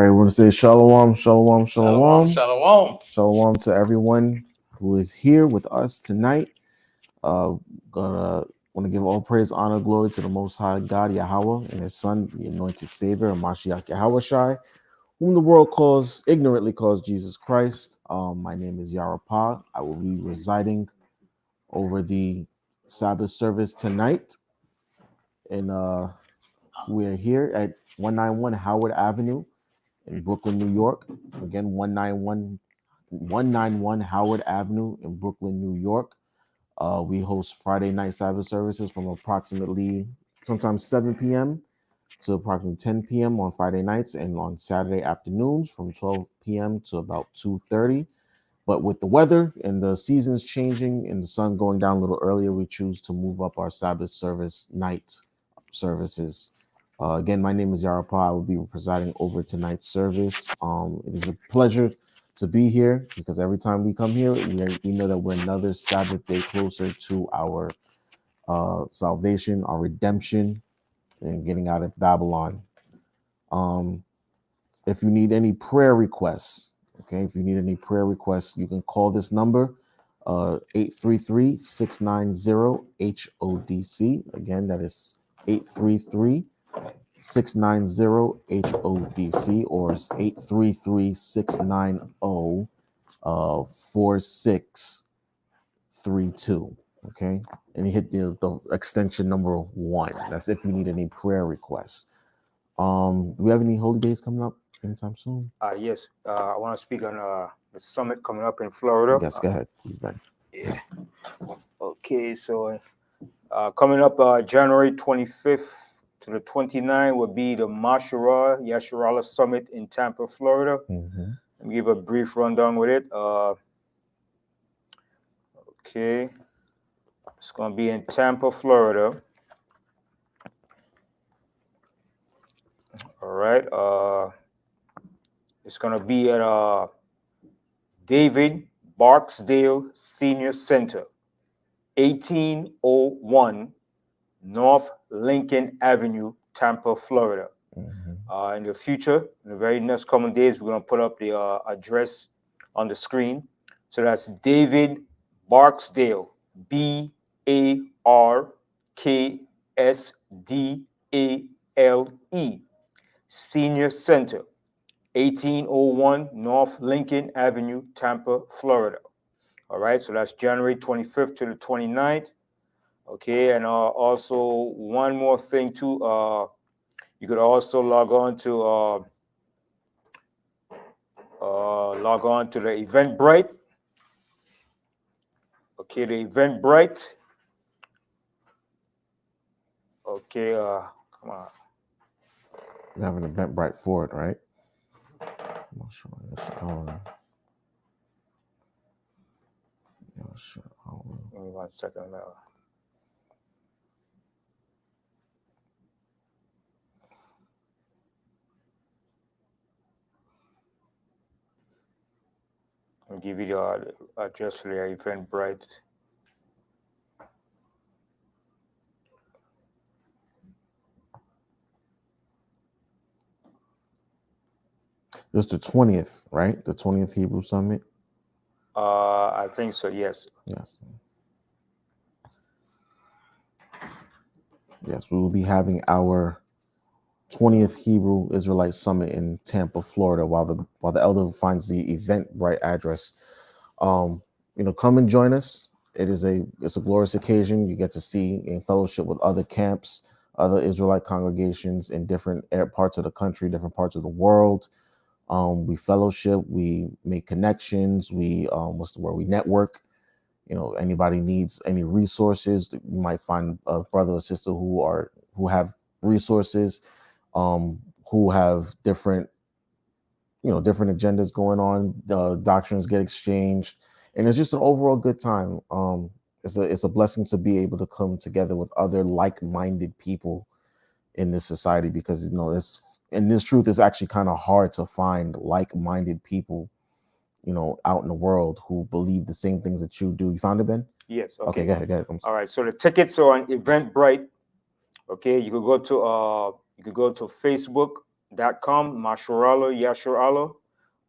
right, we're going to say shalom, shalom, shalom. Shalom. Shalom to everyone who is here with us tonight. Want to give all praise, honor, glory to the Most High God, Yahweh, and His Son, the Anointed Savior, Mashiach Yahweh Shai, whom the world ignorantly calls Jesus Christ. My name is Yarapah. I will be residing over the Sabbath service tonight, and we're here at 191 Howard Avenue in Brooklyn, New York. Again, 191 Howard Avenue in Brooklyn, New York. We host Friday night Sabbath services from approximately sometimes 7 p.m. to approximately 10 p.m. on Friday nights, and on Saturday afternoons from 12 p.m. to about 2:30. But with the weather and the seasons changing and the sun going down a little earlier, we choose to move up our Sabbath service night services. Again, my name is Yarapah. I will be presiding over tonight's service. It is a pleasure to be here because every time we come here, we know that we're another Sabbath day closer to our salvation, our redemption, and getting out of Babylon. If you need any prayer requests, you can call this number, 833-690-HODC. Again, that is 833-690-HODC, or 833-690-4632. Okay, and you hit the extension number 1. That's if you need any prayer requests. Do we have any holy days coming up anytime soon? Yes. I want to speak on the summit coming up in Florida. Yes, go ahead, please, Ben. Yeah. Okay, so coming up January 25th to the 29th will be the Mashara Yasharala Summit in Tampa, Florida. Mm-hmm. Let me give a brief rundown with it. Okay, it's going to be in Tampa, Florida. All right. It's going to be at David Barksdale Senior Center, 1801 North Lincoln Avenue, Tampa, Florida. Mm-hmm. In the future, in the very next coming days, we're going to put up the address on the screen. So that's David Barksdale, Barksdale, Senior Center, 1801 North Lincoln Avenue, Tampa, Florida. All right, so that's January 25th to the 29th. Okay, and also one more thing too. You could also log on to the Eventbrite. Okay, the Eventbrite. Okay, come on. We have an Eventbrite for it, right? I'm not sure. Give me 1 second now. I'll give you the address for the Eventbrite. It's the 20th, right? The 20th Hebrew Summit. I think so. Yes. Yes. Yes, we will be having our 20th Hebrew Israelite Summit in Tampa, Florida, while the elder finds the Eventbrite address. Come and join us. It's a glorious occasion. You get to see and fellowship with other camps, other Israelite congregations in different parts of the country, different parts of the world. We fellowship, we make connections, we we network. Anybody needs any resources, you might find a brother or sister who have resources, who have different agendas going on. Doctrines get exchanged, and it's just an overall good time. It's a blessing to be able to come together with other like-minded people in this society, because this truth is actually kind of hard to find like-minded people, out in the world who believe the same things that you do. You found it, Ben? Yes. Okay, go ahead. All right. So the tickets are on Eventbrite. Okay, you could go to Facebook. Masharala Yasharala,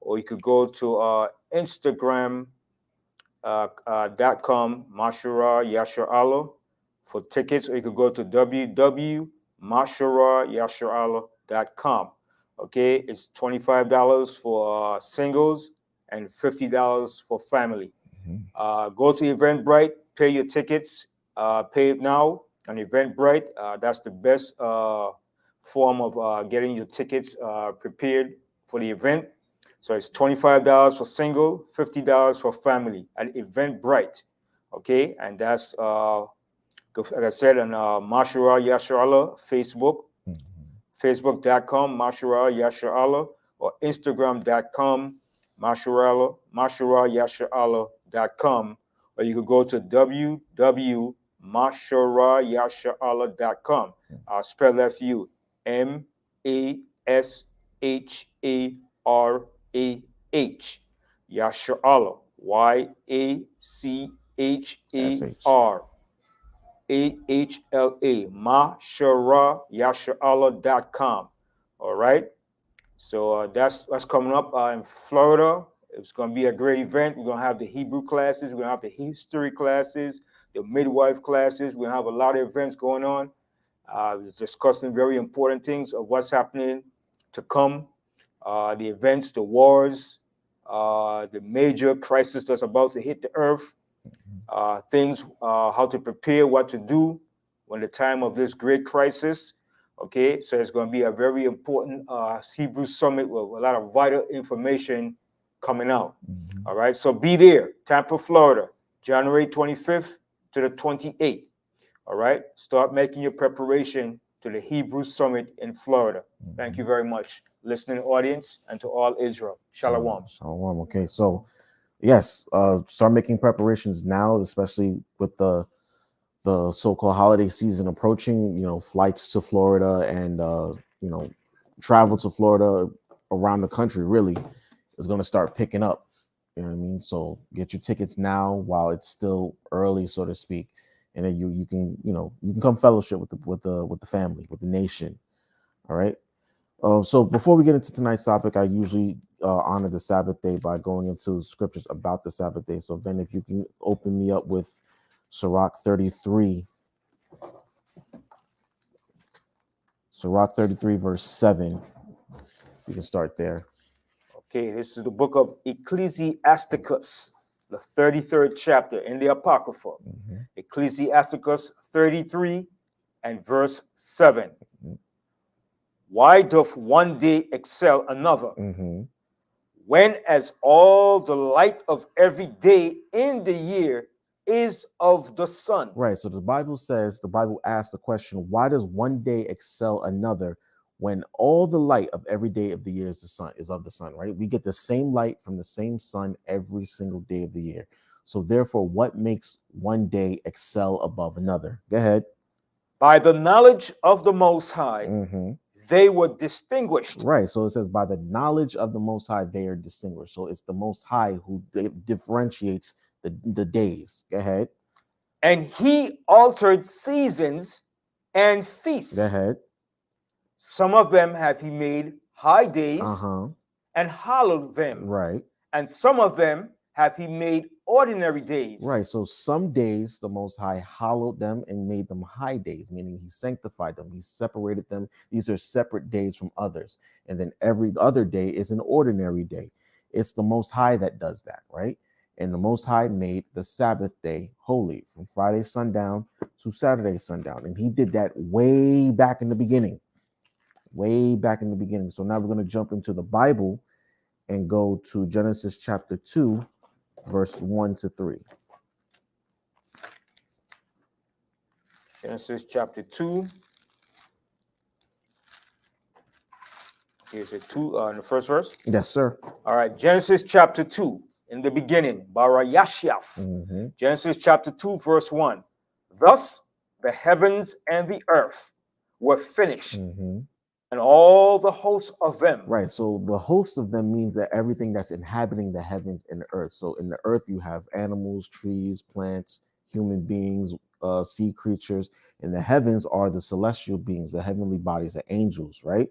or you could go to Instagram .com Mashura Yasharala for tickets, or you could go to www.masharayasharala.com. Okay, it's $25 for singles and $50 for family. Go to Eventbrite, pay your tickets, pay it now on Eventbrite. That's the best form of getting your tickets prepared for the event. So it's $25 for single, $50 for family at Eventbrite. Okay, and that's like I said on Mashura Yasharala Facebook, facebook.com Mashura Yasharala, or instagram.com Mashura Yasharala.com, or you could go to www.mashurayasharala.com. I'll spell that for you. Masharah. Yasharala. Yacharah. Masharayasharala.com. All right. So that's coming up in Florida. It's going to be a great event. We're going to have the Hebrew classes. We're going to have the history classes, the midwife classes. We're going to have a lot of events going on. Discussing very important things of what's happening to come, the events, the wars, the major crisis that's about to hit the earth, things, how to prepare, what to do when the time of this great crisis. Okay, so it's going to be a very important Hebrew summit with a lot of vital information coming out. All right, so be there, Tampa, Florida, January 25th to the 28th. All right, start making your preparation to the Hebrew summit in Florida. Thank you very much, listening audience, and to all Israel. Shalom. Shalom. Okay, so yes, start making preparations now, especially with the so-called holiday season approaching. You know, flights to Florida and you know, travel to Florida around the country really is going to start picking up. You know what I mean? So get your tickets now while it's still early, so to speak, and then you can, you know, you can come fellowship with the family, with the nation. All right. So before we get into tonight's topic, I usually honor the Sabbath day by going into scriptures about the Sabbath day. So Ben, if you can open me up with Sirach 33. Sirach 33 verse 7. You can start there. Okay, this is the book of Ecclesiasticus, the 33rd chapter in the Apocrypha. Ecclesiasticus 33 and verse 7. Why doth one day excel another? When as all the light of every day in the year is of the sun. Right. So the Bible asks the question, why does one day excel another when all the light of every day of the year is of the sun, right? We get the same light from the same sun every single day of the year. So therefore, what makes one day excel above another? Go ahead. By the knowledge of the Most High, they were distinguished. Right. So it says, by the knowledge of the Most High, they are distinguished. So it's the Most High who differentiates the days. Go ahead. And he altered seasons and feasts. Go ahead. Some of them have he made high days and hallowed them. Right. And some of them have he made ordinary days. Right. So some days the Most High hallowed them and made them high days, meaning he sanctified them. He separated them. These are separate days from others. And then every other day is an ordinary day. It's the Most High that does that, right? And the Most High made the Sabbath day holy from Friday sundown to Saturday sundown. And he did that way back in the beginning. Way back in the beginning. So now we're going to jump into the Bible and go to Genesis chapter 2, verse 1 to 3. Genesis chapter 2. Here's it 2 in the first verse. Yes, sir. All right. Genesis chapter 2. In the beginning, Bara Yashiaf. Genesis chapter 2, verse 1. Thus the heavens and the earth were finished, and all the hosts of them. Right. So the host of them means that everything that's inhabiting the heavens and the earth. So in the earth, you have animals, trees, plants, human beings, sea creatures. And the heavens are the celestial beings, the heavenly bodies, the angels, right?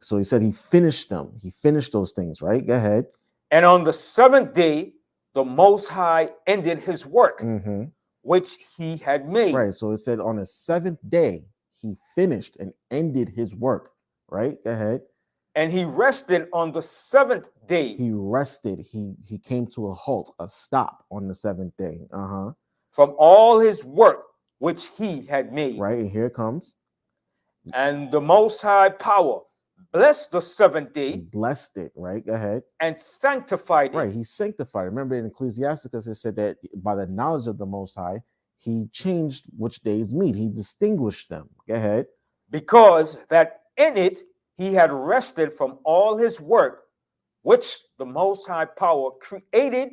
So he said he finished them. He finished those things, right? Go ahead. And on the seventh day, the Most High ended his work, Mm-hmm. which he had made. Right. So it said on the seventh day, he finished and ended his work, right? Go ahead. And he rested on the seventh day. He rested. He came to a halt, a stop on the seventh day. Uh-huh. From all his work which he had made. Right. And here it comes. And the Most High Power blessed the seventh He day blessed it, right? Go ahead. and sanctified it. Right. He sanctified it. Remember in Ecclesiasticus, it said that by the knowledge of the Most High, he changed which days meet. He distinguished them. Go ahead. Because that in it he had rested from all his work, which the Most High Power created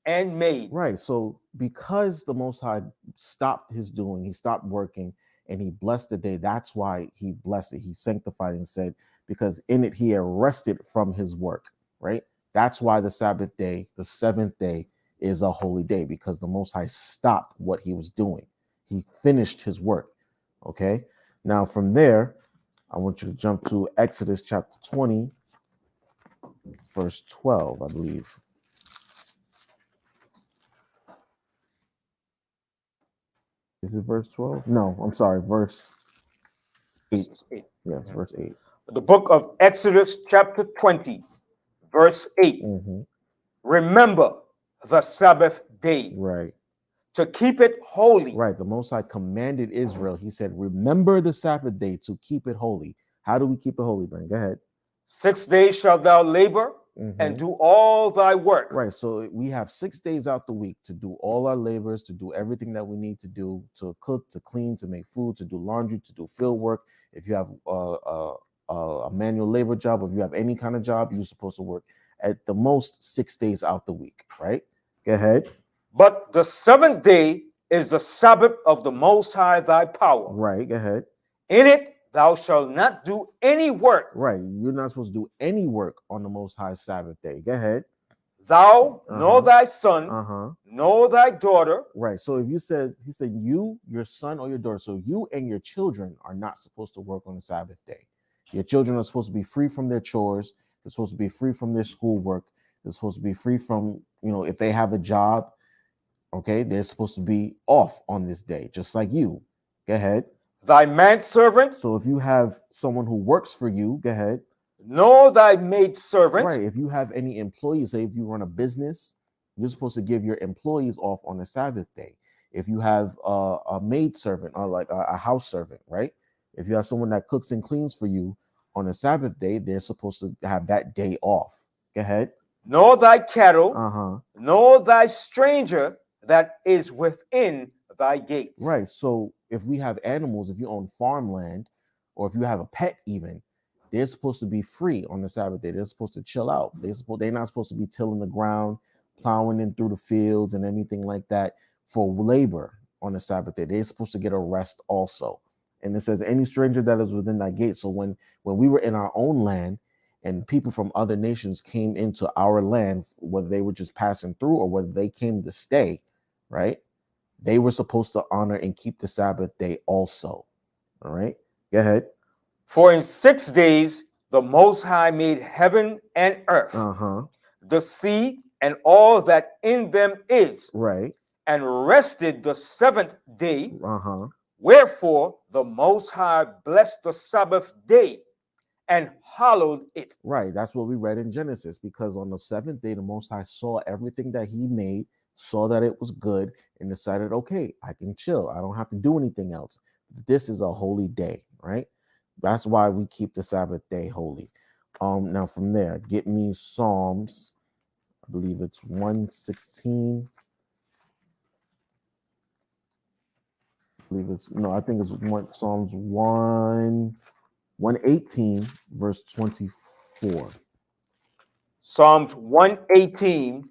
and made. Right. So because the Most High stopped his doing, he stopped working, and he blessed the day. That's why he blessed it. He sanctified it and said, because in it he had rested from his work. Right. That's why the Sabbath day, the seventh day, is a holy day, because the Most High stopped what he was doing. He finished his work. Okay. Now from there, I want you to jump to Exodus chapter 20, verse 12, I believe. Is it verse 12? No, I'm sorry, verse 8. Yes, verse 8. The book of Exodus, chapter 20, verse 8. Mm-hmm. Remember the Sabbath day Right. to keep it holy. Right. The Most High commanded Israel. He said, remember the Sabbath day to keep it holy. How do we keep it holy, Ben? Go ahead. 6 days shalt thou labor and do all thy work. Right. So we have 6 days out the week to do all our labors, to do everything that we need to do, to cook, to clean, to make food, to do laundry, to do field work. If you have a manual labor job, or if you have any kind of job, you're supposed to work at the most 6 days out the week. Right. Go ahead. But the seventh day is the Sabbath of the Most High thy power. Right. Go ahead. In it thou shalt not do any work. Right. You're not supposed to do any work on the Most High Sabbath day. Go ahead. Thou, nor thy son, nor thy daughter. Right. So if he said you, your son, or your daughter, so you and your children are not supposed to work on the Sabbath day. Your children are supposed to be free from their chores. They're supposed to be free from their schoolwork. They're supposed to be free from, if they have a job, okay, they're supposed to be off on this day, just like you. Go ahead. Thy manservant. So if you have someone who works for you, go ahead. Nor thy maidservant. Right. If you have any employees, say if you run a business, you're supposed to give your employees off on the Sabbath day. If you have a maidservant, or like a house servant, right? If you have someone that cooks and cleans for you on the Sabbath day, they're supposed to have that day off. Go ahead. Nor thy cattle, nor thy stranger that is within thy gates. Right. So if we have animals, if you own farmland, or if you have a pet even, they're supposed to be free on the Sabbath day. They're supposed to chill out. They're not supposed to be tilling the ground, plowing in through the fields and anything like that for labor on the Sabbath day. They're supposed to get a rest also. And it says any stranger that is within thy gate. So when we were in our own land and people from other nations came into our land, whether they were just passing through or whether they came to stay, right? They were supposed to honor and keep the Sabbath day also. All right. Go ahead. For in 6 days the Most High made heaven and earth, the sea and all that in them is, right, and rested the seventh day. Wherefore the Most High blessed the Sabbath day and hallowed it. Right. That's what we read in Genesis, because on the seventh day the Most High saw everything that he made, saw that it was good, and decided, okay, I can chill. I don't have to do anything else. This is a holy day, right? That's why we keep the Sabbath day holy. Now from there, get me Psalms. I believe it's 116. I think it's Psalms 118, verse 24. Psalms 118,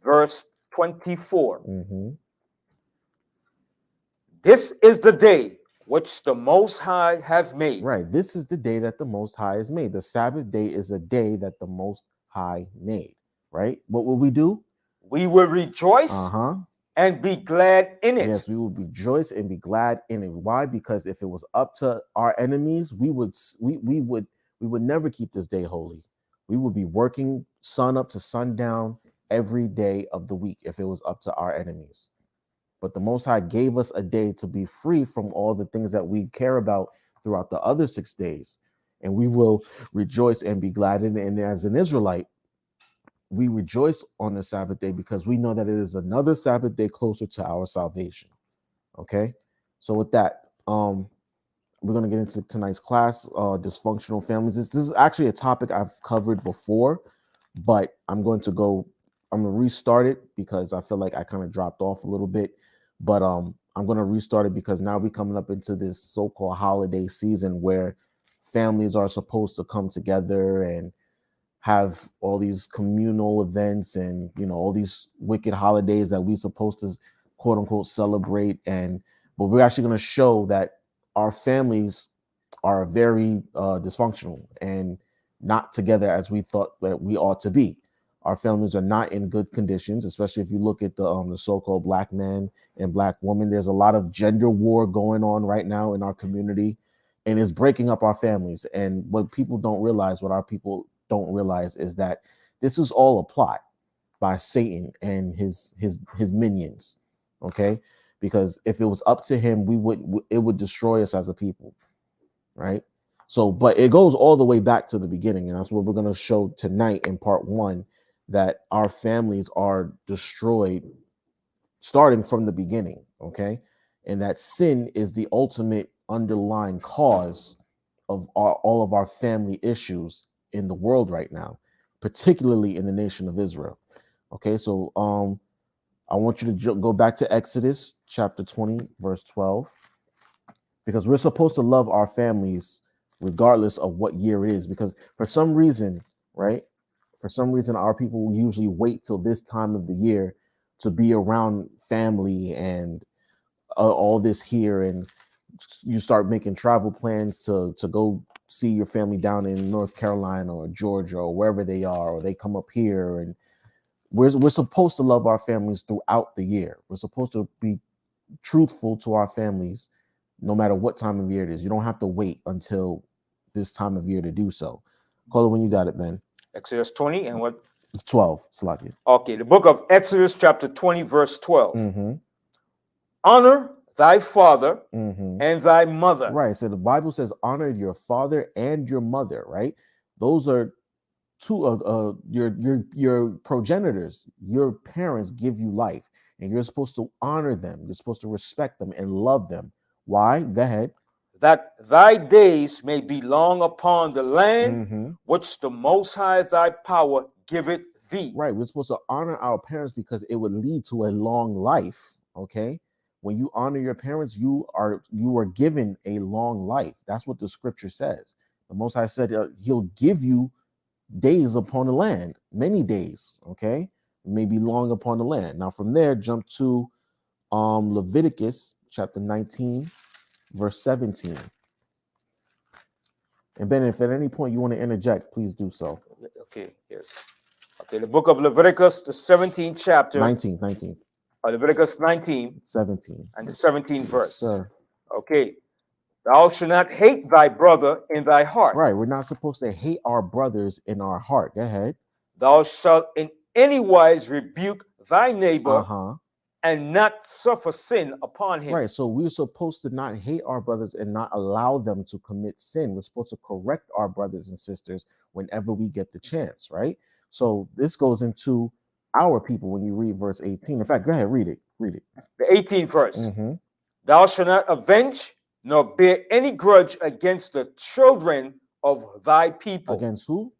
verse 24. This is the day which the Most High have made. Right. This is the day that the Most High has made. The Sabbath day is a day that the Most High made. Right. What will we do? We will rejoice and be glad in it. Yes, we will rejoice and be glad in it. Why? Because if it was up to our enemies, we would we would never keep this day holy. We would be working sun up to sundown every day of the week if it was up to our enemies. But the Most High gave us a day to be free from all the things that we care about throughout the other 6 days. And we will rejoice and be glad in it. And as an Israelite, we rejoice on the Sabbath day because we know that it is another Sabbath day closer to our salvation. Okay. So with that, we're going to get into tonight's class, dysfunctional families. This is actually a topic I've covered before, but I'm going to restart it because I feel like I kind of dropped off a little bit. But I'm going to restart it because now we're coming up into this so-called holiday season where families are supposed to come together and have all these communal events and, you know, all these wicked holidays that we're supposed to quote unquote celebrate. But we're actually going to show that our families are very dysfunctional and not together as we thought that we ought to be. Our families are not in good conditions, especially if you look at the so-called black man and black woman. There's a lot of gender war going on right now in our community, and it's breaking up our families. And what people don't realize, what our people don't realize, is that this is all a plot by Satan and his minions. Okay, because if it was up to him, it would destroy us as a people, right? So, but it goes all the way back to the beginning, and that's what we're going to show tonight in part 1, that our families are destroyed starting from the beginning, okay? And that sin is the ultimate underlying cause of all of our family issues in the world right now, particularly in the nation of Israel. Okay, so I want you to go back to Exodus chapter 20, verse 12, because we're supposed to love our families regardless of what year it is, because for some reason, right? For some reason, our people usually wait till this time of the year to be around family and all this here, and you start making travel plans to go see your family down in North Carolina or Georgia or wherever they are, or they come up here. And we're supposed to love our families throughout the year. We're supposed to be truthful to our families no matter what time of year it is. You don't have to wait until this time of year to do so. Call it when you got it, man. Exodus 20 and what? 12, Salakia. Okay, the book of Exodus chapter 20, verse 12. Mm-hmm. Honor thy father Mm-hmm. and thy mother. Right. So the Bible says, honor your father and your mother, right? Those are two your progenitors. Your parents give you life, and you're supposed to honor them. You're supposed to respect them and love them. Why? Go ahead. That thy days may be long upon the land Mm-hmm. which the Most High thy power giveth thee. Right. We're supposed to honor our parents because it would lead to a long life. Okay. When you honor your parents, you are given a long life. That's what the scripture says. The Most High said he'll give you days upon the land, many days. Okay. Maybe long upon the land. Now from there, jump to Leviticus chapter 19, verse 17. And Ben, if at any point you want to interject, please do so. Okay, yes. Okay, the book of Leviticus, the 17th chapter. 19th. Leviticus 19. 17. And the 17th verse. Sir. Okay. Thou shalt not hate thy brother in thy heart. Right. We're not supposed to hate our brothers in our heart. Go ahead. Thou shalt in any wise rebuke thy neighbor. Uh-huh. And not suffer sin upon him. Right. So we're supposed to not hate our brothers and not allow them to commit sin. We're supposed to correct our brothers and sisters whenever we get the chance, right? So this goes into our people when you read verse 18. In fact, go ahead, read it. The 18th verse. Mm-hmm. Thou shalt not avenge nor bear any grudge against the children of thy people. Against who?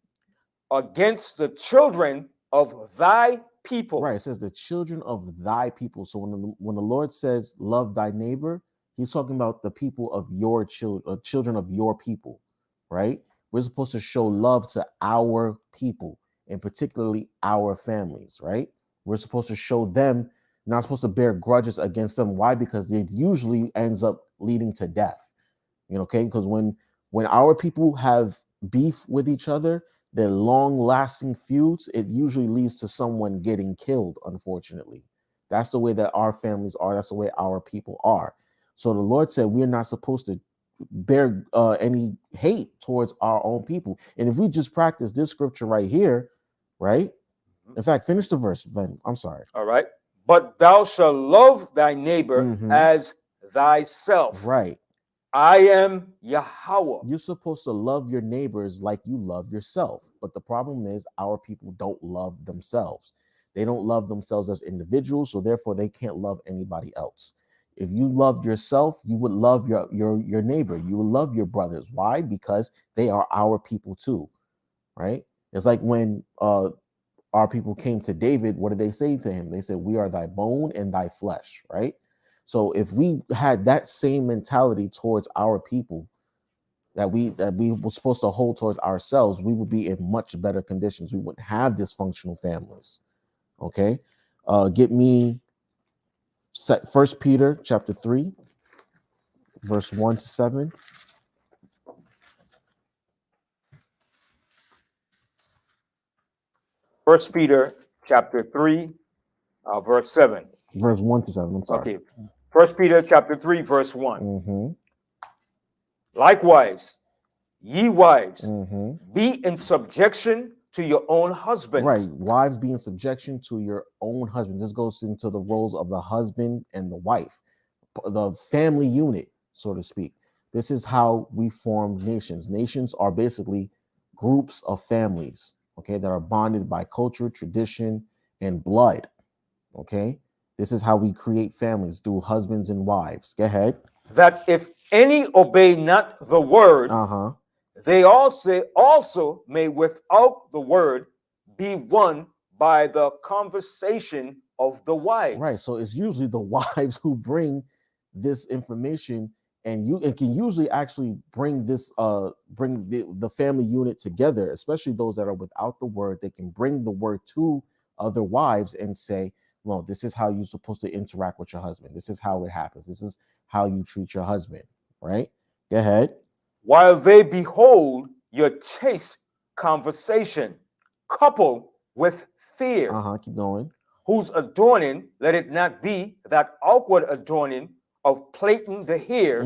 Against the children of thy people. Right. It says the children of thy people. So when the Lord says love thy neighbor, he's talking about the people of your children of your people, right? We're supposed to show love to our people and particularly our families, right? We're supposed to show them, not supposed to bear grudges against them. Why? Because it usually ends up leading to death. You know, okay? Because when our people have beef with each other, their long-lasting feuds, it usually leads to someone getting killed, unfortunately. That's the way that our families are. That's the way our people are. So the Lord said we're not supposed to bear any hate towards our own people. And if we just practice this scripture right here, right? In fact, finish the verse, Ben. I'm sorry. All right. But thou shalt love thy neighbor as thyself. Right. I am Yahweh. You're supposed to love your neighbors like you love yourself. But the problem is our people don't love themselves. They don't love themselves as individuals, so therefore they can't love anybody else. If you loved yourself, you would love your neighbor. You would love your brothers. Why? Because they are our people too, right? It's like when our people came to David, what did they say to him? They said, "We are thy bone and thy flesh," right? So if we had that same mentality towards our people that we were supposed to hold towards ourselves, we would be in much better conditions. We wouldn't have dysfunctional families. Okay, get me First Peter chapter 3, verse 1 to 7. First Peter chapter 3, verse 7. Verse 1 to 7. I'm sorry. Okay. First Peter chapter 3, verse 1. Likewise, ye wives, be in subjection to your own husbands. Right. Wives, be in subjection to your own husband. This goes into the roles of the husband and the wife, the family unit, so to speak. This is how we form nations. Nations are basically groups of families, okay, that are bonded by culture, tradition, and blood. Okay. This is how we create families, through husbands and wives. Go ahead. That if any obey not the word, they also may without the word be won by the conversation of the wives. Right. So it's usually the wives who bring this information, and it can usually actually bring this bring the family unit together, especially those that are without the word. They can bring the word to other wives and say, well, this is how you're supposed to interact with your husband. This is how it happens. This is how you treat your husband. Right. Go ahead. While they behold your chaste conversation, coupled with fear. Keep going. Whose adorning, let it not be that awkward adorning of plaiting the hair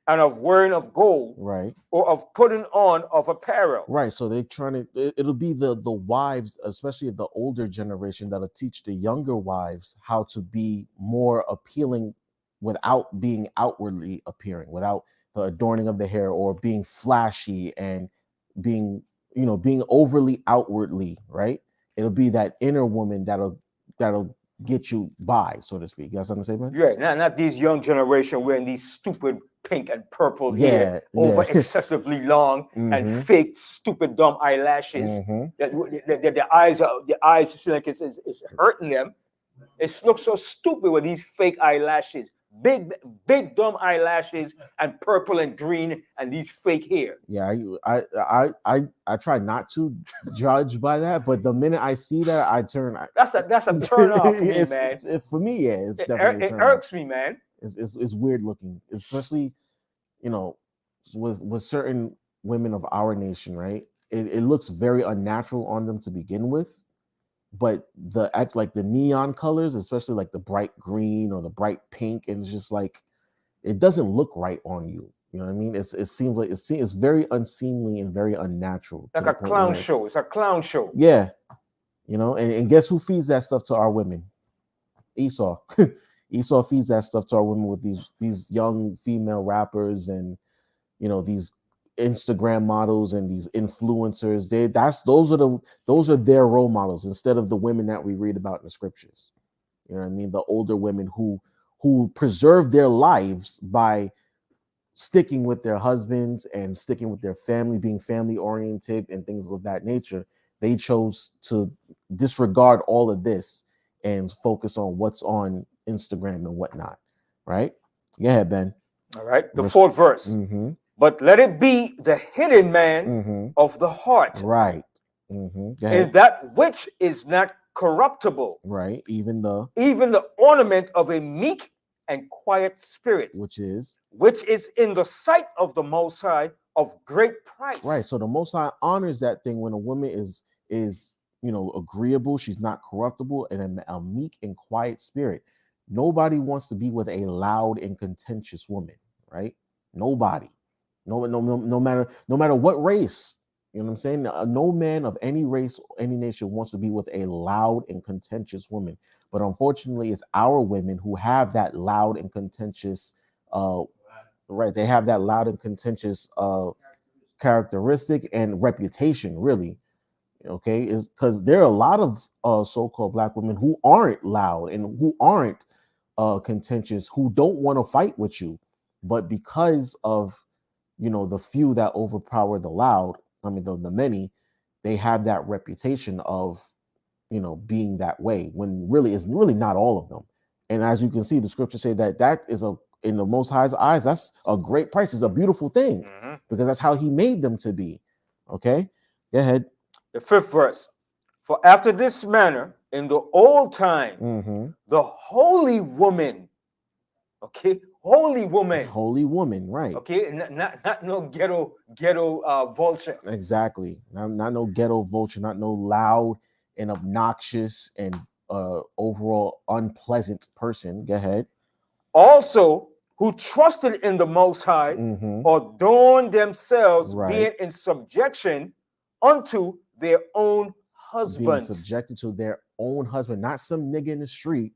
and of wearing of gold, right, or of putting on of apparel. Right. So they're trying to, it'll be the wives, especially of the older generation, that'll teach the younger wives how to be more appealing without being outwardly appearing, without the adorning of the hair or being flashy and being, being overly outwardly, right? It'll be that inner woman that'll get you by, so to speak. You got something to say, man? Yeah, not these young generation wearing these stupid pink and purple hair over excessively long and fake, stupid, dumb eyelashes. The eyes seem like it's hurting them. It looks so stupid with these fake eyelashes. Big dumb eyelashes and purple and green and these fake hair. Yeah, I try not to judge by that, but the minute I see that, I turn. That's a turn off for me, man. For me, yeah, it's definitely it irks me, man. It's weird looking, especially with certain women of our nation, right? It looks very unnatural on them to begin with. But the neon colors, especially like the bright green or the bright pink, and it's just like it doesn't look right on you. You know what I mean? It seems like it's very unseemly and very unnatural. Like a clown show. It's a clown show. Yeah, and guess who feeds that stuff to our women? Esau. Esau feeds that stuff to our women with these young female rappers and these Instagram models and these influencers. Those are their role models instead of the women that we read about in the scriptures. You know what I mean? The older women who preserve their lives by sticking with their husbands and sticking with their family, being family oriented and things of that nature. They chose to disregard all of this and focus on what's on Instagram and whatnot. Right? Go ahead, Ben. All right. The fourth verse. But let it be the hidden man of the heart. Right. In that which is not corruptible. Right. Even the ornament of a meek and quiet spirit. Which is in the sight of the Most High of great price. Right. So the Most High honors that thing when a woman is agreeable, she's not corruptible, and a meek and quiet spirit. Nobody wants to be with a loud and contentious woman, right? Nobody. No matter what race. You know what I'm saying? No man of any race, any nation wants to be with a loud and contentious woman. But unfortunately, it's our women who have that loud and contentious, right? They have that loud and contentious characteristic and reputation, really. Okay, is because there are a lot of so-called black women who aren't loud and who aren't contentious, who don't want to fight with you, but because of the few that overpower the loud, I mean the many, they have that reputation of being that way when really it's really not all of them. And as you can see, the scriptures say that is in the Most High's eyes, that's a great price. It's a beautiful thing because that's how He made them to be. Okay, go ahead. The 5th verse. For after this manner, in the old time, the holy woman, okay, holy woman, right? Okay, not no ghetto vulture. Exactly, not no ghetto vulture, not no loud and obnoxious and overall unpleasant person. Go ahead. Also, who trusted in the Most High, adorned themselves, being in subjection unto their own husbands. Being subjected to their own husband, not some nigga in the street.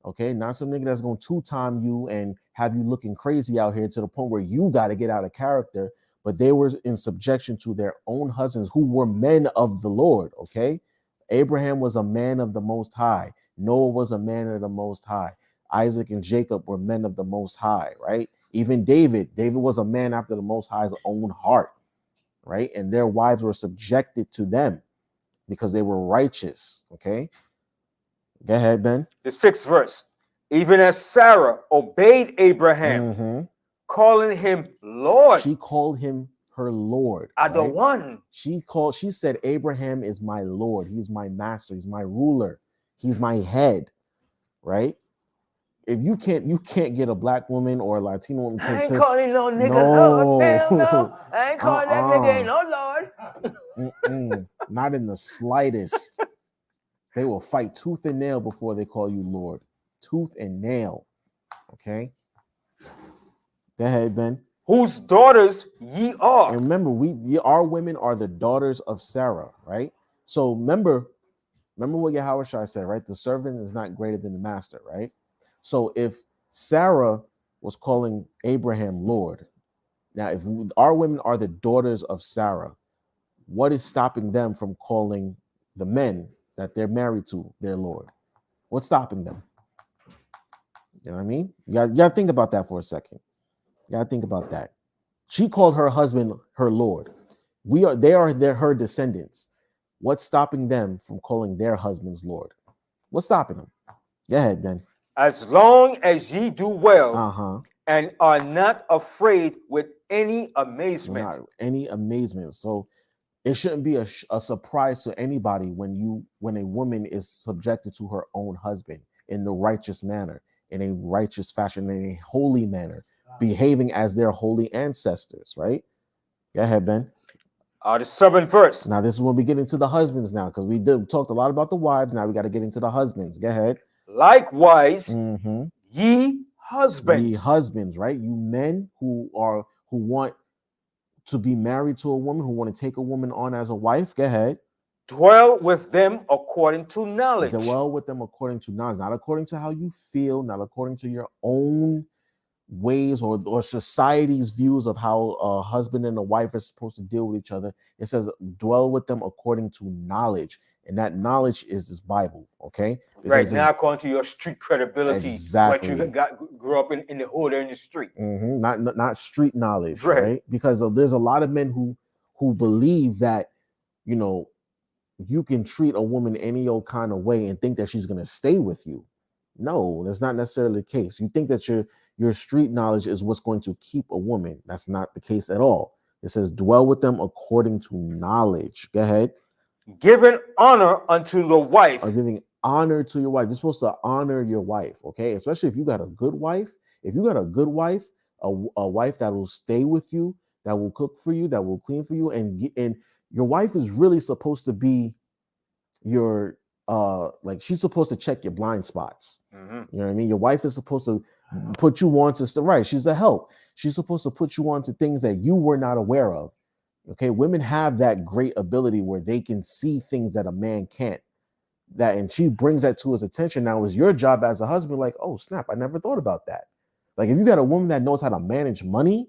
Okay, not some nigga that's going to two-time you and have you looking crazy out here to the point where you got to get out of character. But they were in subjection to their own husbands who were men of the Lord. Okay, Abraham was a man of the Most High. Noah was a man of the Most High. Isaac and Jacob were men of the Most High, right? Even David was a man after the Most High's own heart, right? And their wives were subjected to them because they were righteous. Okay, go ahead, Ben. The 6th verse. Even as Sarah obeyed Abraham, calling him Lord. She called him her Lord. Adawan. Right? She said, Abraham is my Lord. He's my master. He's my ruler. He's my head. Right? If you can't get a black woman or a Latino woman I ain't calling no nigga Lord. Hell no. I ain't calling that nigga no Lord. Not in the slightest. They will fight tooth and nail before they call you Lord. Tooth and nail. Okay. Go ahead, Ben. Whose daughters ye are. And remember, our women are the daughters of Sarah, right? So remember what Yahushua said, right? The servant is not greater than the master, right? So if Sarah was calling Abraham Lord, now if our women are the daughters of Sarah, what is stopping them from calling the men that they're married to their Lord? What's stopping them? You know what I mean? You got to think about that for a second. You got to think about that. She called her husband her Lord. They are her descendants. What's stopping them from calling their husbands Lord? What's stopping them? Go ahead, Ben. As long as ye do well, and are not afraid with any amazement. Not any amazement. So it shouldn't be a surprise to anybody when a woman is subjected to her own husband in the righteous manner, in a righteous fashion, in a holy manner, behaving as their holy ancestors, right? Go ahead, Ben. The 7th verse. Now, this is when we get into the husbands now, because we talked a lot about the wives. Now we got to get into the husbands. Go ahead. Likewise, ye husbands. Ye husbands, right? You men who want to be married to a woman, who want to take a woman on as a wife. Go ahead. Dwell with them according to knowledge. Dwell with them according to knowledge, not according to how you feel, not according to your own ways or society's views of how a husband and a wife are supposed to deal with each other. It says dwell with them according to knowledge, and that knowledge is this Bible. Okay, because right now according to your street credibility, exactly what you grew up in the hood or in the street, not street knowledge, right? Because there's a lot of men who believe that you can treat a woman any old kind of way and think that she's going to stay with you. No, that's not necessarily the case. You think that your street knowledge is what's going to keep a woman. That's not the case at all. It says dwell with them according to knowledge. Go ahead. Giving honor unto the wife. Or giving honor to your wife. You're supposed to honor your wife, okay? Especially if you got a good wife. If you got a good wife, a wife that will stay with you, that will cook for you, that will clean for you, and your wife is really supposed to be your like she's supposed to check your blind spots. You know what I mean? Your wife is supposed to put you on to right. She's a help. She's supposed to put you on to things that you were not aware of. Okay, women have that great ability where they can see things that a man can't. That, and she brings that to his attention. Now it's your job as a husband, like, oh snap, I never thought about that. Like, if you got a woman that knows how to manage money,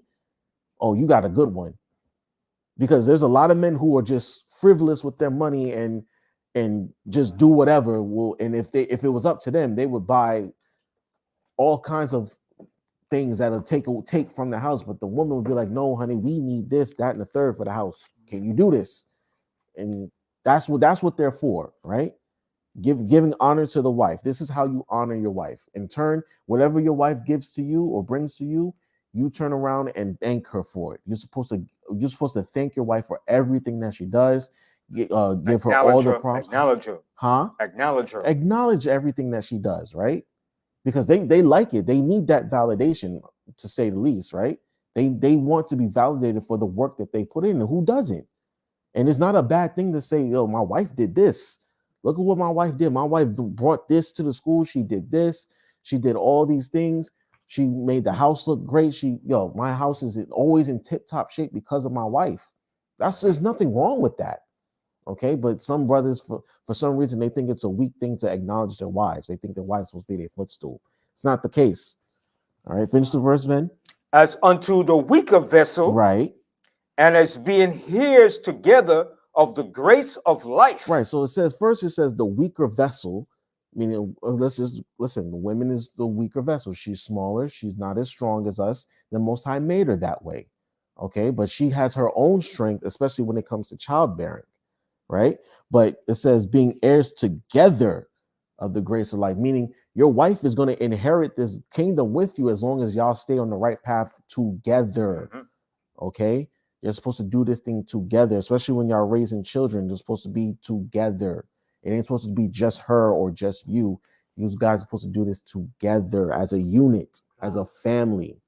oh, you got a good one. Because there's a lot of men who are just frivolous with their money and just do whatever. Well, and if it was up to them, they would buy all kinds of things that'll take from the house. But the woman would be like, no, honey, we need this, that, and the third for the house. Can you do this? And that's what they're for, right? Giving honor to the wife. This is how you honor your wife. In turn, whatever your wife gives to you or brings to you, you turn around and thank her for it. You're supposed to thank your wife for everything that she does. Give her all the props. Acknowledge her. Huh? Acknowledge her. Acknowledge everything that she does, right? Because they like it. They need that validation, to say the least, right? They want to be validated for the work that they put in. And who doesn't? And it's not a bad thing to say, yo, my wife did this. Look at what my wife did. My wife brought this to the school. She did this. She did all these things. She made the house look great. My house is always in tip-top shape because of my wife. There's nothing wrong with that. Okay. But some brothers, for some reason, they think it's a weak thing to acknowledge their wives. They think their wives are supposed to be their footstool. It's not the case. All right. Finish the verse, Ben. As unto the weaker vessel. Right. And as being heirs together of the grace of life. Right. So it says the weaker vessel, meaning, let's just listen, the woman is the weaker vessel. She's smaller. She's not as strong as us. The Most High made her that way. Okay. But she has her own strength, especially when it comes to childbearing. Right. But it says being heirs together of the grace of life, meaning your wife is going to inherit this kingdom with you as long as y'all stay on the right path together. Mm-hmm. Okay. You're supposed to do this thing together, especially when y'all raising children. They're supposed to be together. It ain't supposed to be just her or just you. You guys are supposed to do this together as a unit, as a family.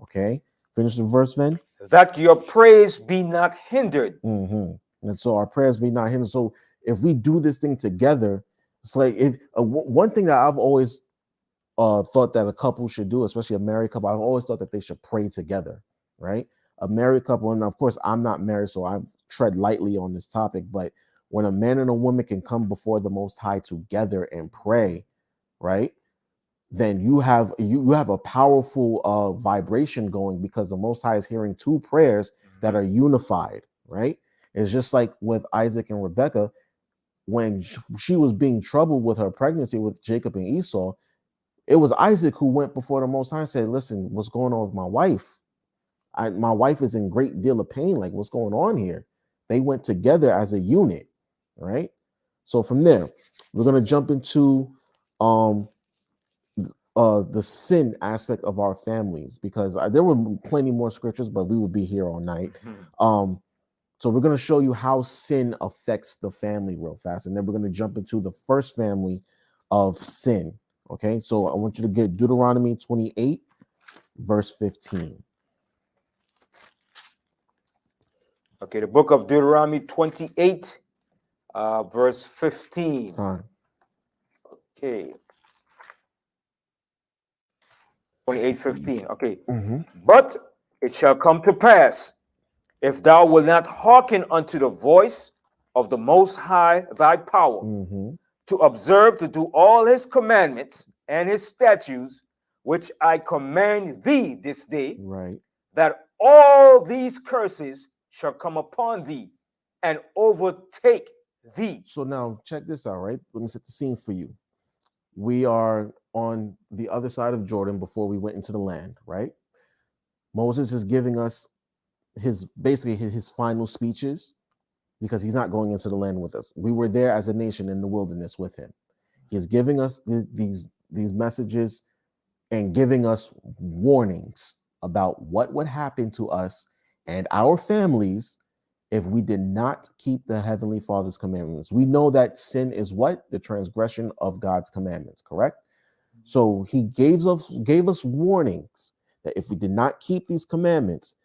Okay? Finish the verse, Ben. That your prayers be not hindered. Mm-hmm. And so our prayers be not hindered. So if we do this thing together, it's like one thing that I've always thought that a couple should do, especially a married couple, I've always thought that they should pray together, right? A married couple, and of course I'm not married, so I tread lightly on this topic, but when a man and a woman can come before the Most High together and pray, right, then you have a powerful vibration going, because the Most High is hearing two prayers that are unified, right? It's just like with Isaac and Rebekah, when she was being troubled with her pregnancy with Jacob and Esau, it was Isaac who went before the Most High and said, listen, what's going on with my wife? My wife is in great deal of pain. Like, what's going on here? They went together as a unit, right? So from there, we're going to jump into the sin aspect of our families, because there were plenty more scriptures, but we would be here all night. Mm-hmm. So we're going to show you how sin affects the family real fast. And then we're going to jump into the first family of sin. Okay, so I want you to get Deuteronomy 28, verse 15. Okay, the book of Deuteronomy 28, verse 15. Okay. 28:15. Okay. Mm-hmm. But it shall come to pass, if thou wilt not hearken unto the voice of the Most High thy power, mm-hmm. to observe to do all his commandments and his statutes, which I command thee this day, right, that all these curses shall come upon thee and overtake thee. So now check this out, right? Let me set the scene for you. We are on the other side of Jordan before we went into the land, right? Moses is giving us his final speeches, because he's not going into the land with us. We were there as a nation in the wilderness with him. He is giving us these messages and giving us warnings about what would happen to us and our families if we did not keep the Heavenly Father's commandments. We know that sin is what? The transgression of God's commandments, correct? So he gave us warnings that if we did not keep these commandments,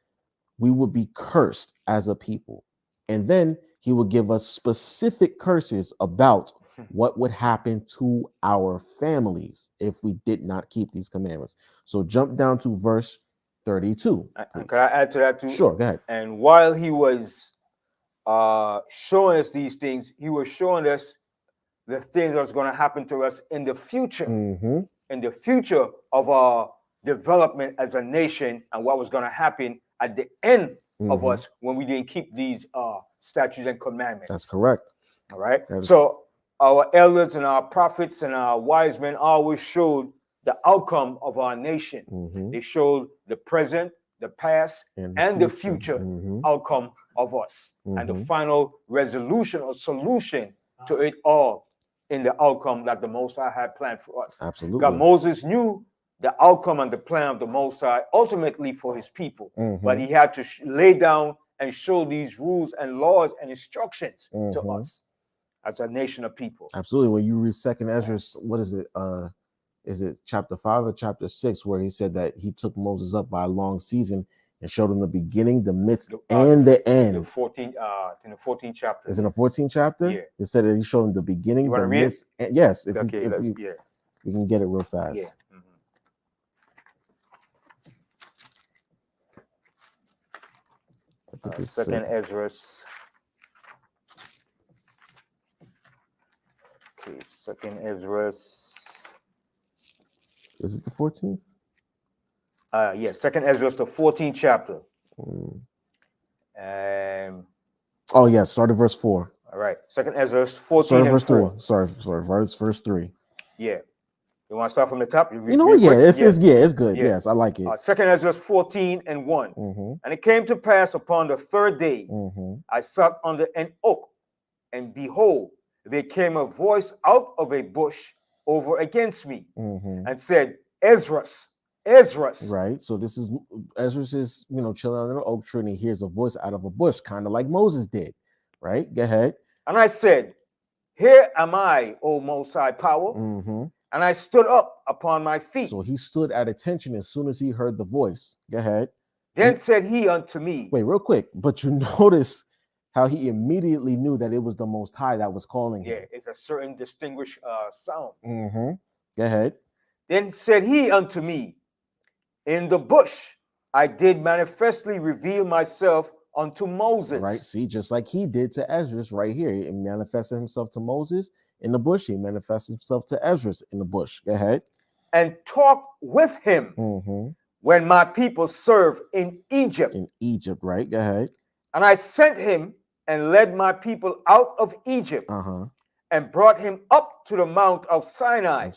we would be cursed as a people. And then he would give us specific curses about what would happen to our families if we did not keep these commandments. So jump down to verse 32. And can I add to that too? Sure, go ahead. And while he was showing us these things, he was showing us the things that's going to happen to us in the future, in the future of our development as a nation, and what was going to happen at the end of us when we didn't keep these statutes and commandments. That's correct. All right. So our elders and our prophets and our wise men always showed the outcome of our nation. They showed the present, the past, and the future outcome of us, and the final resolution or solution to it all in the outcome that the Most High had planned for us. Absolutely. God, Moses knew the outcome and the plan of the Most High ultimately for his people, but he had to lay down and show these rules and laws and instructions to us as a nation of people. Absolutely. When you read Second Ezra, what is it? Is it chapter 5 or chapter 6, where he said that he took Moses up by a long season and showed him the beginning, the midst, and the end. In the 14th chapter. Is it in the 14th chapter? Yeah. It said that he showed him the beginning, the midst. Yes. If you can get it real fast. Yeah. Second Ezra. Okay, Second Ezra. Is it the 14th? Yeah, Second Ezra, the 14th chapter. Oh yeah, start at verse 4. All right, Second Ezra 14 and 4. Sorry, verse 3. Yeah. You want to start from the top? It's good. Yeah. Yes, I like it. Second Ezra 14 and 1. And it came to pass upon the third day, I sat under an oak, and behold, there came a voice out of a bush over against me, and said, Ezra's. Right. So this is Ezra's is chilling under an oak tree, and he hears a voice out of a bush, kind of like Moses did. Right. Go ahead. And I said, here am I, O Most High Power. And I stood up upon my feet. So he stood at attention as soon as he heard the voice. Go ahead. Then said he unto me. Wait, real quick. But you notice how he immediately knew that it was the Most High that was calling him. Yeah, it's a certain distinguished sound. Go ahead. Then said he unto me, in the bush I did manifestly reveal myself unto Moses. Right. See, just like he did to Ezra right here. He manifested himself to Moses in the bush. He manifested himself to Ezra in the bush. Go ahead. And talk with him when my people serve in Egypt. In Egypt, right? Go ahead. And I sent him and led my people out of Egypt and brought him up to the mount of Sinai.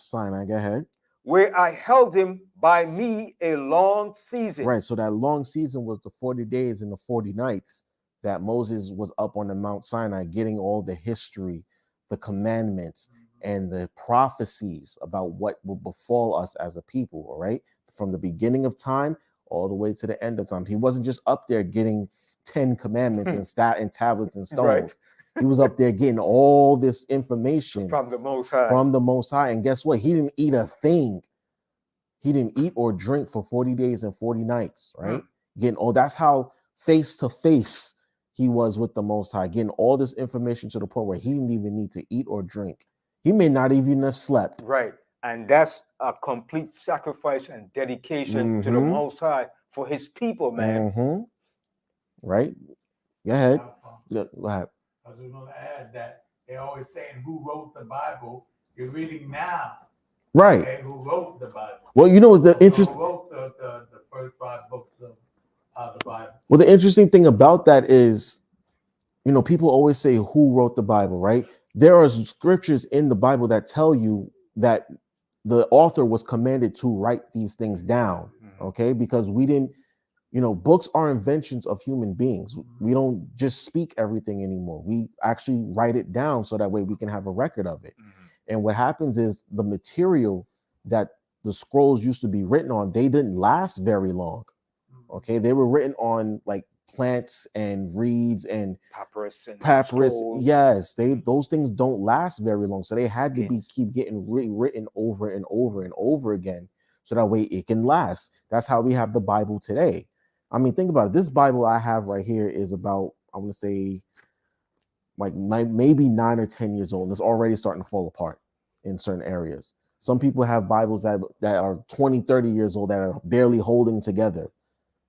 Go ahead. Where I held him by me a long season. Right. So that long season was the 40 days and the 40 nights that Moses was up on the Mount Sinai, getting all the history, the commandments, and the prophecies about what will befall us as a people. All right. From the beginning of time all the way to the end of time. He wasn't just up there getting 10 commandments and tablets and stones. Right. He was up there getting all this information from the Most High. And guess what? He didn't eat a thing. He didn't eat or drink for 40 days and 40 nights, right? That's how face to face he was with the Most High, getting all this information to the point where he didn't even need to eat or drink. He may not even have slept. Right. And that's a complete sacrifice and dedication to the Most High for his people, man. Right? Go ahead. Go ahead. I was going to add that they're always saying who wrote the Bible. You're reading now. Right. Okay, who wrote the Bible? Well, the interesting. Who wrote the first 5 books of the Bible? Well, the interesting thing about that is, people always say who wrote the Bible, right? There are scriptures in the Bible that tell you that the author was commanded to write these things down. Okay, because we didn't. Books are inventions of human beings. We don't just speak everything anymore. We actually write it down so that way we can have a record of it. And what happens is the material that the scrolls used to be written on, they didn't last very long. Okay, they were written on like plants and reeds and papyrus. Yes, those things don't last very long. So they had to keep getting rewritten over and over and over again so that way it can last. That's how we have the Bible today. I mean, think about it. This Bible I have right here is about, I want to say, like maybe 9 or 10 years old, and it's already starting to fall apart in certain areas. Some people have Bibles that are 20, 30 years old that are barely holding together.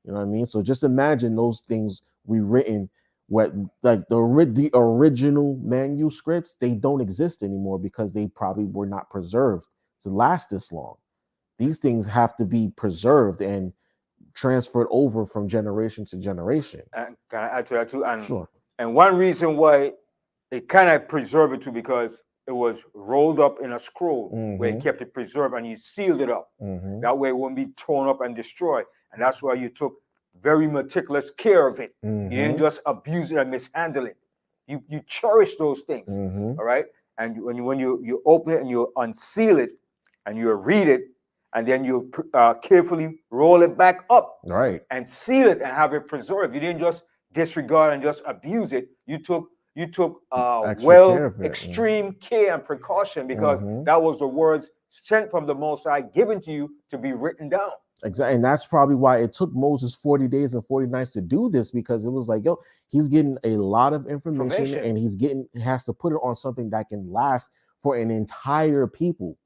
You know what I mean? So just imagine those things rewritten, what like the original manuscripts, they don't exist anymore because they probably were not preserved to last this long. These things have to be preserved and transferred over from generation to generation. And can I add to that too? And Sure. and one reason why it kind of preserved it too, because it was rolled up in a scroll where it kept it preserved and you sealed it up. That way it won't be torn up and destroyed. And that's why you took very meticulous care of it. You didn't just abuse it and mishandle it. You cherish those things. All right. And when you open it and you unseal it and you read it, and then you carefully roll it back up, right, and seal it and have it preserved. You didn't just disregard and just abuse it. You took extreme care and precaution, because that was the words sent from the Most High given to you to be written down. Exactly. And that's probably why it took Moses 40 days and 40 nights to do this, because it was like, yo, he's getting a lot of information and he has to put it on something that can last for an entire people.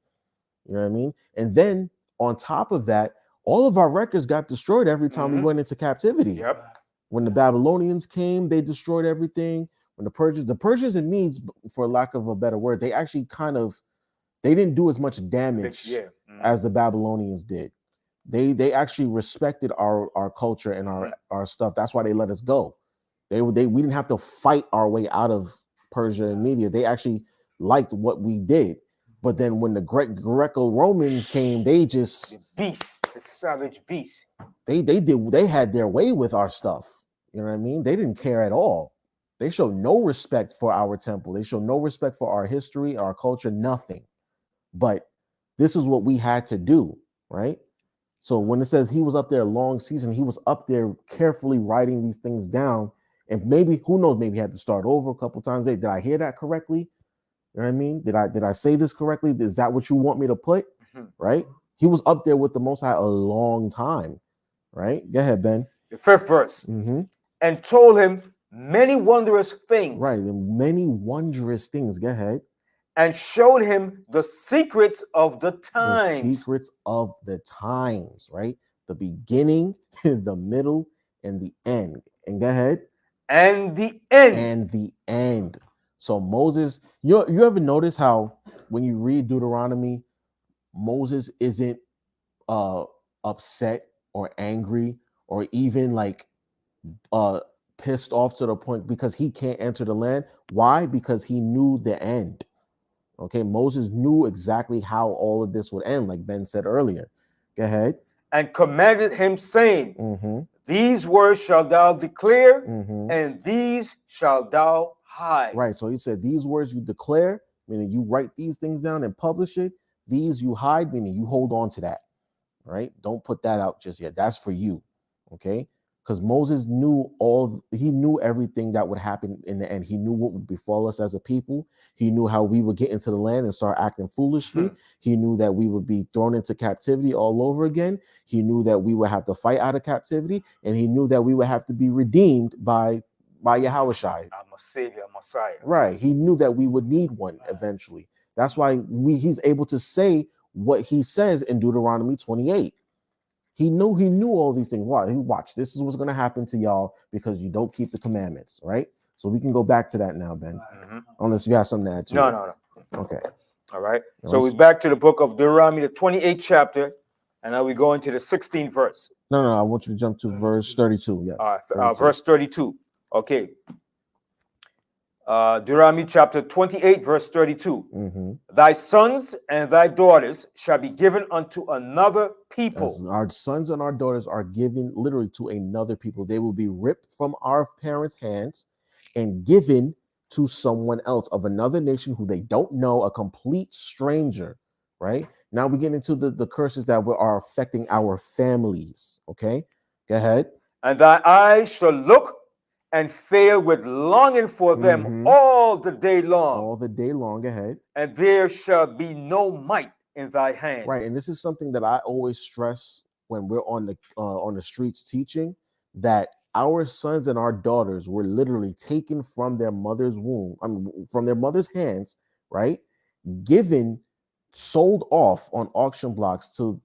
You know what I mean? And then on top of that, all of our records got destroyed every time we went into captivity. Yep. When the Babylonians came, they destroyed everything. When the Persians and Medes, for lack of a better word, they actually they didn't do as much damage as the Babylonians did. They actually respected our culture and our stuff. That's why they let us go. We didn't have to fight our way out of Persia and Media. They actually liked what we did. But then when the Greco-Romans came, they just the savage beast. They had their way with our stuff. You know what I mean? They didn't care at all. They showed no respect for our temple. They showed no respect for our history, our culture, nothing. But this is what we had to do, right? So when it says he was up there a long season, he was up there carefully writing these things down. And maybe, who knows, maybe he had to start over a couple times. Did I hear that correctly? You know what I mean? Did I say this correctly? Is that what you want me to put? Right? He was up there with the Most High a long time, right? Go ahead, Ben. The 5th verse. And told him many wondrous things. Right, many wondrous things. Go ahead. And showed him the secrets of the times. The secrets of the times, right? The beginning, the middle, and the end. And go ahead. And the end. And the end. So Moses, you ever notice how when you read Deuteronomy, Moses isn't upset or angry or even like pissed off to the point because he can't enter the land? Why? Because he knew the end. Okay, Moses knew exactly how all of this would end, like Ben said earlier. Go ahead. And commanded him, saying, these words shall thou declare, and these shall thou hide. Right, so he said, these words you declare, meaning you write these things down and publish it. These you hide, meaning you hold on to that, right? Don't put that out just yet. That's for you, okay? Because Moses knew everything that would happen in the end. He knew what would befall us as a people. He knew how we would get into the land and start acting foolishly. He knew that we would be thrown into captivity all over again. He knew that we would have to fight out of captivity, and he knew that we would have to be redeemed by Yahushua. I'm a savior, Messiah. Right. He knew that we would need one eventually. That's why he's able to say what he says in Deuteronomy 28. He knew all these things. Watch, this is what's going to happen to y'all because you don't keep the commandments, right? So we can go back to that now, Ben. Unless you have something to add to it. No. Okay. All right. So we're back to the book of Deuteronomy, the 28th chapter, and now we go into the 16th verse. No, I want you to jump to verse 32. Yes. All right, verse 32. Okay. Deuteronomy chapter 28, verse 32. Thy sons and thy daughters shall be given unto another people. As our sons and our daughters are given literally to another people. They will be ripped from our parents' hands and given to someone else of another nation who they don't know, a complete stranger, right? Now we get into the curses that are affecting our families, okay? Go ahead. And thy eyes shall look and fail with longing for them all the day long. All the day long. Go ahead. And there shall be no might in thy hand. Right, and this is something that I always stress when we're on the streets teaching, that our sons and our daughters were literally taken from their mother's womb, from their mother's hands, right? Given, sold off on auction blocks to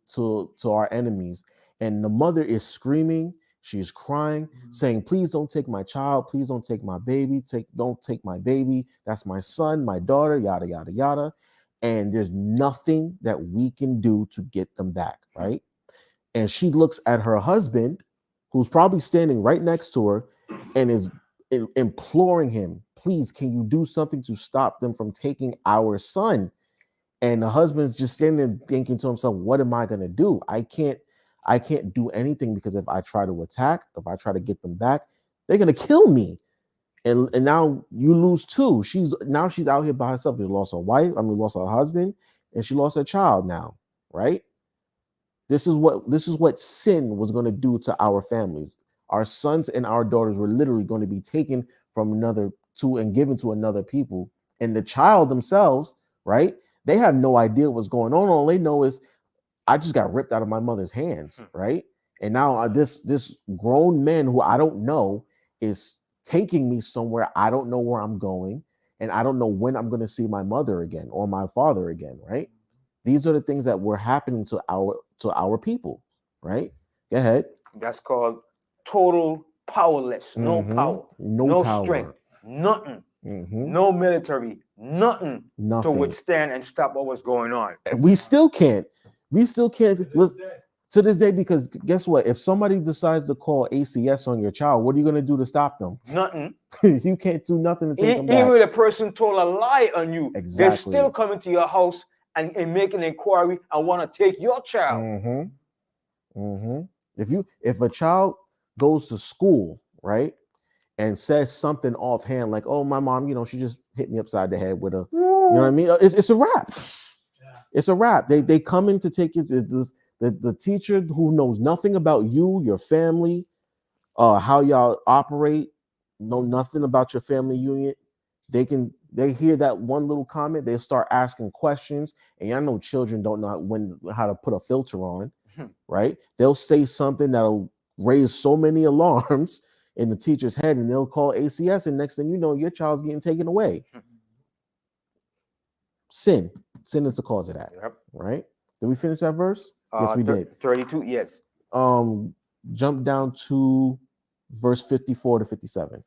our enemies, and the mother is screaming, she's crying, saying, please don't take my child, please don't take my baby, don't take my baby, that's my son, my daughter, yada yada yada. And there's nothing that we can do to get them back, right? And she looks at her husband, who's probably standing right next to her, and is imploring him, please, can you do something to stop them from taking our son? And the husband's just standing there thinking to himself, what am I going to do? I can't do anything, because if I try to attack, if I try to get them back, they're going to kill me. And now you lose two. She's out here by herself. She lost her wife, lost her husband, and she lost her child now, right? This is what sin was going to do to our families. Our sons and our daughters were literally going to be taken from another to and given to another people. And the child themselves, right? They have no idea what's going on. All they know is, I just got ripped out of my mother's hands, right? And now this grown man who I don't know is taking me somewhere. I don't know where I'm going, and I don't know when I'm going to see my mother again or my father again, right? These are the things that were happening to our people, right? Go ahead. That's called total powerless. No power, no power. strength, nothing. No military, nothing to withstand and stop what was going on. And we still can't. To this day, because guess what? If somebody decides to call ACS on your child, what are you going to do to stop them? Nothing. You can't do nothing to take them back. Even if the person told a lie on you, exactly, they're still coming to your house and make an inquiry and want to take your child. If a child goes to school, right, and says something offhand like, oh, my mom, she just hit me upside the head with a, you know what I mean? It's a wrap. Yeah. It's a wrap. They come in to take you to the teacher who knows nothing about you, your family, how y'all operate, know nothing about your family unit. They hear that one little comment, they start asking questions, and y'all know children don't know how to put a filter on, right? They'll say something that'll raise so many alarms in the teacher's head, and they'll call ACS, and next thing you know, your child's getting taken away. Sin is the cause of that. Yep. Right? Did we finish that verse? Yes, we did. 32, yes. Jump down to verse 54 to 57.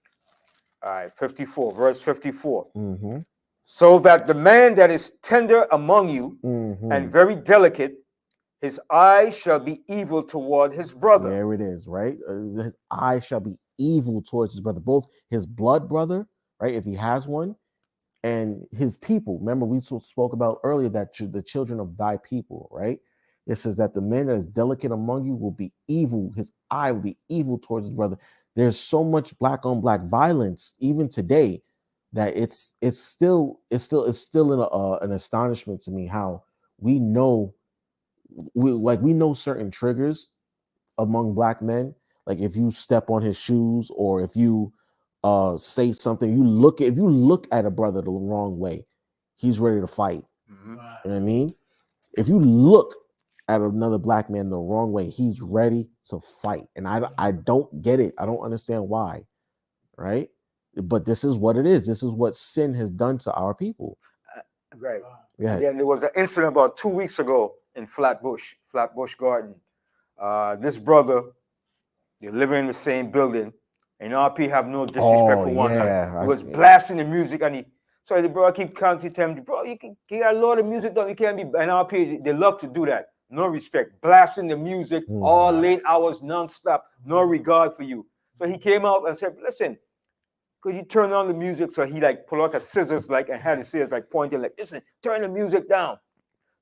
All right, 54, verse 54. So that the man that is tender among you and very delicate, his eye shall be evil toward his brother. There it is, right? His eye shall be evil towards his brother, both his blood brother, right, if he has one, and his people. Remember, we spoke about earlier that the children of thy people, right? It says that the man that is delicate among you will be evil. His eye will be evil towards his brother. There's so much black on black violence even today that it's still an astonishment to me how we know certain triggers among black men. Like if you step on his shoes, or if you say something, if you look at a brother the wrong way, he's ready to fight. You know what I mean? If you look at another black man the wrong way, he's ready to fight. And I don't get it. I don't understand why, right? But this is what it is. This is what sin has done to our people. Right. Yeah. And then there was an incident about 2 weeks ago in Flatbush Garden. This brother, they're living in the same building, and RP have no disrespect for one another. He was blasting the music, and so the brother keep constantly telling me, bro, you got a lot of music, though. You can't be. And RP, they love to do that. No respect, blasting the music all late hours, nonstop, no regard for you. So he came out and said, listen, could you turn on the music? So he pulled out the scissors and had the scissors pointing listen, turn the music down.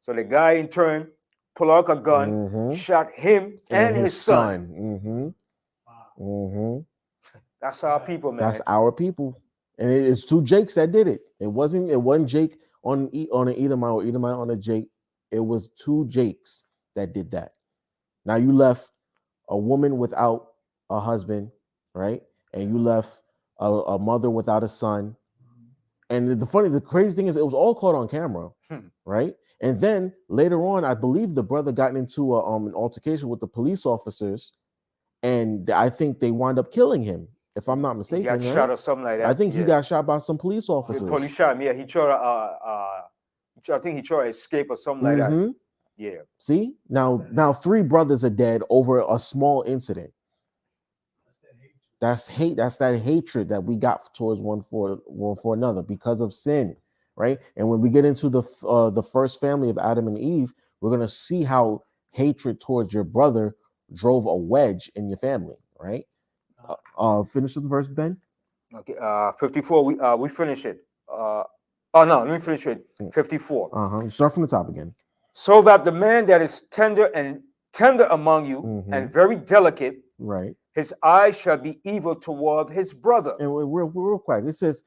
So the guy in turn pulled out a gun, shot him and his son. That's our people, man. That's our people. And it's two Jakes that did it. It wasn't Jake on an Edomite or Edomite on a Jake. It was two Jakes that did that. Now you left a woman without a husband, right? And you left a mother without a son. And the crazy thing is, it was all caught on camera, right? And then later on, I believe the brother got into an altercation with the police officers, and I think they wind up killing him, if I'm not He mistaken. got Right? shot or something like that. I think he yeah. got shot by some police The officers. police shot him. Yeah, he tried to. I think he tried to escape or something like that. Mhm. Yeah. See, now 3 brothers are dead over a small incident. That's hate. That's that hatred that we got towards one for another because of sin, right? And when we get into the first family of Adam and Eve, we're gonna see how hatred towards your brother drove a wedge in your family, right? Finish with the verse, Ben. Okay. 54. We finish it. Oh no, let me finish it. 54. Start from the top again. So that the man that is tender among you and very delicate, Right. his eye shall be evil toward his brother. And we're real quick. It says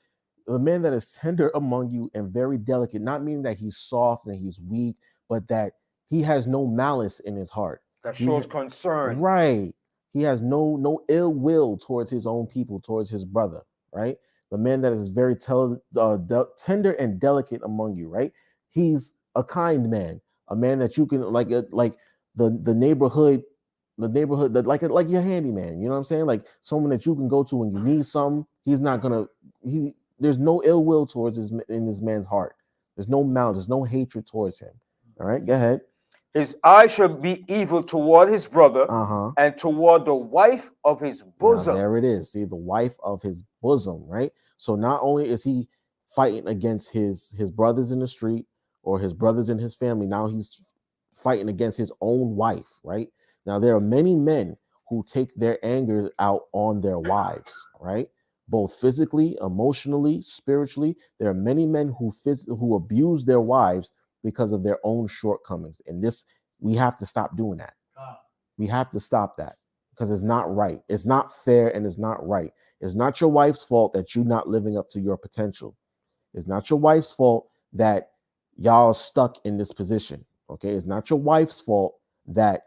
the man that is tender among you and very delicate, not meaning that he's soft and he's weak, but that he has no malice in his heart. That shows concern. Right. He has no ill will towards his own people, towards his brother, right? The man that is very tender and delicate among you, right? He's a kind man, a man that you can like the neighborhood, like your handyman. You know what I'm saying? Like someone that you can go to when you need something. He's not gonna. There's no ill will towards in this man's heart. There's no malice. There's no hatred towards him. All right, go ahead. His eye shall be evil toward his brother and toward the wife of his bosom. Now, there it is. See, the wife of his bosom, right? So not only is he fighting against his brothers in the street or his brothers in his family, now he's fighting against his own wife, right? Now, there are many men who take their anger out on their wives, right? Both physically, emotionally, spiritually. There are many men who abuse their wives because of their own shortcomings. And this, we have to stop doing that. We have to stop that because it's not right. It's not fair and it's not right. It's not your wife's fault that you're not living up to your potential. It's not your wife's fault that y'all stuck in this position. Okay. It's not your wife's fault that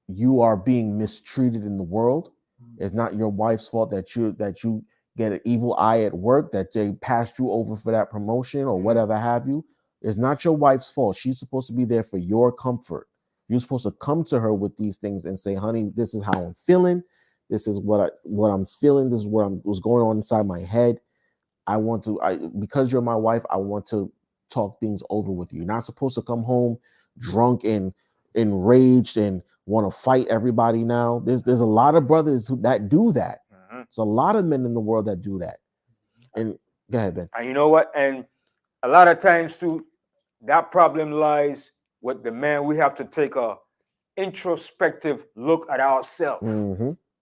you are being mistreated in the world. It's not your wife's fault that you get an evil eye at work, that they passed you over for that promotion or whatever have you. It's not your wife's fault. She's supposed to be there for your comfort. You're supposed to come to her with these things and say, honey, this is how I'm feeling. This is what I'm feeling. This is what's going on inside my head. Because you're my wife, I want to talk things over with you. You're not supposed to come home drunk and enraged and want to fight everybody now. There's a lot of brothers that do that. There's a lot of men in the world that do that. And go ahead, Ben. And you know what? And a lot of times too, that problem lies with the man. We have to take a introspective look at ourselves.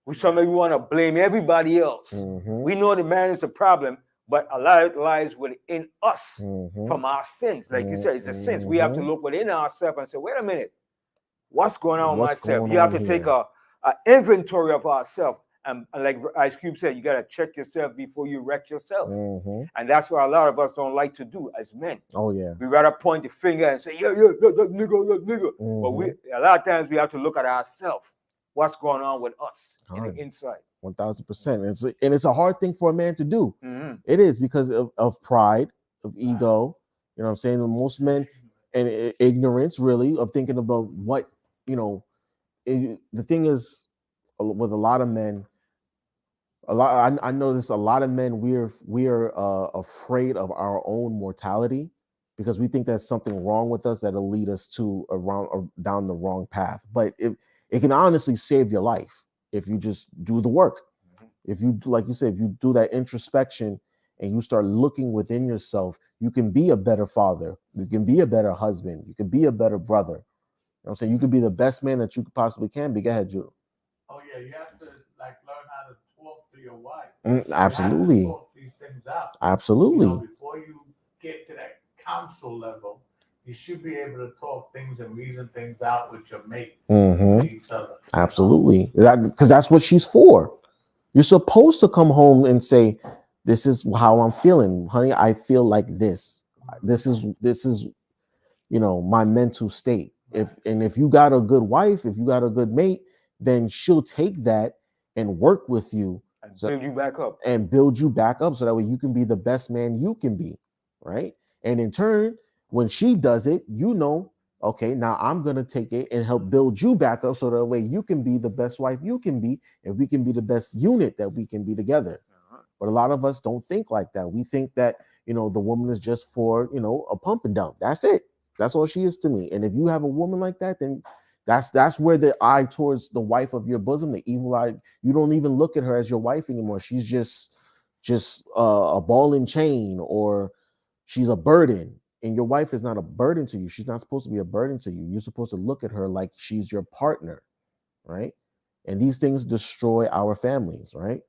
We want to blame everybody else. We know the man is the problem, but a lot lies within us from our sins. Like you said, it's a sin. We have to look within ourselves and say, wait a minute, what's going on with myself? You have to take a inventory of ourselves. And like Ice Cube said, you got to check yourself before you wreck yourself. And that's what a lot of us don't like to do as men. Oh, yeah. We rather point the finger and say, yeah, that nigga. But a lot of times we have to look at ourselves. What's going on with us in the inside? 1000%. And it's a hard thing for a man to do. It is because of pride, of ego. You know what I'm saying? Most men, and ignorance, really, of thinking about what, the thing is with a lot of men, I notice a lot of men, we are afraid of our own mortality because we think there's something wrong with us that'll lead us down the wrong path. But it can honestly save your life if you just do the work. If you, like you said, if you do that introspection and you start looking within yourself, you can be a better father. You can be a better husband. You can be a better brother. You know what I'm saying? You can be the best man that you possibly can be. Go ahead, Drew. Oh yeah, you have to learn how to talk to your wife. Absolutely. You have to talk these things out. Absolutely. Before you get to that counsel level, you should be able to talk things and reason things out with your mate, with each other. Absolutely, because that's what she's for. You're supposed to come home and say, "This is how I'm feeling, honey. I feel like this. This is my mental state." If you got a good wife, if you got a good mate, then she'll take that and work with you and build you back up so that way you can be the best man you can be, right? And in turn, when she does it, Okay, now I'm gonna take it and help build you back up so that way you can be the best wife you can be, and we can be the best unit that we can be together. But a lot of us don't think like that. We think that, the woman is just for, a pump and dump. That's it. That's all she is to me. And if you have a woman like that, then that's where the eye towards the wife of your bosom, the evil eye, you don't even look at her as your wife anymore. She's just a ball and chain, or she's a burden. And your wife is not a burden to you. She's not supposed to be a burden to you. You're supposed to look at her like she's your partner, right? And these things destroy our families, right?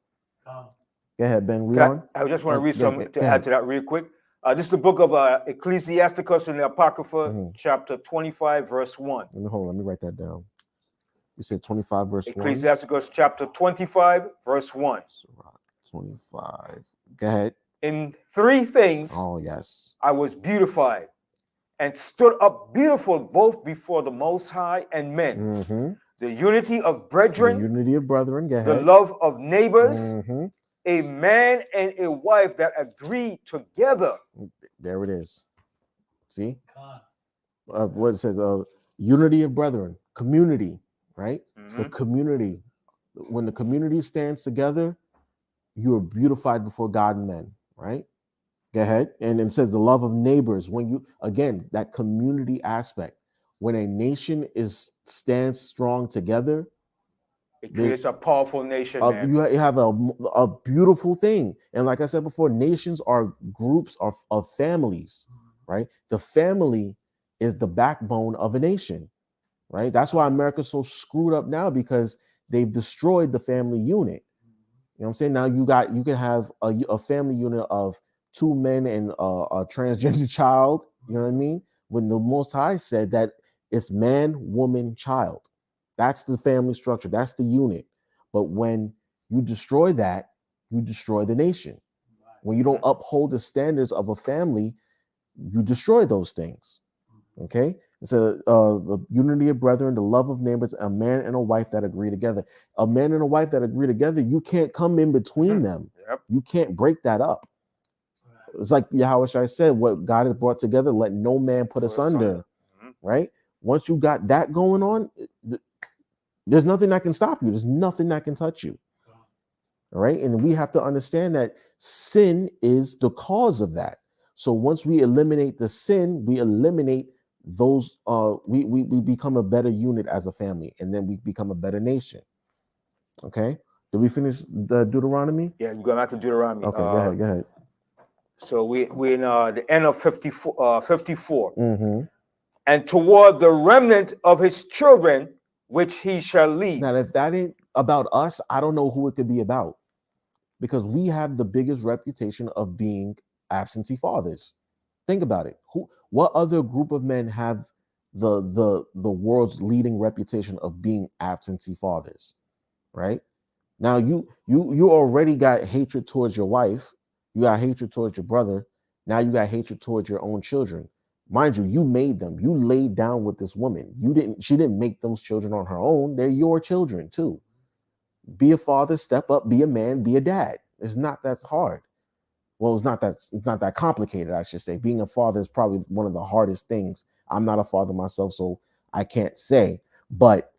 Go ahead, Ben. Read on. I just want to read Yeah, some to go add ahead. to that real quick. This is the book of Ecclesiasticus in the Apocrypha, chapter 25, verse 1. Let me write that down. You said 25, verse 1. Ecclesiasticus chapter 25, verse 1. 25. Go ahead. In 3 things Oh, yes. I was beautified and stood up beautiful both before the Most High and men. The unity of brethren, The unity of brethren. Go ahead. the love of neighbors, a man and a wife that agree together. There it is. See? What it says, unity of brethren, community, right? The community. When the community stands together, you are beautified before God and men, right? Go ahead. And it says the love of neighbors. When you, again, that community aspect, when a nation stands strong together, it creates a powerful nation. You have a beautiful thing. And like I said before, nations are groups of families, right? The family is the backbone of a nation, right? That's why America's so screwed up now, because they've destroyed the family unit. You know what I'm saying? Now you can have a family unit of 2 men and a transgender child. You know what I mean? When the Most High said that it's man, woman, child. That's the family structure. That's the unit. But when you destroy that, you destroy the nation. When you don't uphold the standards of a family, you destroy those things. Okay? So the unity of brethren, the love of neighbors, a man and a wife that agree together. A man and a wife that agree together, you can't come in between them. You can't break that up. It's like Yahweh said, what God has brought together, let no man put asunder. Right? Once you got that going on, there's nothing that can stop you. There's nothing that can touch you. All right. And we have to understand that sin is the cause of that. So once we eliminate the sin, we eliminate those, we become a better unit as a family, and then we become a better nation. Okay. Did we finish the Deuteronomy? Yeah, you go back to Deuteronomy. Okay, go ahead. So we're in the end of 54. And toward the remnant of his children, which he shall leave. Now, if that ain't about us, I don't know who it could be about, because we have the biggest reputation of being absentee fathers. Think about it. What other group of men have the world's leading reputation of being absentee fathers? Right? Now you already got hatred towards your wife, you got hatred towards your brother, now you got hatred towards your own children. Mind you, you made them. You laid down with this woman. She didn't make those children on her own. They're your children too. Be a father, step up, be a man, be a dad. It's not that hard. Well, it's not that complicated, I should say. Being a father is probably one of the hardest things. I'm not a father myself, so I can't say. But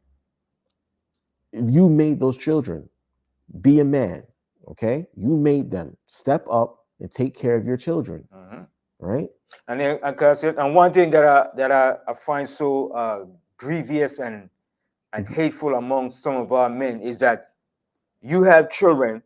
you made those children. Be a man, okay? You made them. Step up and take care of your children, right? And then, and one thing that I find so grievous and hateful among some of our men is that you have children,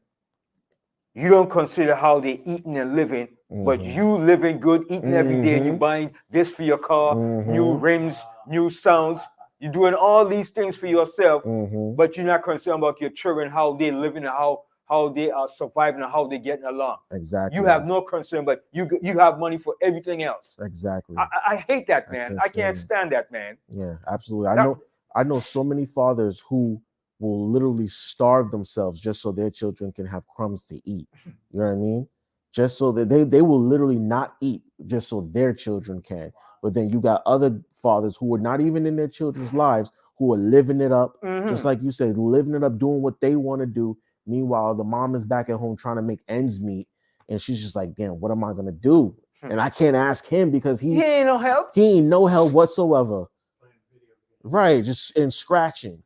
you don't consider how they're eating and living, but you living good, eating every day, and you buying this for your car, new rims, new sounds. You're doing all these things for yourself, but you're not concerned about your children, how they're living, and how they are surviving, and how they're getting along. Exactly. You have no concern, but you have money for everything else. Exactly. I hate that, man. I can't stand that, man. Yeah, absolutely. I know so many fathers who will literally starve themselves just so their children can have crumbs to eat. You know what I mean? Just so that they will literally not eat just so their children can. But then you got other fathers who are not even in their children's lives, who are living it up, just like you said, living it up, doing what they want to do. Meanwhile, the mom is back at home trying to make ends meet, and she's just like, damn, what am I going to do? And I can't ask him because he ain't no help. He ain't no help whatsoever. right? Just and scratching,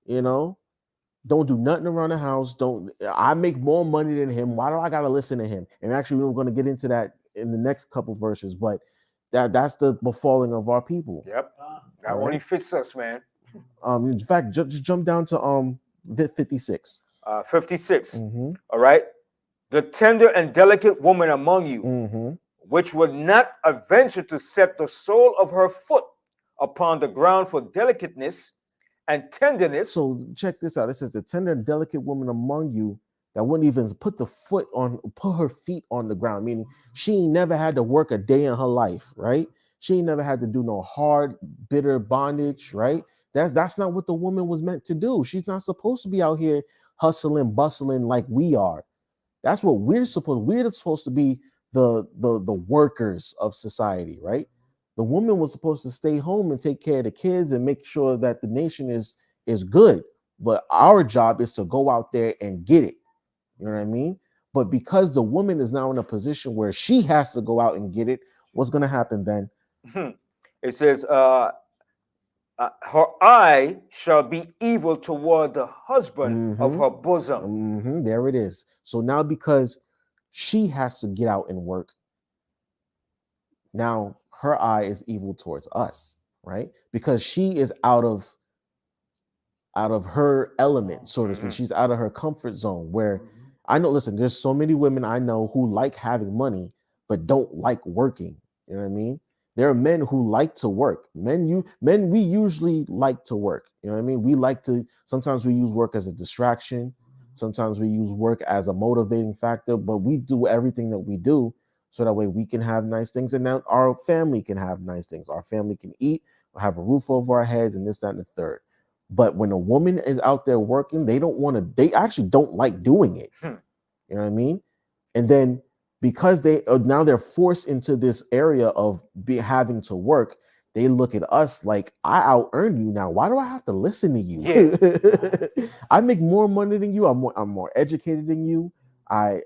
you know. Don't do nothing around the house. Don't I make more money than him? Why do I gotta listen to him? And actually, we're going to get into that in the next couple verses, but that's the befalling of our people. Yep. Uh, That All only right. fits us, man. In fact, just jump down to 56. 56. Mm-hmm. All right. The tender and delicate woman among you, Mm-hmm. which would not adventure to set the sole of her foot upon the ground for delicateness and tenderness. So check this out. It says the tender and delicate woman among you that wouldn't even put her feet on the ground, meaning she ain't never had to work a day in her life, right? She ain't never had to do no hard, bitter bondage, right? That's not what the woman was meant to do. She's not supposed to be out here hustling, bustling like we are. That's what we're supposed to be the workers of society, right? The woman was supposed to stay home and take care of the kids and make sure that the nation is good. But our job is to go out there and get it. You know what I mean? But because the woman is now in a position where she has to go out and get it, what's going to happen, Ben? It says, her eye shall be evil toward the husband of her bosom. There it is. So now because she has to get out and work, now her eye is evil towards us, right? Because she is out of her element, so to speak. She's out of her comfort zone where I know, listen, there's so many women I know who like having money, but don't like working. You know what I mean? There are men who like to work. We usually like to work. You know what I mean? We like to, sometimes we use work as a distraction. Sometimes we use work as a motivating factor, but we do everything that we do so that way we can have nice things and now our family can have nice things. Our family can eat, have a roof over our heads, and this, that, and the third. But when a woman is out there working, they actually don't like doing it. You know what I mean? And then because now they're forced into this area of having to work, they look at us like, I out earn you now. Why do I have to listen to you? Yeah. I make more money than you. I'm more educated than you. I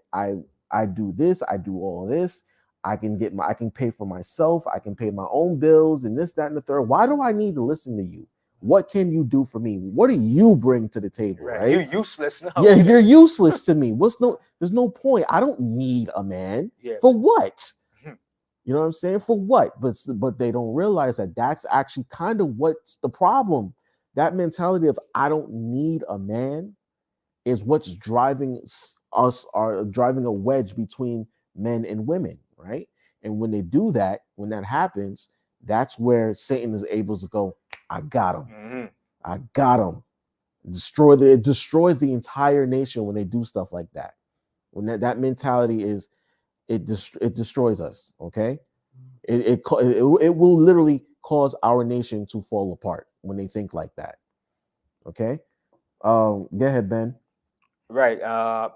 do this. I do all of this. I can pay for myself. I can pay my own bills and this, that, and the third. Why do I need to listen to you? What can you do for me? What do you bring to the table? Right? You're useless now. Yeah, you're useless to me. There's no point. I don't need a man. Yeah. For what? You know what I'm saying? For what? But they don't realize that that's actually kind of what's the problem. That mentality of I don't need a man is what's driving driving a wedge between men and women, right? And when they do that, when that happens, that's where Satan is able to go, I got him. I got him. It destroys the entire nation when they do stuff like that. When that mentality is, it destroys us. Okay, it will literally cause our nation to fall apart when they think like that. Okay, go ahead, Ben. Right. Her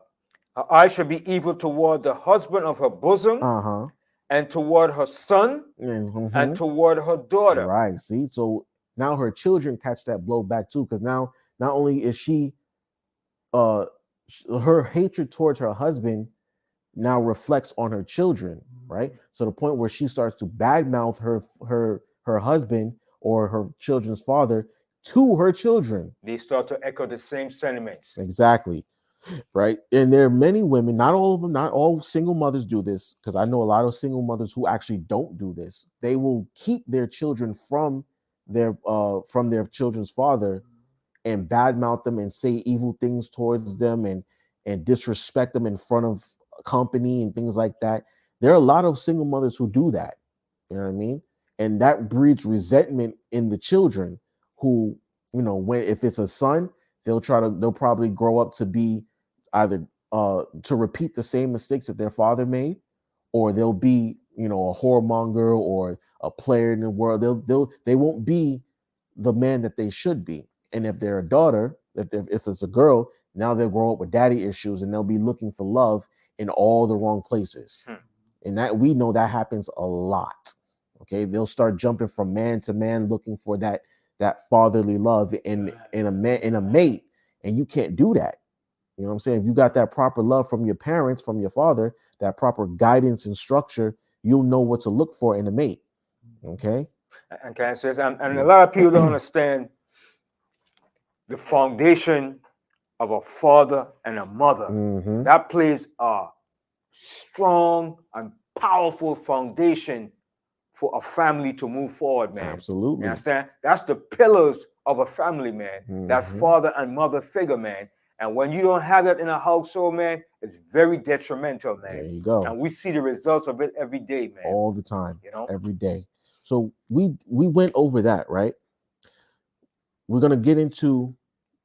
eye shall be evil toward the husband of her bosom, and toward her son, and toward her daughter. Right. See, so now her children catch that blow back too, because now not only is she, her hatred towards her husband now reflects on her children, right? So the point where she starts to badmouth her husband or her children's father to her children. They start to echo the same sentiments. Exactly. Right. And there are many women, not all of them, not all single mothers do this, because I know a lot of single mothers who actually don't do this. They will keep their children from their children's father and badmouth them and say evil things towards them and disrespect them in front of company and things like that. There are a lot of single mothers who do that. You know what I mean? And that breeds resentment in the children who, if it's a son, they'll probably grow up to be either to repeat the same mistakes that their father made, or they'll be, a whoremonger or a player in the world. They won't be the man that they should be. And if they're a daughter, if it's a girl, now they'll grow up with daddy issues and they'll be looking for love in all the wrong places. And that we know that happens a lot. Okay, they'll start jumping from man to man looking for that fatherly love in a mate, and you can't do that. You know what I'm saying? If you got that proper love from your parents, from your father, that proper guidance and structure, you'll know what to look for in a mate. Okay. And can I say this? And a lot of people don't understand the foundation of a father and a mother. Mm-hmm. That plays a strong and powerful foundation for a family to move forward, man. Absolutely. You understand? That's the pillars of a family, man. That Mhm. father and mother figure, man. And when you don't have that in a household, man, it's very detrimental, man. There you go. And we see the results of it every day, man. All the time, You know? every day. So we went over that, right? We're gonna get into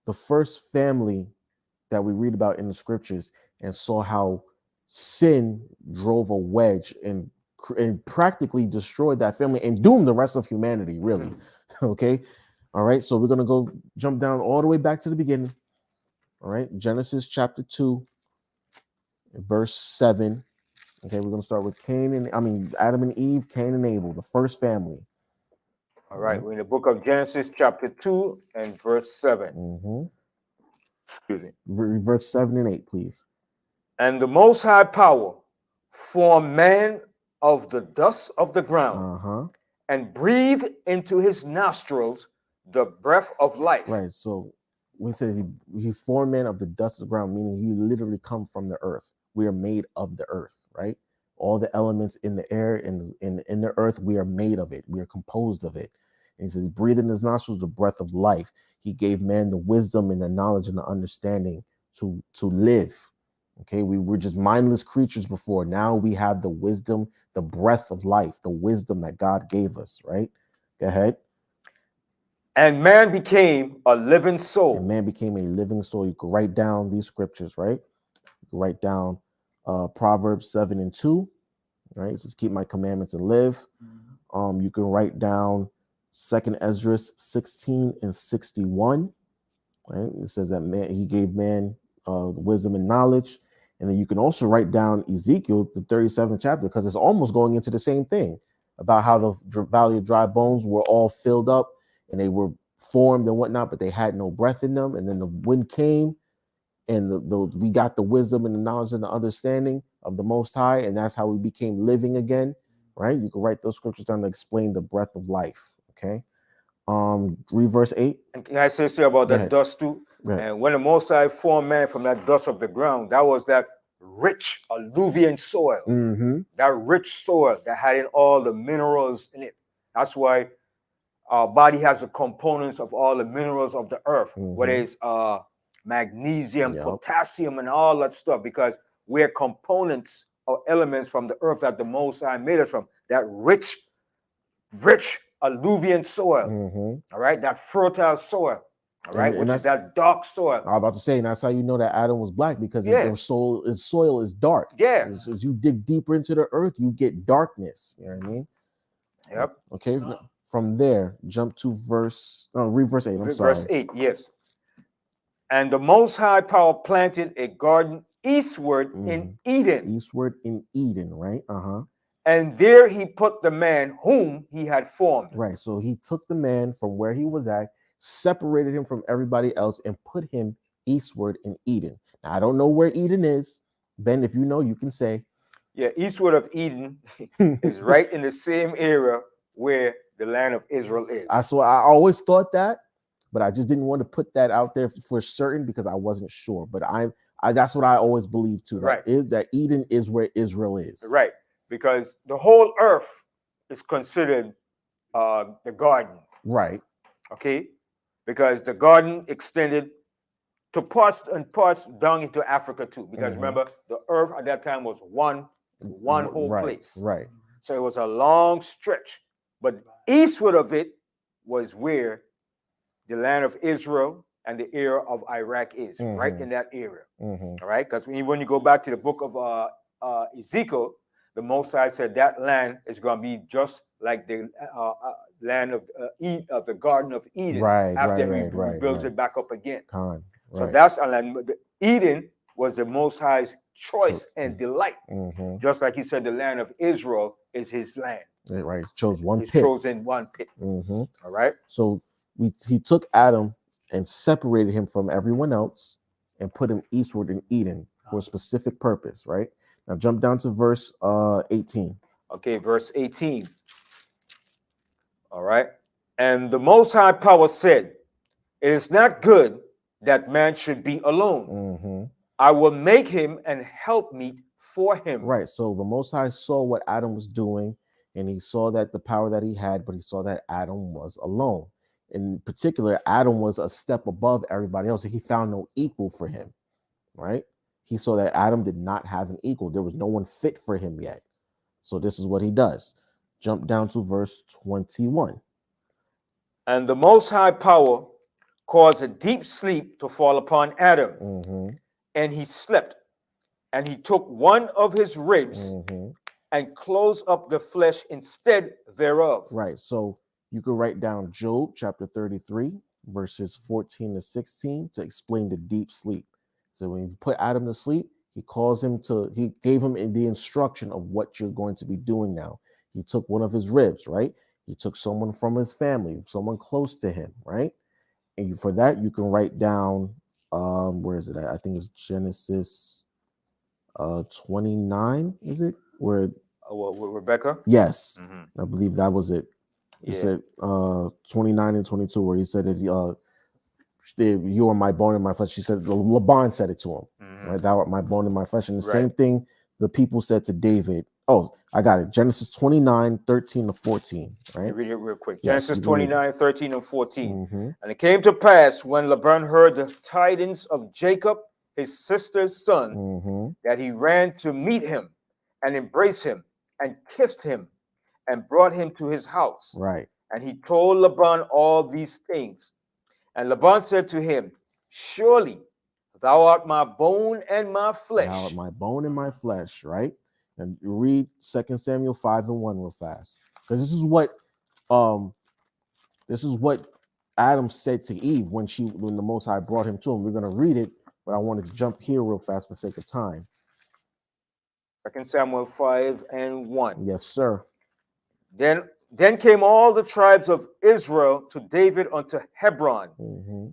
the first family that we read about in the scriptures and saw how sin drove a wedge and practically destroyed that family and doomed the rest of humanity, really. Okay. All right. So we're going to go jump down all the way back to the beginning. All right. Genesis chapter 2, verse 7. Okay. We're going to start with Adam and Eve, Cain and Abel, the first family. All right. We're in the book of Genesis, chapter 2, and verse 7. Mm-hmm. Excuse me. Verse 7 and 8, please. And the Most High Power formed man of the dust of the ground Uh-huh. and breathed into his nostrils the breath of life. Right. So we said he formed man of the dust of the ground, meaning you literally come from the earth. We are made of the earth, right? All the elements in the air and in the earth, we are made of it. We are composed of it. And he says, he breathed in his nostrils the breath of life. He gave man the wisdom and the knowledge and the understanding to live. Okay, we were just mindless creatures before. Now we have the wisdom, the breath of life, the wisdom that God gave us, right? Go ahead. And man became a living soul. And man became a living soul. You could write down these scriptures, right? You could write down Proverbs 7 and 2, right? It says, keep my commandments and live. You can write down 2nd Ezra 16 and 61, right? It says that man, he gave man wisdom and knowledge. And then you can also write down Ezekiel, the 37th chapter, because it's almost going into the same thing about how the valley of dry bones were all filled up and they were formed and whatnot, but they had no breath in them. And then the wind came and we got the wisdom and the knowledge and the understanding of the Most High. And that's how we became living again, right? You can write those scriptures down to explain the breath of life, okay? Read verse 8. And can I say something about that dust too? And when the Most High formed man from that dust of the ground, that was that rich alluvial soil. Mm-hmm. That rich soil that had in all the minerals in it. That's why our body has the components of all the minerals of the earth, whether it's magnesium, potassium, and all that stuff, because we're components or elements from the earth that the Most High made us from. That rich alluvial soil, all right, that fertile soil, all right, which is that dark soil. I was about to say, and that's how you know that Adam was black, because his soil is dark. Yeah. As you dig deeper into the earth, you get darkness. You know what I mean? Yep. Okay. From there, jump to read verse 8. I'm sorry. Verse 8, yes. And the Most High Power planted a garden eastward in Eden. Eastward in Eden, right? Uh-huh. And there he put the man whom he had formed. Right. So he took the man from where he was at, separated him from everybody else, and put him eastward in Eden. Now, I don't know where Eden is. Ben, if you know, you can say. Yeah, eastward of Eden is right in the same area where the land of Israel is. I always thought that, but I just didn't want to put that out there for certain because I wasn't sure. But that's what I always believed too. Right. That Eden is where Israel is. Right. Because the whole earth is considered the garden. Right. Okay. Because the garden extended to parts down into Africa too. Because remember, the earth at that time was one whole place. Right. So it was a long stretch. But eastward of it was where the land of Israel and the area of Iraq is, right in that area. All right. Because when you go back to the book of Ezekiel, the Most High said that land is going to be just like the land of the Garden of Eden, after he builds it back up again. So that's a land. Eden was the Most High's choice and delight, just like he said, the land of Israel is his land. Right, he chose one pit. Chosen one pit. All right. So he took Adam and separated him from everyone else and put him eastward in Eden for a specific purpose. Right. Now jump down to verse 18. Okay, verse 18. All right. And the Most High Power said, it is not good that man should be alone. I will make him an helpmeet for him. Right. So the Most High saw what Adam was doing, and he saw that the power that he had, but he saw that Adam was alone. In particular, Adam was a step above everybody else, and he found no equal for him. Right. He saw that Adam did not have an equal. There was no one fit for him yet. So this is what he does. Jump down to verse 21. And the Most High Power caused a deep sleep to fall upon Adam, and he slept. And he took one of his ribs and closed up the flesh instead thereof. Right. So you could write down Job chapter 33, verses 14 to 16 to explain the deep sleep. So when he put Adam to sleep, he gave him the instruction of what you're going to be doing now. He took one of his ribs, right? He took someone from his family, someone close to him, right? And for that, you can write down, where is it at? I think it's Genesis 29, is it? Where Rebecca? Yes. I believe that was it. He said 29 and 22, where he said that you are my bone and my flesh. She said, Laban said it to him, right? Thou art my bone and my flesh. And the same thing the people said to David. Oh, I got it. Genesis 29, 13 to 14, right? Read it real quick. Yes, Genesis 29, 13 and 14. And it came to pass when Laban heard the tidings of Jacob, his sister's son, that he ran to meet him and embraced him and kissed him and brought him to his house. Right. And he told Laban all these things. And Laban said to him, surely thou art my bone and my flesh. Thou art my bone and my flesh, right? And read 2 Samuel 5 and 1 real fast. Because this is what Adam said to Eve when the Most High brought him to him. We're going to read it, but I wanted to jump here real fast for sake of time. 2 Samuel 5 and 1. Yes, sir. Then came all the tribes of Israel to David unto Hebron,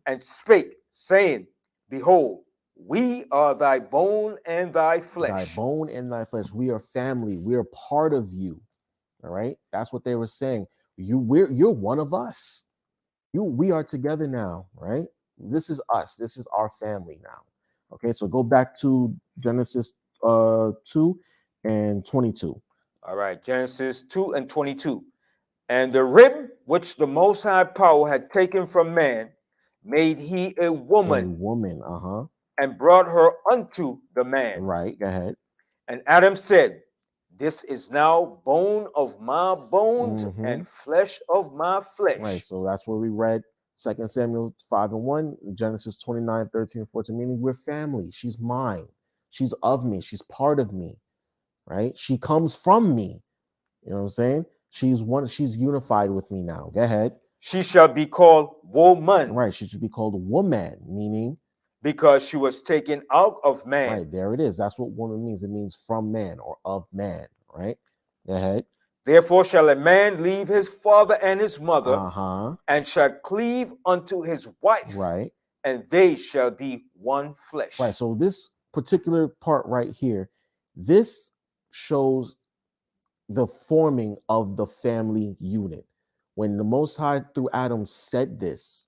and spake, saying, behold, we are thy bone and thy flesh. Thy bone and thy flesh. We are family. We are part of you. All right. That's what they were saying. You're one of us. We are together now, right? This is us. This is our family now. Okay. So go back to Genesis 2 and 22. All right. Genesis 2 and 22. And the rib which the Most High Power had taken from man, made he a woman. And brought her unto the man. Right, go ahead. And Adam said, this is now bone of my bones and flesh of my flesh. Right, so that's where we read 2 Samuel 5 and 1, Genesis 29, 13, and 14, meaning we're family. She's mine. She's of me. She's part of me, right? She comes from me. You know what I'm saying? She's unified with me now. Go ahead. She shall be called woman. Right, she should be called woman, meaning because she was taken out of man. Right, there it is. That's what woman means. It means from man or of man, right? Go ahead. Therefore shall a man leave his father and his mother, and shall cleave unto his wife. Right. And they shall be one flesh. Right, so this particular part right here, this shows the forming of the family unit. When the Most High through Adam said this,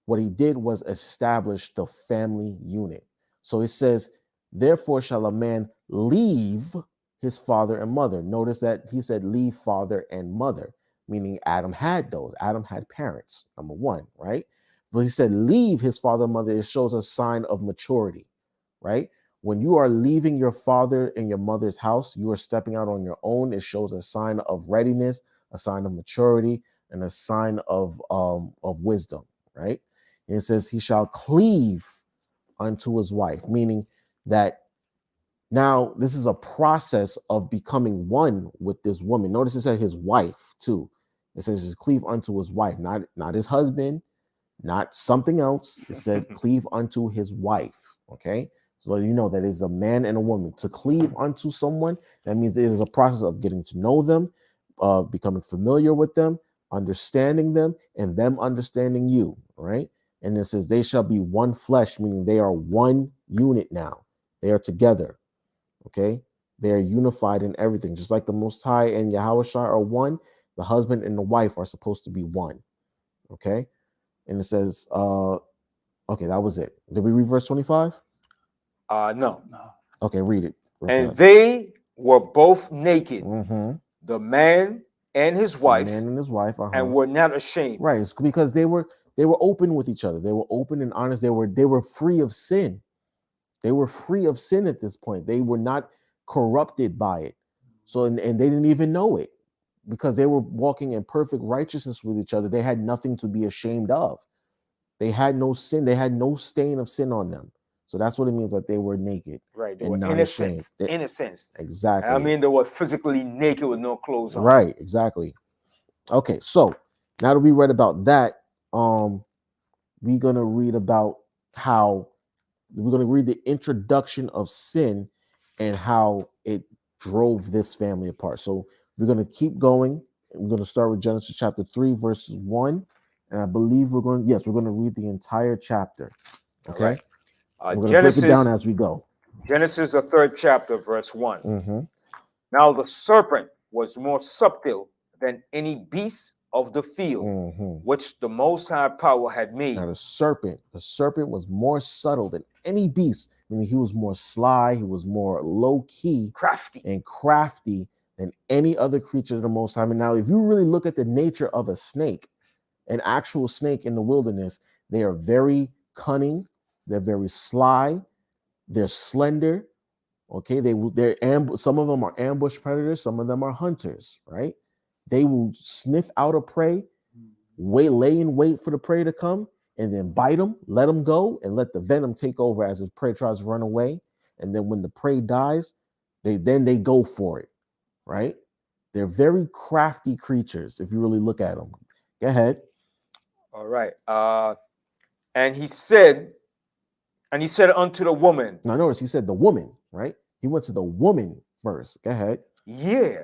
what he did was establish the family unit. So it says, therefore shall a man leave his father and mother. Notice that he said leave father and mother, meaning Adam had those. Adam had parents, number one, right? But he said leave his father and mother. It shows a sign of maturity, right? When you are leaving your father and your mother's house, you are stepping out on your own. It shows a sign of readiness, a sign of maturity, and a sign of wisdom, right? And it says he shall cleave unto his wife, meaning that now this is a process of becoming one with this woman. Notice it said his wife too. It says his cleave unto his wife, not his husband, not something else. It said cleave unto his wife. Okay. So you know that is a man and a woman. To cleave unto someone, that means it is a process of getting to know them, becoming familiar with them, understanding them, and them understanding you, right? And it says they shall be one flesh, meaning they are one unit now. They are together, okay? They are unified in everything. Just like the Most High and Yahushua are one, The husband and the wife are supposed to be one. Okay. And it says, okay, that was it. Did we read verse 25? No. Okay, read it. And they were both naked, Mm-hmm. the man and his wife, The man and his wife, and were not ashamed. Right, it's because they were open with each other. They were open and honest. They were free of sin. They were free of sin at this point. They were not corrupted by it. So and they didn't even know it because they were walking in perfect righteousness with each other. They had nothing to be ashamed of. They had no sin. They had no stain of sin on them. So that's what it means that they were naked. Right. They and were not innocent. ashamed. Innocent. Exactly. I mean, they were physically naked with no clothes on. Right. Exactly. Okay. So now that we read about that, we're gonna read about how we're gonna read the introduction of sin and how it drove this family apart. So we're gonna keep going. We're gonna start with Genesis chapter 3, verses 1. And I believe we're going to read the entire chapter. Okay. Right. We're going to Genesis, break it down as we go. Genesis, the 3rd chapter, verse 1. Mm-hmm. Now the serpent was more subtle than any beast of the field, which the Most High Power had made. Now the serpent was more subtle than any beast. I mean, he was more sly, he was more low-key, crafty than any other creature of the Most High. I mean, now if you really look at the nature of a snake, an actual snake in the wilderness, they are very cunning, they're very sly, they're slender. Okay, some of them are ambush predators, some of them are hunters, right? They will sniff out a prey, lay in wait for the prey to come, and then bite them, let them go, and let the venom take over as the prey tries to run away. And then when the prey dies, they go for it, right? They're very crafty creatures if you really look at them. Go ahead. All right. And he said unto the woman. Now notice he said the woman, right? He went to the woman first. Go ahead. Yeah.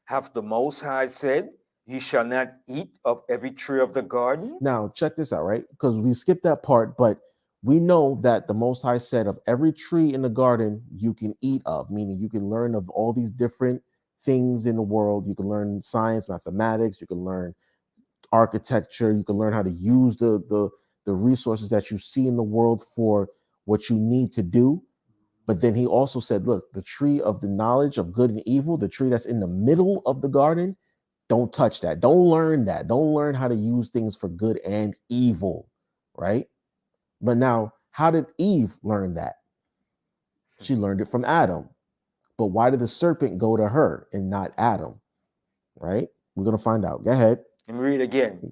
Hath the Most High said, ye shall not eat of every tree of the garden? Now check this out, right? Because we skipped that part, but we know that the Most High said of every tree in the garden you can eat of, meaning you can learn of all these different things in the world. You can learn science, mathematics, you can learn architecture, you can learn how to use the resources that you see in the world for what you need to do. But then he also said, look, the tree of the knowledge of good and evil, the tree that's in the middle of the garden, don't touch that. Don't learn that. Don't learn how to use things for good and evil, right? But now, how did Eve learn that? She learned it from Adam. But why did the serpent go to her and not Adam, right? We're going to find out. Go ahead. Let me read again.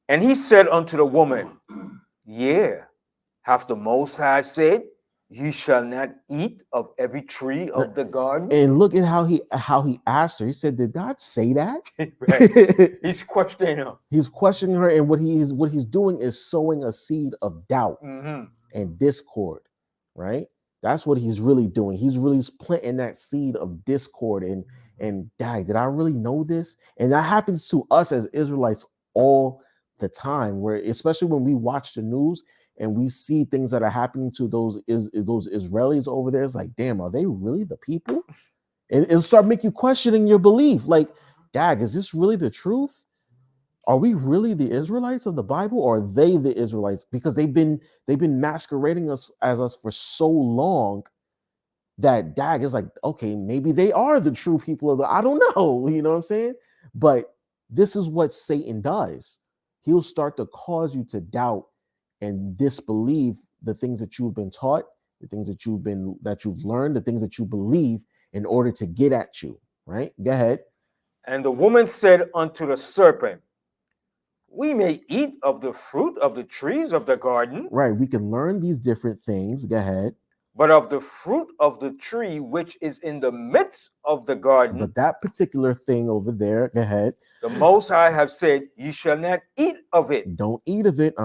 And he said unto the woman, yeah, hath the Most High said, ye shall not eat of every tree of the garden? And look at how he asked her. He said, did God say that? Right. He's questioning her. He's questioning her, and what he's doing is sowing a seed of doubt and discord, right? That's what he's really doing. He's really planting that seed of discord and did I really know this? And that happens to us as Israelites all the time, where especially when we watch the news and we see things that are happening to those Israelis over there. It's like, damn, are they really the people? And it'll start making you questioning your belief. Like, is this really the truth? Are we really the Israelites of the Bible, or are they the Israelites? Because they've been masquerading us as us for so long that is like, okay, maybe they are the true people of the, I don't know, you know what I'm saying? But this is what Satan does. He'll start to cause you to doubt and disbelieve the things that you've been taught, the things that you've learned, the things that you believe in order to get at you, right? Go ahead. And the woman said unto the serpent, we may eat of the fruit of the trees of the garden. Right, we can learn these different things. Go ahead. But of the fruit of the tree which is in the midst of the garden. But that particular thing over there, go ahead. The Most High have said, ye shall not eat of it. Don't eat of it,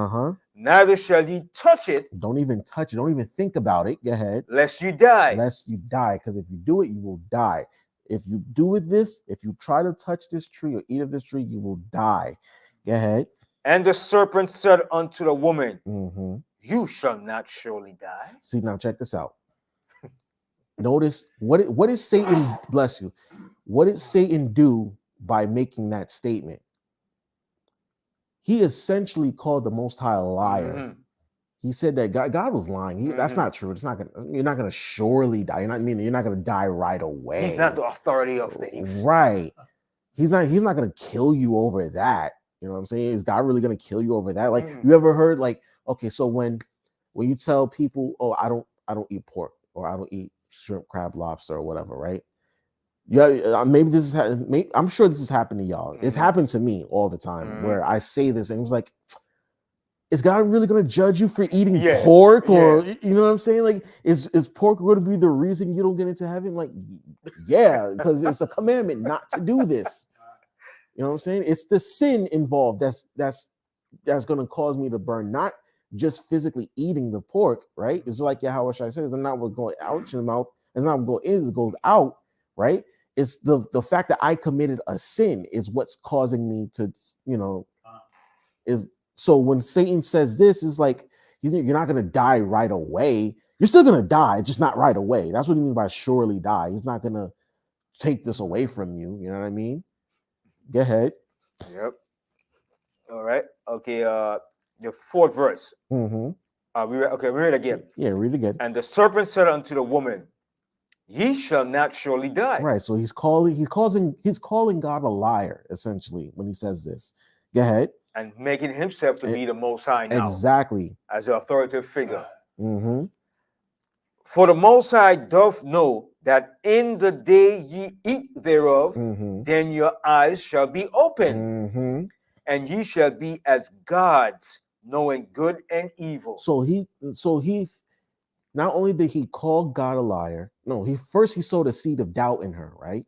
Neither shall ye touch it. Don't even touch it. Don't even think about it. Go ahead. Lest you die. Lest you die, because if you do it, you will die. If you do with this, if you try to touch this tree or eat of this tree, you will die. Go ahead. And the serpent said unto the woman, you shall not surely die. See, now check this out. Notice what is Satan, bless you, what did Satan do by making that statement. He essentially called the Most High a liar. Mhm. He said that God was lying. That's not true. It's not gonna. You're not gonna surely die. You're not gonna die right away. He's not the authority of things. Right. He's not gonna kill you over that. You know what I'm saying? Is God really gonna kill you over that? Like, you ever heard, like, okay, so when you tell people, oh, I don't eat pork, or I don't eat shrimp, crab, lobster, or whatever, right? Yeah, maybe this is. I'm sure this has happened to y'all. It's happened to me all the time, where I say this and it was like, is God really going to judge you for eating pork? Or, you know what I'm saying? Like, is pork going to be the reason you don't get into heaven? Like, yeah, because it's a commandment not to do this. You know what I'm saying? It's the sin involved that's going to cause me to burn, not just physically eating the pork, right? It's like Yahweh Shai says, it's not what's going out your mouth, it's not what goes in, it goes out, right? It's the fact that I committed a sin is what's causing me to, is. So when Satan says this, is like, you're not going to die right away. You're still going to die, just not right away. That's what he means by surely die. He's not going to take this away from you. You know what I mean? Go ahead. Yep. All right. Okay. The fourth verse. Mm-hmm. We read it again. Yeah, read it again. And the serpent said unto the woman, ye shall not surely die. Right. So he's calling God a liar, essentially, when he says this. Go ahead. And making himself to be the Most High now. Exactly. As an authoritative figure. Mm-hmm. For the Most High doth know that in the day ye eat thereof, then your eyes shall be open, and ye shall be as gods, knowing good and evil. So he not only did he call God a liar, no, he sowed a seed of doubt in her, right?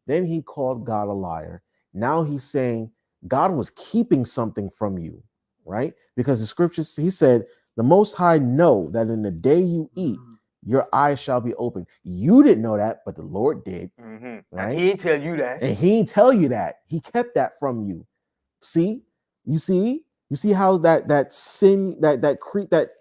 Then he called God a liar. Now he's saying God was keeping something from you, right? Because the scriptures, he said, the Most High know that in the day you eat, your eyes shall be open. You didn't know that, but the Lord did. Right? And he didn't tell you that. And he didn't tell you that. He kept that from you. See? You see how that sin,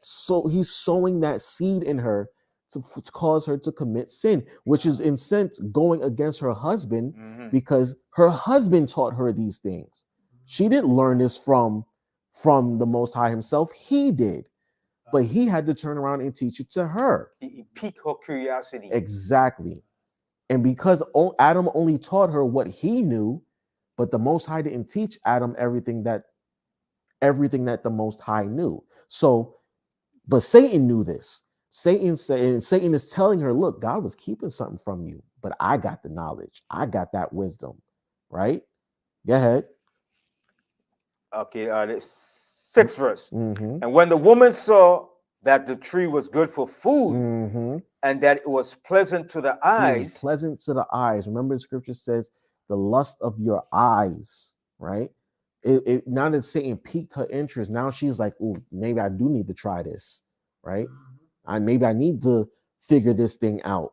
so he's sowing that seed in her to cause her to commit sin, which is in sense going against her husband, because her husband taught her these things. She didn't learn this from the Most High himself. He did, but he had to turn around and teach it to her. He piqued her curiosity. Exactly. And because Adam only taught her what he knew, but the Most High didn't teach Adam everything that the Most High knew. So, but Satan knew this. Satan is telling her, look, God was keeping something from you, but I got the knowledge. I got that wisdom, right? Go ahead. Okay, the sixth verse. And when the woman saw that the tree was good for food, and that it was pleasant to the eyes. Pleasant to the eyes. Remember, the scripture says the lust of your eyes, right? Now that Satan piqued her interest, now she's like, oh, maybe I do need to try this, right? Maybe I need to figure this thing out.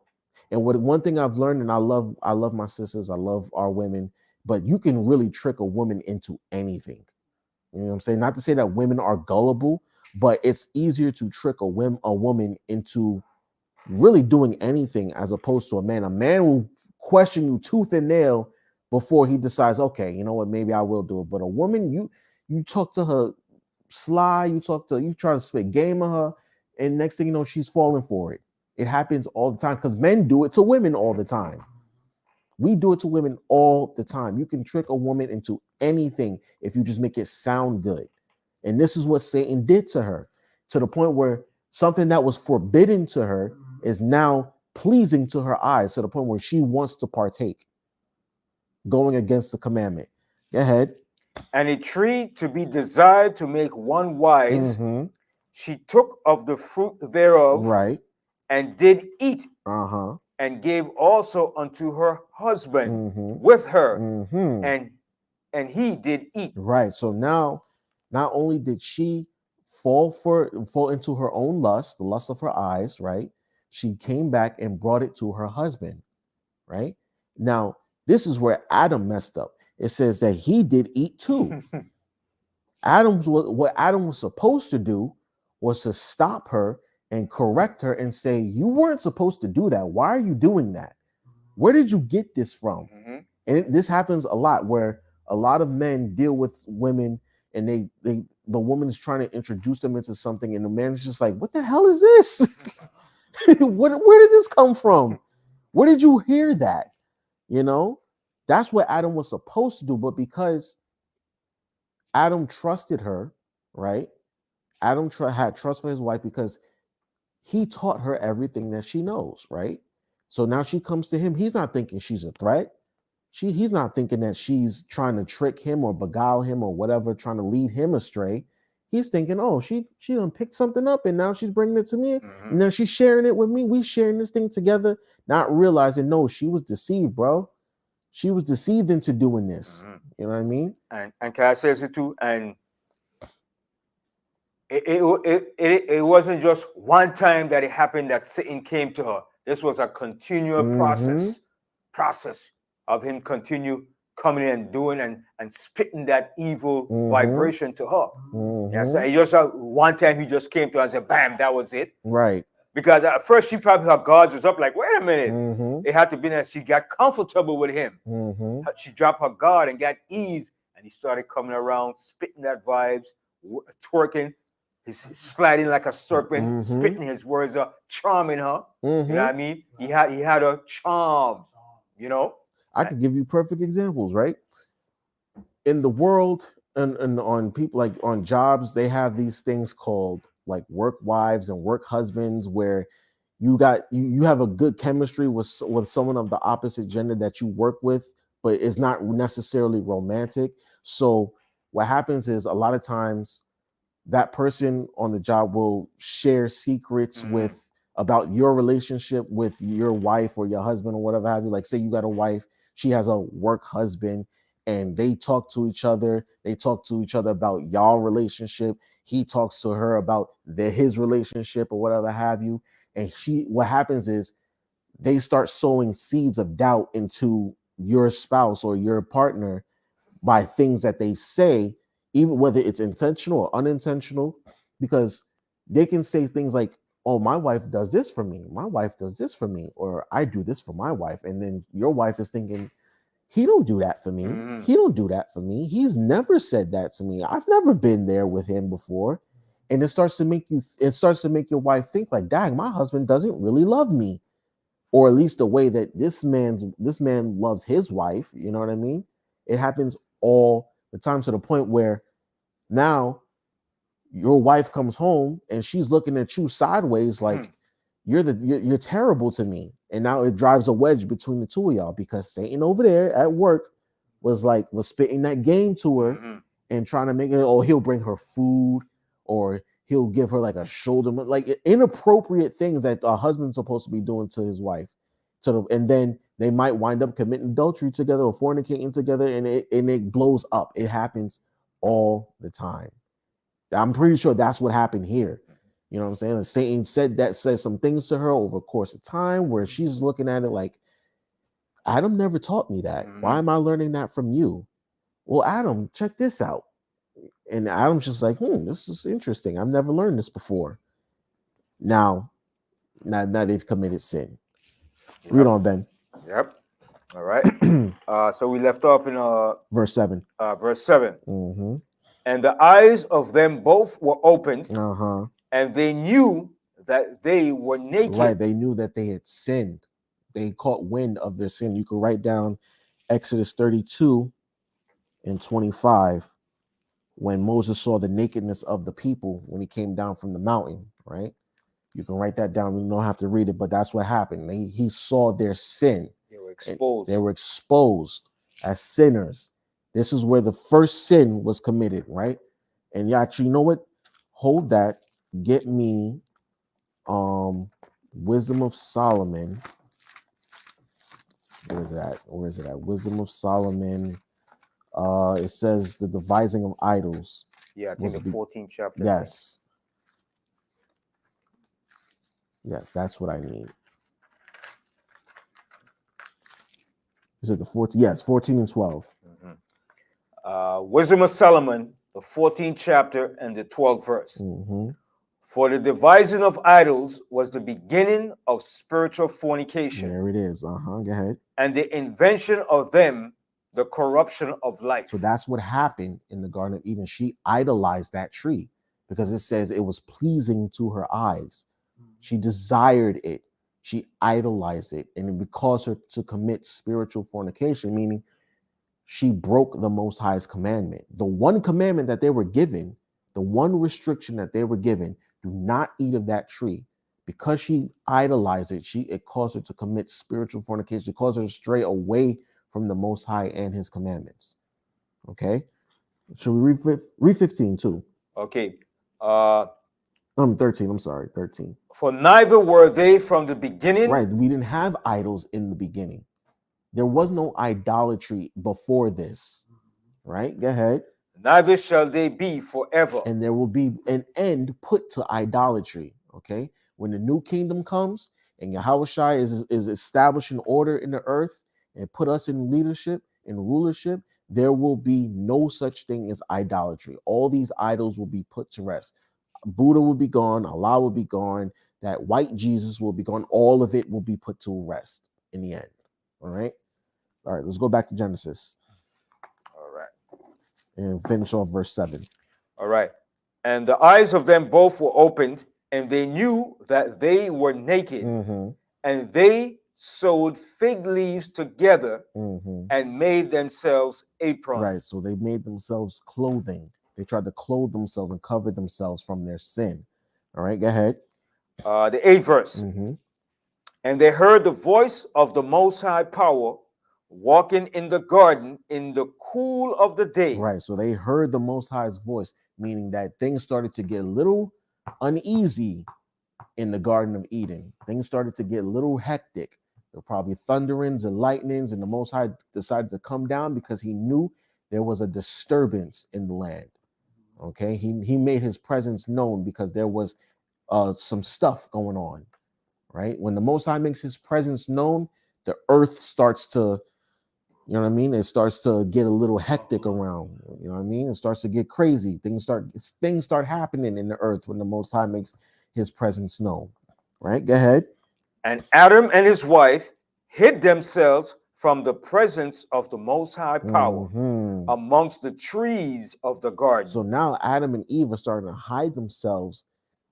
And one thing I've learned, and I love my sisters, I love our women, but you can really trick a woman into anything. You know what I'm saying? Not to say that women are gullible, but it's easier to trick a woman into really doing anything as opposed to a man. A man will question you tooth and nail before he decides, okay, you know what, maybe I will do it. But a woman, you talk to her sly, you try to spit game on her, and next thing you know, she's falling for it. It happens all the time because men do it to women all the time. We do it to women all the time. You can trick a woman into anything if you just make it sound good. And this is what Satan did to her, to the point where something that was forbidden to her is now pleasing to her eyes, to the point where she wants to partake, going against the commandment. Go ahead. And a tree to be desired to make one wise, she took of the fruit thereof, right, and did eat, and gave also unto her husband with her, and he did eat. Right. So now, not only did she fall into her own lust, the lust of her eyes, right? She came back and brought it to her husband, right? Now, this is where Adam messed up. It says that he did eat too. What Adam was supposed to do was to stop her and correct her and say, you weren't supposed to do that. Why are you doing that? Where did you get this from? And this happens a lot where a lot of men deal with women and the woman is trying to introduce them into something and the man is just like, what the hell is this? Where did this come from? Where did you hear that? You know, that's what Adam was supposed to do. But because Adam trusted her, right? Adam had trust for his wife because he taught her everything that she knows, right? So now she comes to him. He's not thinking she's a threat. He's not thinking that she's trying to trick him or beguile him or whatever, trying to lead him astray. He's thinking, oh, she done picked something up and now she's bringing it to me. And then she's sharing it with me. We sharing this thing together, not realizing, no, she was deceived, bro. She was deceived into doing this. You know what I mean? And can I say this too? And it wasn't just one time that it happened that Satan came to her. This was a continual process of him continue coming in and doing and spitting that evil vibration to her. Yeah, so it just one time he just came to her and said, bam, that was it. Right. Because at first she probably, her guards was up like, wait a minute. It had to be that she got comfortable with him. She dropped her guard and got ease, and he started coming around, spitting that vibes, twerking. He's sliding like a serpent, spitting his words up, charming her. You know what I mean? He had a charm, you know? I could give you perfect examples, right? In the world and on people, like on jobs, they have these things called like work wives and work husbands, where you have a good chemistry with someone of the opposite gender that you work with, but it's not necessarily romantic. So what happens is a lot of times that person on the job will share secrets with about your relationship with your wife or your husband or whatever have you. Like, say you got a wife, she has a work husband, and they talk to each other. They talk to each other about y'all relationship. He talks to her about his relationship or whatever have you. And what happens is they start sowing seeds of doubt into your spouse or your partner by things that they say, even whether it's intentional or unintentional, because they can say things like, oh, my wife does this for me. My wife does this for me. Or I do this for my wife. And then your wife is thinking, he don't do that for me. He don't do that for me. He's never said that to me. I've never been there with him before. And it starts to make your wife think like, dang, my husband doesn't really love me. Or at least the way that this man loves his wife. You know what I mean? It happens all the time, to the point where now your wife comes home and she's looking at you sideways like you're terrible to me. And now it drives a wedge between the two of y'all, because Satan over there at work was spitting that game to her and trying to make it, oh, he'll bring her food, or he'll give her like a shoulder, like inappropriate things that a husband's supposed to be doing to his wife. And then they might wind up committing adultery together or fornicating together, and it blows up. It happens all the time. I'm pretty sure that's what happened here. You know what I'm saying? And Satan says some things to her over the course of time where she's looking at it like, Adam never taught me that. Why am I learning that from you? Well, Adam, check this out. And Adam's just like, this is interesting. I've never learned this before. Now they've committed sin. Yep. Read on, Ben. Yep. All right. So we left off in verse 7. Verse 7. And the eyes of them both were opened, and they knew that they were naked. Right. They knew that they had sinned. They caught wind of their sin. You can write down Exodus 32 and 25, when Moses saw the nakedness of the people when he came down from the mountain, right? You can write that down. You don't have to read it, but that's what happened. He saw their sin. They were exposed. They were exposed as sinners. This is where the first sin was committed, right? And you actually, you know what? Hold that. Get me Wisdom of Solomon. Where is it at? Wisdom of Solomon. It says the devising of idols. Yeah, I think the 14th chapter. Yes. Yes, that's what I need. Is it the 14? Yes, 14 and 12. Wisdom of Solomon, the 14th chapter and the 12th verse. For the devising of idols was the beginning of spiritual fornication, There it is. Go ahead. and the invention of them, the corruption of life. So that's what happened in the Garden of Eden. She idolized that tree because it says it was pleasing to her eyes. She desired it. She idolized it, and it caused her to commit spiritual fornication, meaning she broke the Most High's commandment. The one commandment that they were given, the one restriction that they were given, do not eat of that tree. Because she idolized it, it caused her to commit spiritual fornication. It caused her to stray away from the Most High and his commandments. Okay? Should we read 15 too? Okay. 13, I'm sorry, 13. For neither were they from the beginning. Right, we didn't have idols in the beginning. There was no idolatry before this. Right? Go ahead. Neither shall they be forever. And there will be an end put to idolatry. Okay? When the new kingdom comes and Yahushua is establishing order in the earth and put us in leadership and rulership, there will be no such thing as idolatry. All these idols will be put to rest. Buddha will be gone. Allah will be gone. That white Jesus will be gone. All of it will be put to rest in the end. All right. All right. Let's go back to Genesis. All right. And finish off verse 7. All right. And the eyes of them both were opened, and they knew that they were naked. And they sewed fig leaves together and made themselves aprons. Right. So they made themselves clothing. They tried to clothe themselves and cover themselves from their sin. All right, go ahead. The 8th verse. And they heard the voice of the Most High Power walking in the garden in the cool of the day. Right. So they heard the Most High's voice, meaning that things started to get a little uneasy in the Garden of Eden. Things started to get a little hectic. There were probably thunderings and lightnings, and the Most High decided to come down because he knew there was a disturbance in the land. Okay, he made his presence known because there was some stuff going on, right? When the Most High makes his presence known, the earth starts to, you know what I mean? It starts to get a little hectic around, you know what I mean? It starts to get crazy. Things start happening in the earth when the Most High makes his presence known, right? Go ahead. And Adam and his wife hid themselves from the presence of the Most High Power amongst the trees of the garden. So now Adam and Eve are starting to hide themselves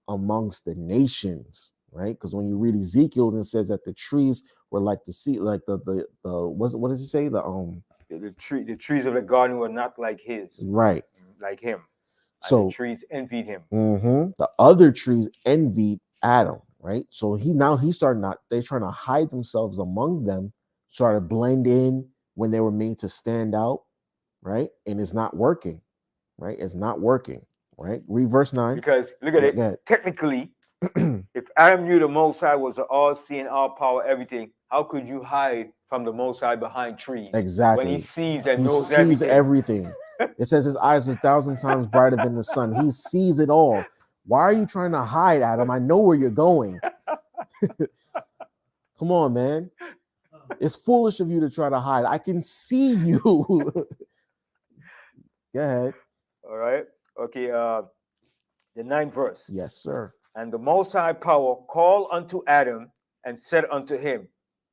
amongst the nations, right? Because when you read Ezekiel, it says that the trees were like the sea, like the what does it say? The trees of the garden were not like his, right? Like him. So the trees envied him. The other trees envied Adam, right? So they're trying to hide themselves among them, try to blend in when they were made to stand out, right? And it's not working, right? It's not working, right? Read verse 9. Because look at it. Technically, if Adam knew the Most High was all-seeing, all-power, everything, how could you hide from the Most High behind trees? Exactly. When he sees and knows everything. It says his eyes are 1,000 times brighter than the sun. He sees it all. Why are you trying to hide, Adam? I know where you're going. Come on, man. It's foolish of you to try to hide. I can see you. Go ahead. All right. Okay. The 9th verse. Yes, sir. And the Most High Power called unto Adam and said unto him,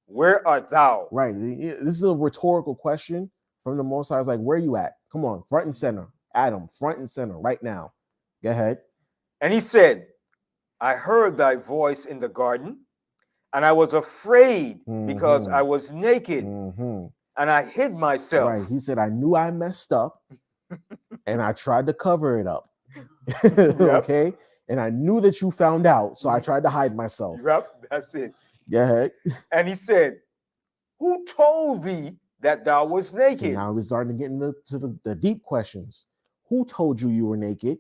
where art thou? Right. This is a rhetorical question from the Most High. It's like, where are you at? Come on, front and center. Adam, front and center right now. Go ahead. And he said, I heard thy voice in the garden, and I was afraid because I was naked, and I hid myself. Right. He said, I knew I messed up, and I tried to cover it up. Okay. And I knew that you found out, so I tried to hide myself. Yep, that's it. Go ahead. And he said, who told thee that thou was naked? So now we're starting to get into the deep questions. Who told you were naked?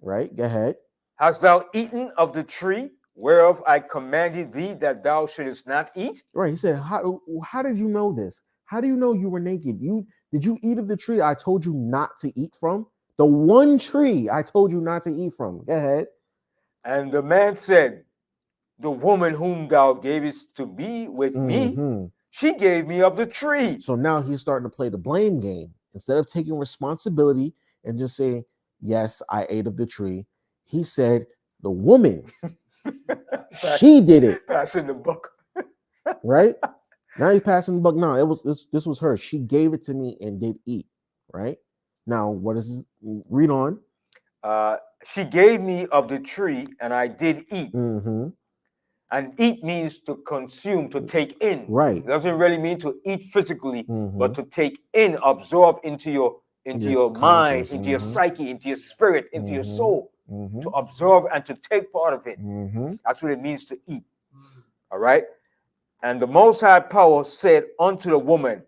Right? Go ahead. Hast thou eaten of the tree whereof I commanded thee that thou shouldest not eat? Right. He said, how did you know this? How do you know you were naked? Did you eat of the tree I told you not to eat from? The one tree I told you not to eat from. Go ahead. And the man said, the woman whom thou gavest to be with me, she gave me of the tree. So now he's starting to play the blame game. Instead of taking responsibility and just saying, yes, I ate of the tree, he said, The woman, she did it, Passing the buck. right? Now he's passing the buck. No, it was this was her. She gave it to me and did eat, right? Now, what is this? Read on. She gave me of the tree, and I did eat. Mm-hmm. And eat means to consume, to take in. Right. It doesn't really mean to eat physically, Mm-hmm. but to take in, absorb into your mind, into your mm-hmm. psyche, into your spirit, into your Mm-hmm. soul, Mm-hmm. to absorb and to take part of it. Mm-hmm. That's what it means to eat. All right. And the Most High Power said unto the woman,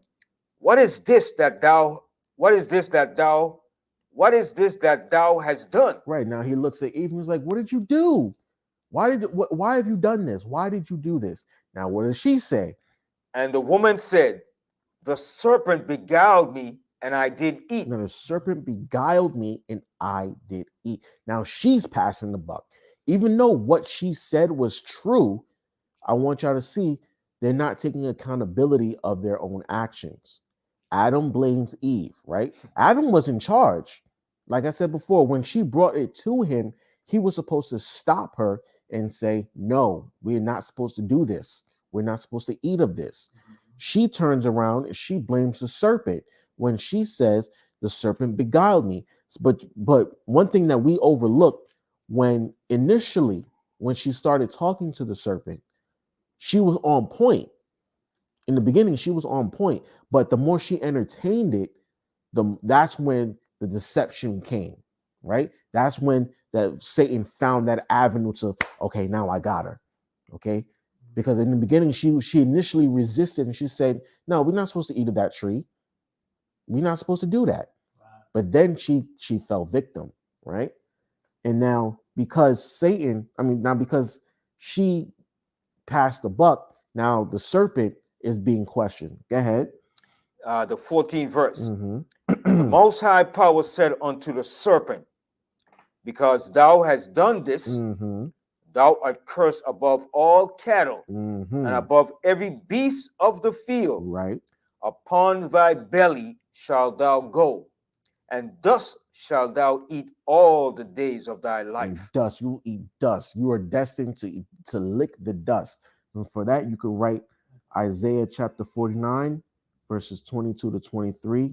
what is this that thou hast done? Right. Now he looks at Eve and he's like, what did you do? Why have you done this? Why did you do this? Now, what does she say? And the woman said, the serpent beguiled me, and I did eat. Now, the serpent beguiled me, and I did eat. Now, she's passing the buck. Even though what she said was true, I want y'all to see they're not taking accountability of their own actions. Adam blames Eve, right? Adam was in charge. Like I said before, when she brought it to him, he was supposed to stop her and say, no, we're not supposed to do this. We're not supposed to eat of this. She turns around and she blames the serpent when she says the serpent beguiled me. But one thing that we overlooked when she started talking to the serpent, she was on point. In the beginning, she was on point, but the more she entertained it, that's when the deception came, right? That's when that Satan found that avenue to, okay, now I got her, okay? Because in the beginning, she initially resisted and she said, no, we're not supposed to eat of that tree. We're not supposed to do that. But then she fell victim, right? And now because she passed the buck, now the serpent is being questioned. Go ahead. The 14th verse. Mm-hmm. The Most High Power said unto the serpent, because thou hast done this, Mm-hmm. thou art cursed above all cattle Mm-hmm. and above every beast of the field. Right. Upon thy belly shalt thou go, and dust shalt thou eat all the days of thy life. And dust, you will eat dust. You are destined to lick the dust. And for that, you could write Isaiah chapter 49, verses 22 to 23.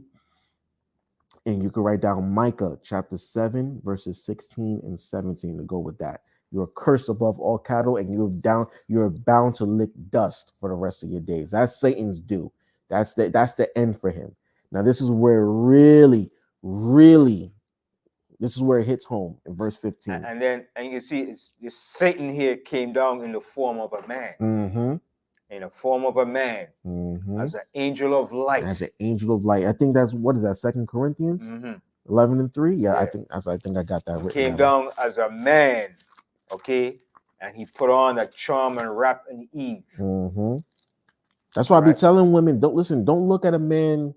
And you could write down Micah chapter 7, verses 16 and 17 to go with that. You're cursed above all cattle, and you're bound to lick dust for the rest of your days. That's Satan's due. That's the end for him. Now, this is where really, really, this is where it hits home in verse 15. And you can see this Satan here came down in the form of a man. Mm-hmm. In the form of a man, mm-hmm. as an angel of light. As an angel of light. I think that's, what is that, 2 Corinthians 11 and 3? Yeah, I think I got that. He came down as a man, okay, and he put on a charm and wrap an Eve. Mm-hmm. That's why I be telling women, don't look at a man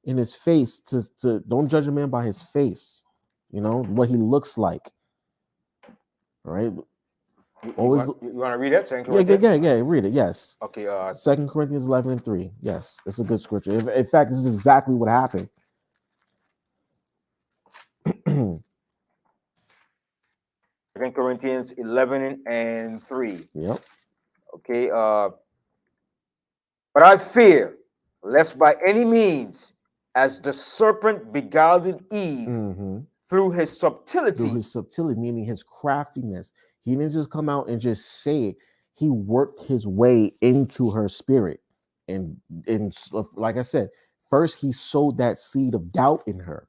in his face to don't judge a man by his face, what he looks like. All right. Always, you want to read that? Yeah, read it. Yes. Okay. 2 Corinthians 11 and 3. Yes, it's a good scripture. In fact, this is exactly what happened. 2 Corinthians 11 and 3. Yep. Okay. But I fear, lest by any means, as the serpent beguiled Eve through his subtlety. Through his subtlety, meaning his craftiness. He didn't just come out and just say it. He worked his way into her spirit. And like I said, first he sowed that seed of doubt in her.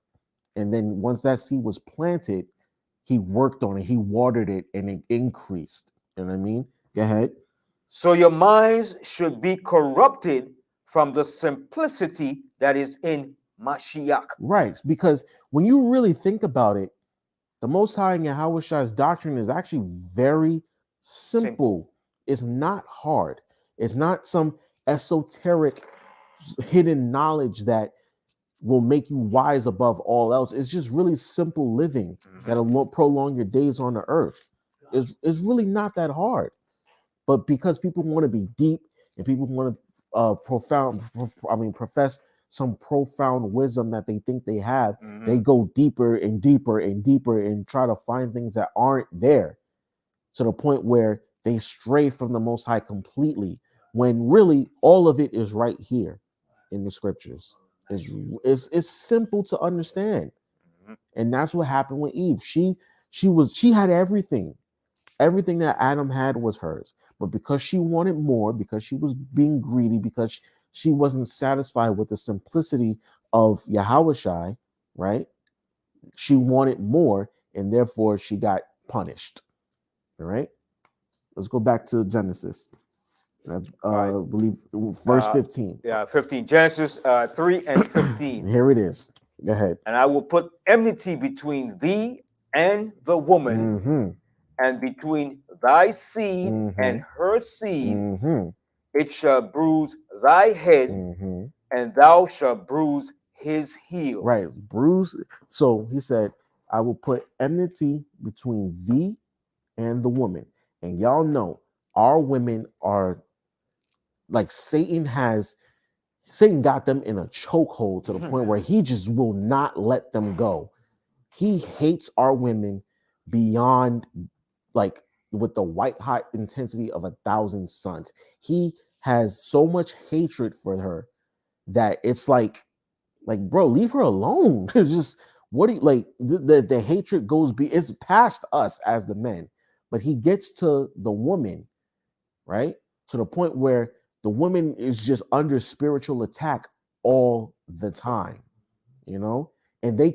And then once that seed was planted, he worked on it. He watered it and it increased. You know what I mean? Go ahead. So your minds should be corrupted from the simplicity that is in Mashiach. Right. Because when you really think about it, the Most High and Yahweh Shai's doctrine is actually very simple. It's not hard. It's not some esoteric hidden knowledge that will make you wise above all else. It's just really simple living that'll prolong your days on the earth. It's really not that hard. But because people want to be deep and people want to profess some profound wisdom that they think they have, they go deeper and deeper and deeper and try to find things that aren't there. to the point where they stray from the Most High completely, when really all of it is right here in the scriptures. It's simple to understand. And that's what happened with Eve. She had everything. Everything that Adam had was hers. But because she wanted more, because she was being greedy, because she wasn't satisfied with the simplicity of Yahushai, right? She wanted more, and therefore she got punished. All right. Let's go back to Genesis. I believe verse 15. 15. Genesis 3 and 15. Here it is. Go ahead. And I will put enmity between thee and the woman, and between thy seed and her seed. It shall bruise thy head, and thou shalt bruise his heel. Right. Bruise. So he said, I will put enmity between thee and the woman. And y'all know our women are like Satan got them in a chokehold to the point where he just will not let them go. He hates our women beyond, like, with the white hot intensity of 1,000 suns. He has so much hatred for her that it's like bro, leave her alone. Just what do you like? The hatred it's past us as the men, but he gets to the woman, right? To the point where the woman is just under spiritual attack all the time, you know, and they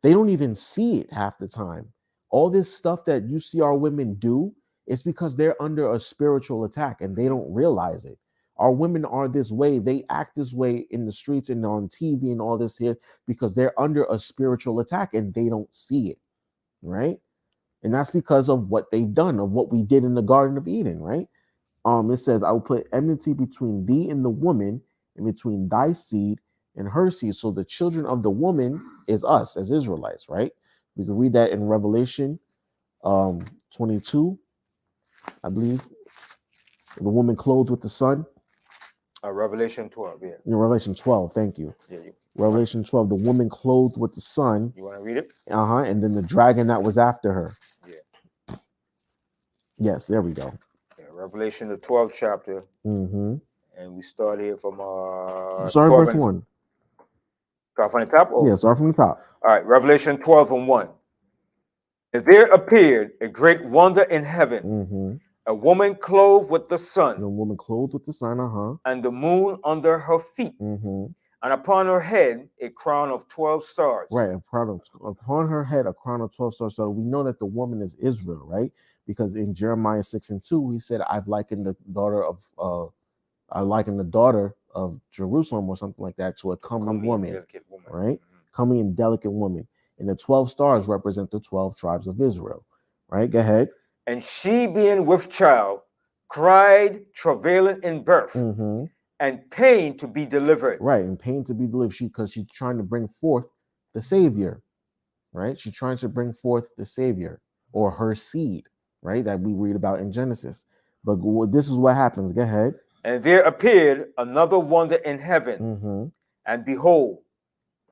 don't even see it half the time. All this stuff that you see our women do, it's because they're under a spiritual attack and they don't realize it. Our women are this way. They act this way in the streets and on TV and all this here because they're under a spiritual attack and they don't see it, right? And that's because of what they've done, of what we did in the Garden of Eden, right? It says, I will put enmity between thee and the woman, and between thy seed and her seed. So the children of the woman is us as Israelites, right? We can read that in Revelation 22, I believe. The woman clothed with the sun. Revelation 12, yeah. Revelation 12, thank you. Yeah, Revelation 12, the woman clothed with the sun. You want to read it? And then the dragon that was after her. Yeah. Yes, there we go. Revelation, the 12th chapter, and we start here from start verse 1. Start from the top? Yeah, start from the top. All right, Revelation 12 and 1. And there appeared a great wonder in heaven, a woman clothed with the sun. The woman clothed with the sun, and the moon under her feet, and upon her head a crown of 12 stars. Right, upon her head a crown of 12 stars. So we know that the woman is Israel, right? Because in Jeremiah 6 and 2, he said, I likened the daughter of Jerusalem or something like that to a comely woman, right? Comely and delicate woman. And the 12 stars represent the 12 tribes of Israel, right? Go ahead. And she being with child cried, travailing in birth, and pain to be delivered. Right, and pain to be delivered. Because she's trying to bring forth the Savior, right? She's trying to bring forth the Savior or her seed, right? That we read about in Genesis. But this is what happens. Go ahead. And there appeared another wonder in heaven, and behold,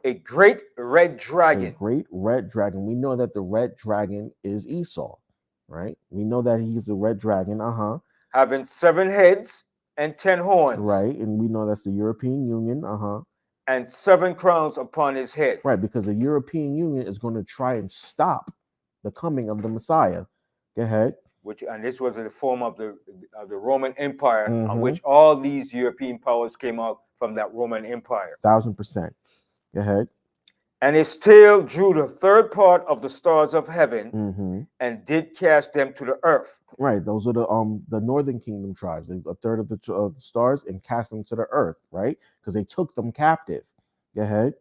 a great red dragon. A great red dragon. We know that the red dragon is Esau, right? We know that he's the red dragon, having 7 heads and 10 horns. Right, and we know that's the European Union, and 7 crowns upon his head. Right, because the European Union is going to try and stop the coming of the Messiah. Go ahead. And this was in the form of the Roman Empire, on which all these European powers came out from that Roman Empire. 1000%. Go ahead. And his tail drew the third part of the stars of heaven, and did cast them to the earth. Right, those are the Northern Kingdom tribes. A third of the stars and cast them to the earth, right? Because they took them captive. Go ahead.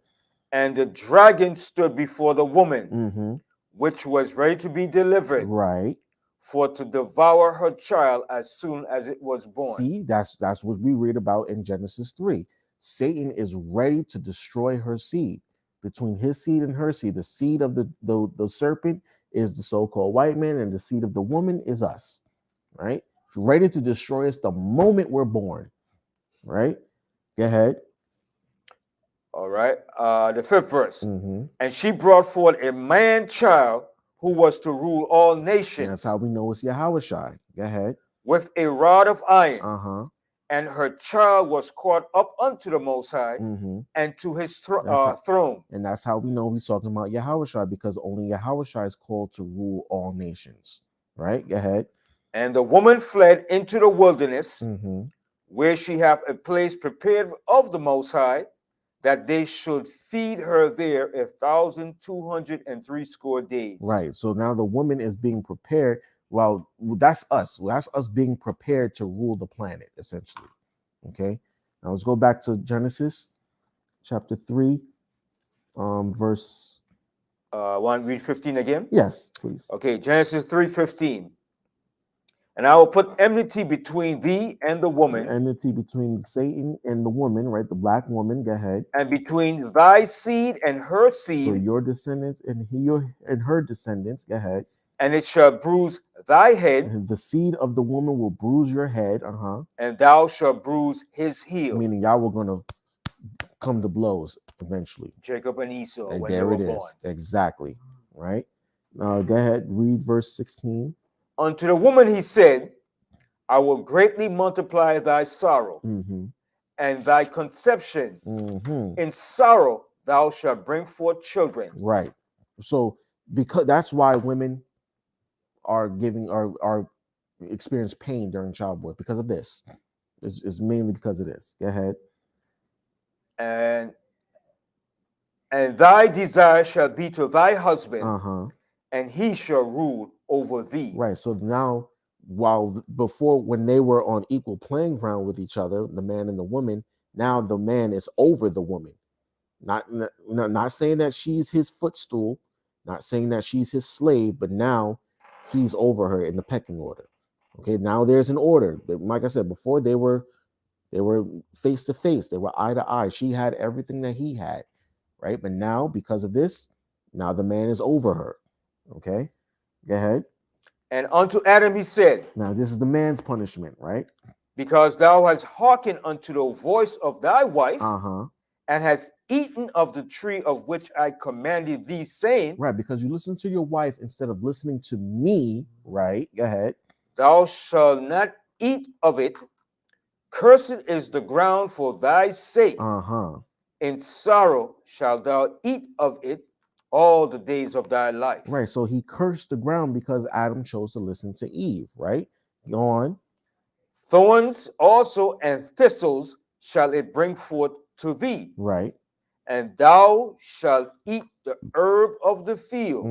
And the dragon stood before the woman, which was ready to be delivered. Right. For to devour her child as soon as it was born. See, that's what we read about in Genesis 3. Satan is ready to destroy her seed. Between his seed and her seed, the seed of the serpent is the so-called white man, and the seed of the woman is us, right? He's ready to destroy us the moment we're born, right? Go ahead. All right. The 5th verse. And she brought forth a man child who was to rule all And nations. that's how we know it's Yahushai. Go ahead. With a rod of iron. Uh-huh. And her child was caught up unto the Most High and to his throne. And that's how we know he's talking about Yahushai, because only Yahushai is called to rule all nations. Right? Go ahead. And the woman fled into the wilderness, where she hath a place prepared of the Most High, that they should feed her there 1,260 days. Right. So now the woman is being prepared. Well, that's us. That's us being prepared to rule the planet, essentially. Okay. Now let's go back to Genesis chapter 3, verse. Want to read 15 again? Yes, please. Okay, Genesis 3:15. And I will put enmity between thee and the woman. Enmity between Satan and the woman, right? The black woman. Go ahead. And between thy seed and her seed. So your descendants and her descendants. Go ahead. And it shall bruise thy head. And the seed of the woman will bruise your head. And thou shalt bruise his heel. Meaning y'all were gonna come to blows eventually. Jacob and Esau. And when there they were it is. born. Exactly. Right. Go ahead. Read verse 16. Unto the woman he said, I will greatly multiply thy sorrow and thy conception. In sorrow thou shalt bring forth children. Right. So because that's why women are experience pain during childbirth, because of this. It's mainly because of this. Go ahead. And thy desire shall be to thy husband, and he shall rule over thee. Right. So now, while before, when they were on equal playing ground with each other, the man and the woman, now the man is over the woman. Not saying that she's his footstool, not saying that she's his slave, but now he's over her in the pecking order. Okay. Now there's an order. Like I said before, they were face to face. They were eye to eye. She had everything that he had. Right. But now, because of this, now the man is over her. Okay. Go ahead. And unto Adam he said, now this is the man's punishment, right? Because thou hast hearkened unto the voice of thy wife, and hast eaten of the tree of which I commanded thee, saying, right, because you listen to your wife instead of listening to me, right? Go ahead. Thou shalt not eat of it. Cursed is the ground for thy sake. In sorrow shalt thou eat of it all the days of thy life. Right. So he cursed the ground because Adam chose to listen to Eve, right? Go on. Thorns also and thistles shall it bring forth to thee. Right. And thou shalt eat the herb of the field.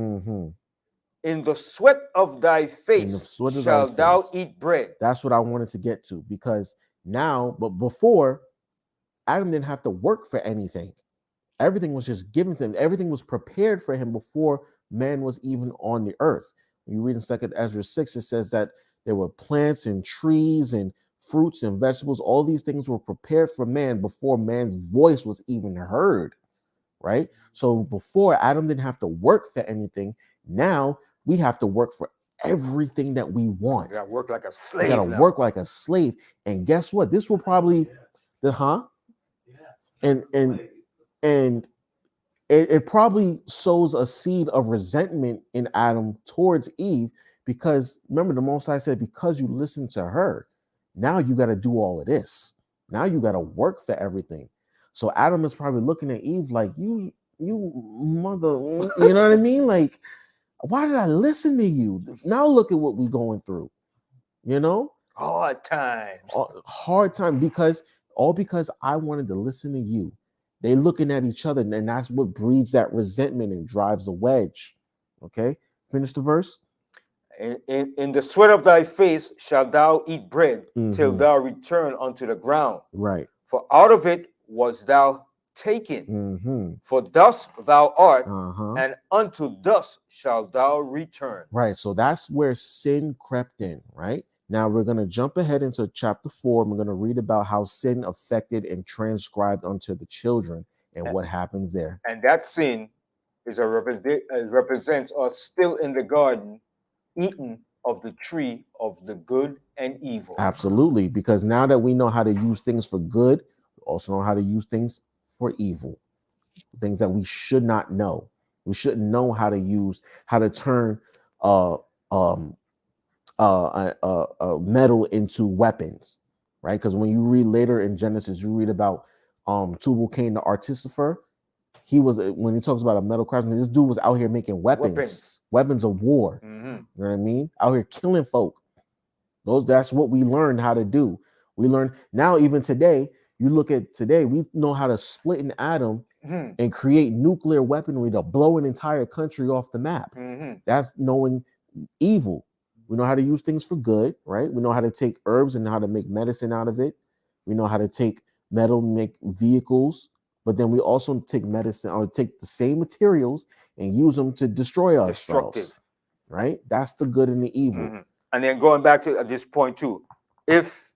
In the sweat of thy face shalt thou eat bread. That's what I wanted to get to, because now, but before, Adam didn't have to work for anything. Everything was just given to him. Everything was prepared for him before man was even on the earth. When you read in 2 Ezra 6, it says that there were plants and trees and fruits and vegetables. All these things were prepared for man before man's voice was even heard, right? So before, Adam didn't have to work for anything. Now we have to work for everything that we want. You gotta work like a slave. You gotta work like a slave. And guess what? This will probably and it probably sows a seed of resentment in Adam towards Eve, because remember, the Most High said, because you listen to her, now you got to do all of this. Now you got to work for everything. So Adam is probably looking at Eve like, you mother, you know what I mean? Like, why did I listen to you? Now look at what we're going through, you know? Hard times. Hard time, because I wanted to listen to you. They looking at each other, and that's what breeds that resentment and drives a wedge. Okay, finish the verse. In the sweat of thy face shalt thou eat bread till thou return unto the ground. Right. For out of it was thou taken. For dust thou art, and unto dust shalt thou return. Right. So that's where sin crept in. Right. Now we're going to jump ahead into chapter 4. And we're going to read about how sin affected and transcribed unto the children and what happens there. And that sin is represents us still in the garden, eating of the tree of the good and evil. Absolutely. Because now that we know how to use things for good, we also know how to use things for evil. Things that we should not know. We shouldn't know how to turn metal into weapons, right? Because when you read later in Genesis, you read about Tubal Cain the artificer. He was, when he talks about a metal craftsman, this dude was out here making weapons of war. Mm-hmm. You know what I mean? Out here killing folk. That's what we learned how to do. We learn now, even today, you look at today, we know how to split an atom and create nuclear weaponry to blow an entire country off the map. That's knowing evil. We know how to use things for good, right? We know how to take herbs and how to make medicine out of it. We know how to take metal and make vehicles, but then we also take medicine or take the same materials and use them to destroy ourselves, right? That's the good and the evil. And then going back to this point too, if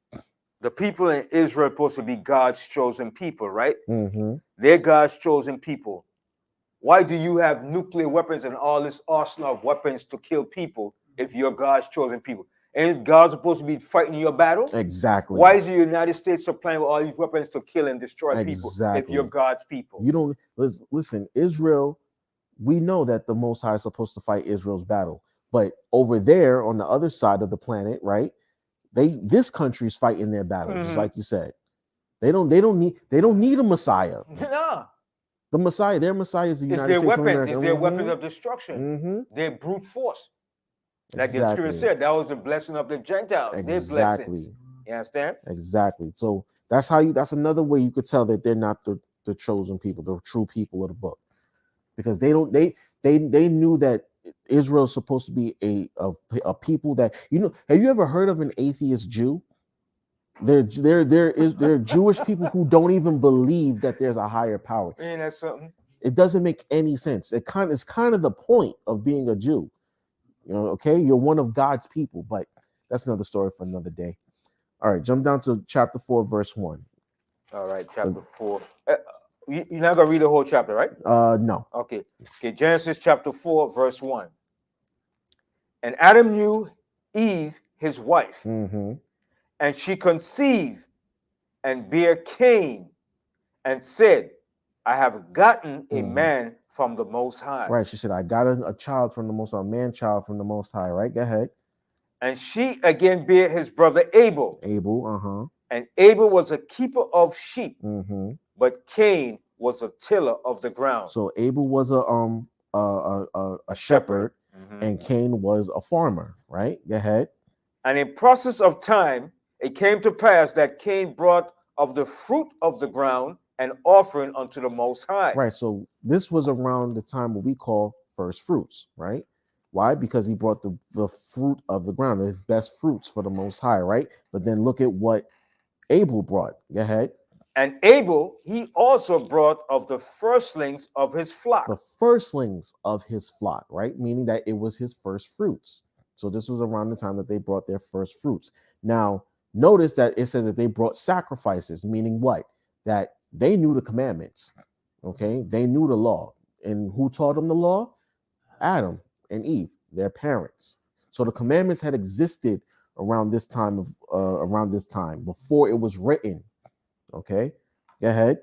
the people in Israel are supposed to be God's chosen people, right? They're God's chosen people. Why do you have nuclear weapons and all this arsenal of weapons to kill people if you're God's chosen people? And God's supposed to be fighting your battle? Exactly. Why is the United States supplying all these weapons to kill and destroy people if you're God's people? You don't listen, Israel, we know that the Most High is supposed to fight Israel's battle, but over there on the other side of the planet, right? This country's fighting their battle, just like you said. They don't need a Messiah. No. The Messiah, their Messiah is the United States of America. It's their weapons of destruction. They're brute force. Like the scripture said, that was the blessing of the Gentiles. Their blessings. You understand? Exactly. So that's another way you could tell that they're not the chosen people, the true people of the book. Because they knew that Israel is supposed to be a people that, have you ever heard of an atheist Jew? There are Jewish people who don't even believe that there's a higher power. Ain't that something? It doesn't make any sense. It's kind of the point of being a Jew. Okay, you're one of God's people, but that's another story for another day. All right, jump down to chapter 4, verse 1. All right, chapter 4. You're not gonna read the whole chapter, right? No. Okay. Genesis chapter 4, verse 1. And Adam knew Eve, his wife, and she conceived and bare Cain, and said, I have gotten a man from the Most High. Right. She said, I got a child from the Most High, a man child from the Most High. Right. Go ahead. And she again bare his brother Abel. And Abel was a keeper of sheep, but Cain was a tiller of the ground. So Abel was a shepherd, and Cain was a farmer. Right. Go ahead. And in process of time, it came to pass that Cain brought of the fruit of the ground an offering unto the Most High. Right. So this was around the time what we call first fruits, right? Why? Because he brought the fruit of the ground, his best fruits for the Most High, right? But then look at what Abel brought. Go ahead. And Abel, he also brought of the firstlings of his flock. The firstlings of his flock, right? Meaning that it was his first fruits. So this was around the time that they brought their first fruits. Now, notice that it said that they brought sacrifices, meaning what? That they knew the commandments, okay? They knew the law. And who taught them the law? Adam and Eve, their parents. So the commandments had existed around this time before it was written, okay? Go ahead.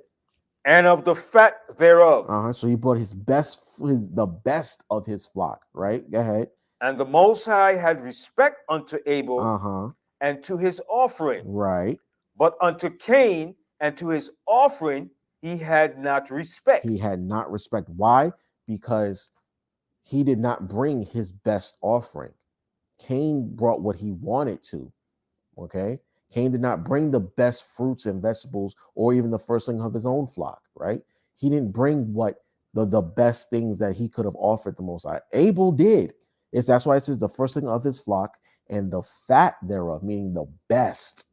And of the fat thereof. So he brought the best of his flock, right? Go ahead. And the Most High had respect unto Abel and to his offering. Right. But unto Cain and to his offering, he had not respect. He had not respect. Why? Because he did not bring his best offering. Cain brought what he wanted to. Okay. Cain did not bring the best fruits and vegetables or even the firstling of his own flock, right? He didn't bring what the best things that he could have offered the Most High. Abel did. That's why it says the firstling of his flock and the fat thereof, meaning the best.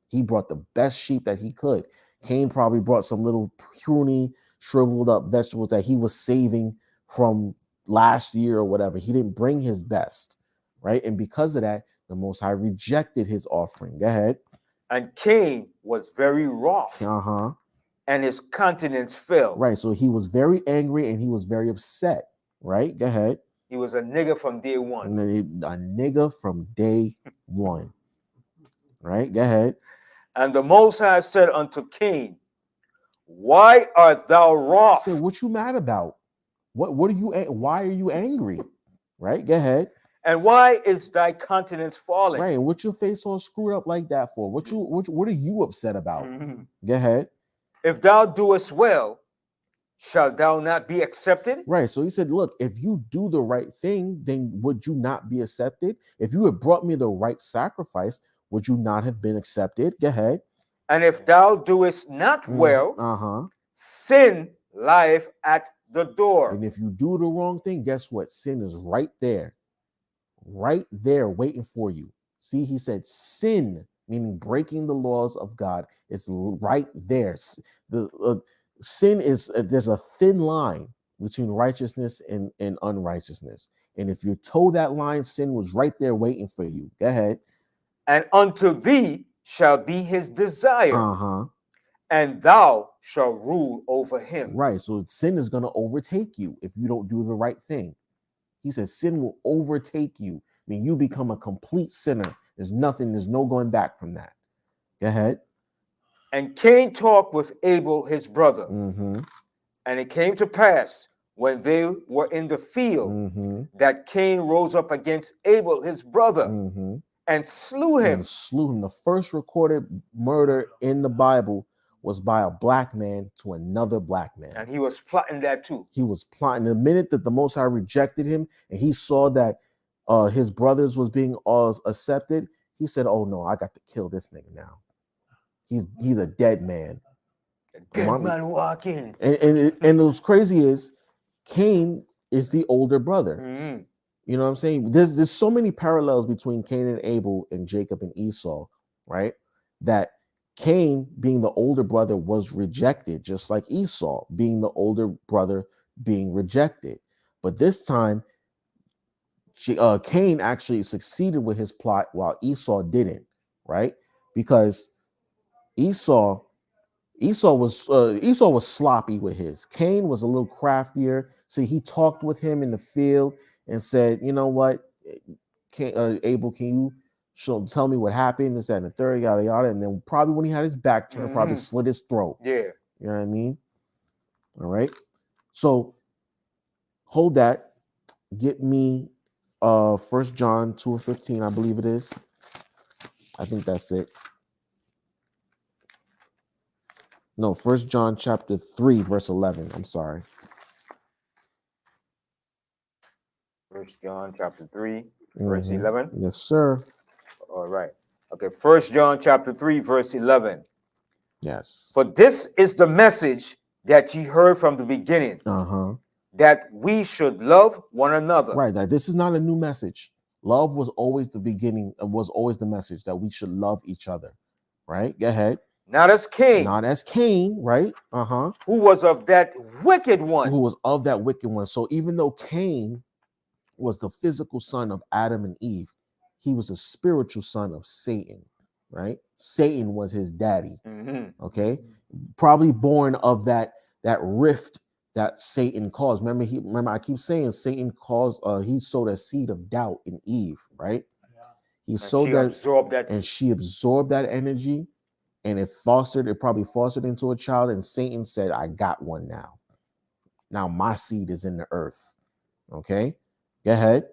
He brought the best sheep that he could. Cain probably brought some little puny, shriveled up vegetables that he was saving from last year or whatever. He didn't bring his best, right? And because of that, the Most High rejected his offering. Go ahead. And Cain was very wroth. And his countenance fell. Right. So he was very angry and he was very upset. Right. Go ahead. He was a nigger from day one. A nigger from day one. Right. Go ahead. And the Most High said unto Cain, why art thou wroth? So what you mad about? What are you? Why are you angry? Right? Go ahead. And why is thy countenance falling? Right. What's your face all screwed up like that for? What are you upset about? Mhm. Go ahead. If thou doest well, shalt thou not be accepted? Right. So he said, look, if you do the right thing, then would you not be accepted? If you had brought me the right sacrifice, would you not have been accepted? Go ahead. And if thou doest not well, sin lieth at the door. And if you do the wrong thing, guess what? Sin is right there waiting for you. See, he said sin, meaning breaking the laws of God, is right there. The sin is there's a thin line between righteousness and unrighteousness, and if you toe that line, sin was right there waiting for you. Go ahead. And unto thee shall be his desire, and thou shalt rule over him. Right. So sin is going to overtake you if you don't do the right thing. He says sin will overtake you. I mean, you become a complete sinner. There's no going back from that. Go ahead. And Cain talked with Abel, his brother. And it came to pass when they were in the field that Cain rose up against Abel, his brother, and slew him. The first recorded murder in the Bible was by a black man to another black man. And he was plotting that too. He was plotting. The minute that the Most High rejected him and he saw that his brothers was being accepted, he said, oh no, I got to kill this nigga now. He's a dead man. A dead man walking. And what's crazy is Cain is the older brother. You know what I'm saying? There's so many parallels between Cain and Abel and Jacob and Esau, right? That Cain, being the older brother, was rejected, just like Esau, being the older brother, being rejected. But this time, Cain actually succeeded with his plot while Esau didn't, right? Because Esau was sloppy with his. Cain was a little craftier. See, he talked with him in the field and said, you know what, Abel, can you tell me what happened, this, that, and the third, yada, yada. And then probably when he had his back turned, probably slit his throat. Yeah. You know what I mean? All right. So hold that. Get me 1 John 2:15, I believe it is. I think that's it. No, 1 John chapter 3, verse 11. I'm sorry. 1 John chapter 3, verse 11. Yes, sir. All right. Okay, 1 John chapter 3, verse 11. Yes. For this is the message that ye heard from the beginning, that we should love one another. Right. That this is not a new message. Love was always the beginning, was always the message that we should love each other. Right? Go ahead. Not as Cain. Not as Cain, right? Who was of that wicked one. Who was of that wicked one. So even though Cain was the physical son of Adam and Eve, he was a spiritual son of Satan, right? Satan was his daddy. Okay, probably born of that rift that Satan caused. Remember, I keep saying Satan caused. He sowed a seed of doubt in Eve, right? He sowed that, and she absorbed that energy, and it probably fostered into a child. And Satan said, "I got one now. Now my seed is in the earth." Okay, go ahead.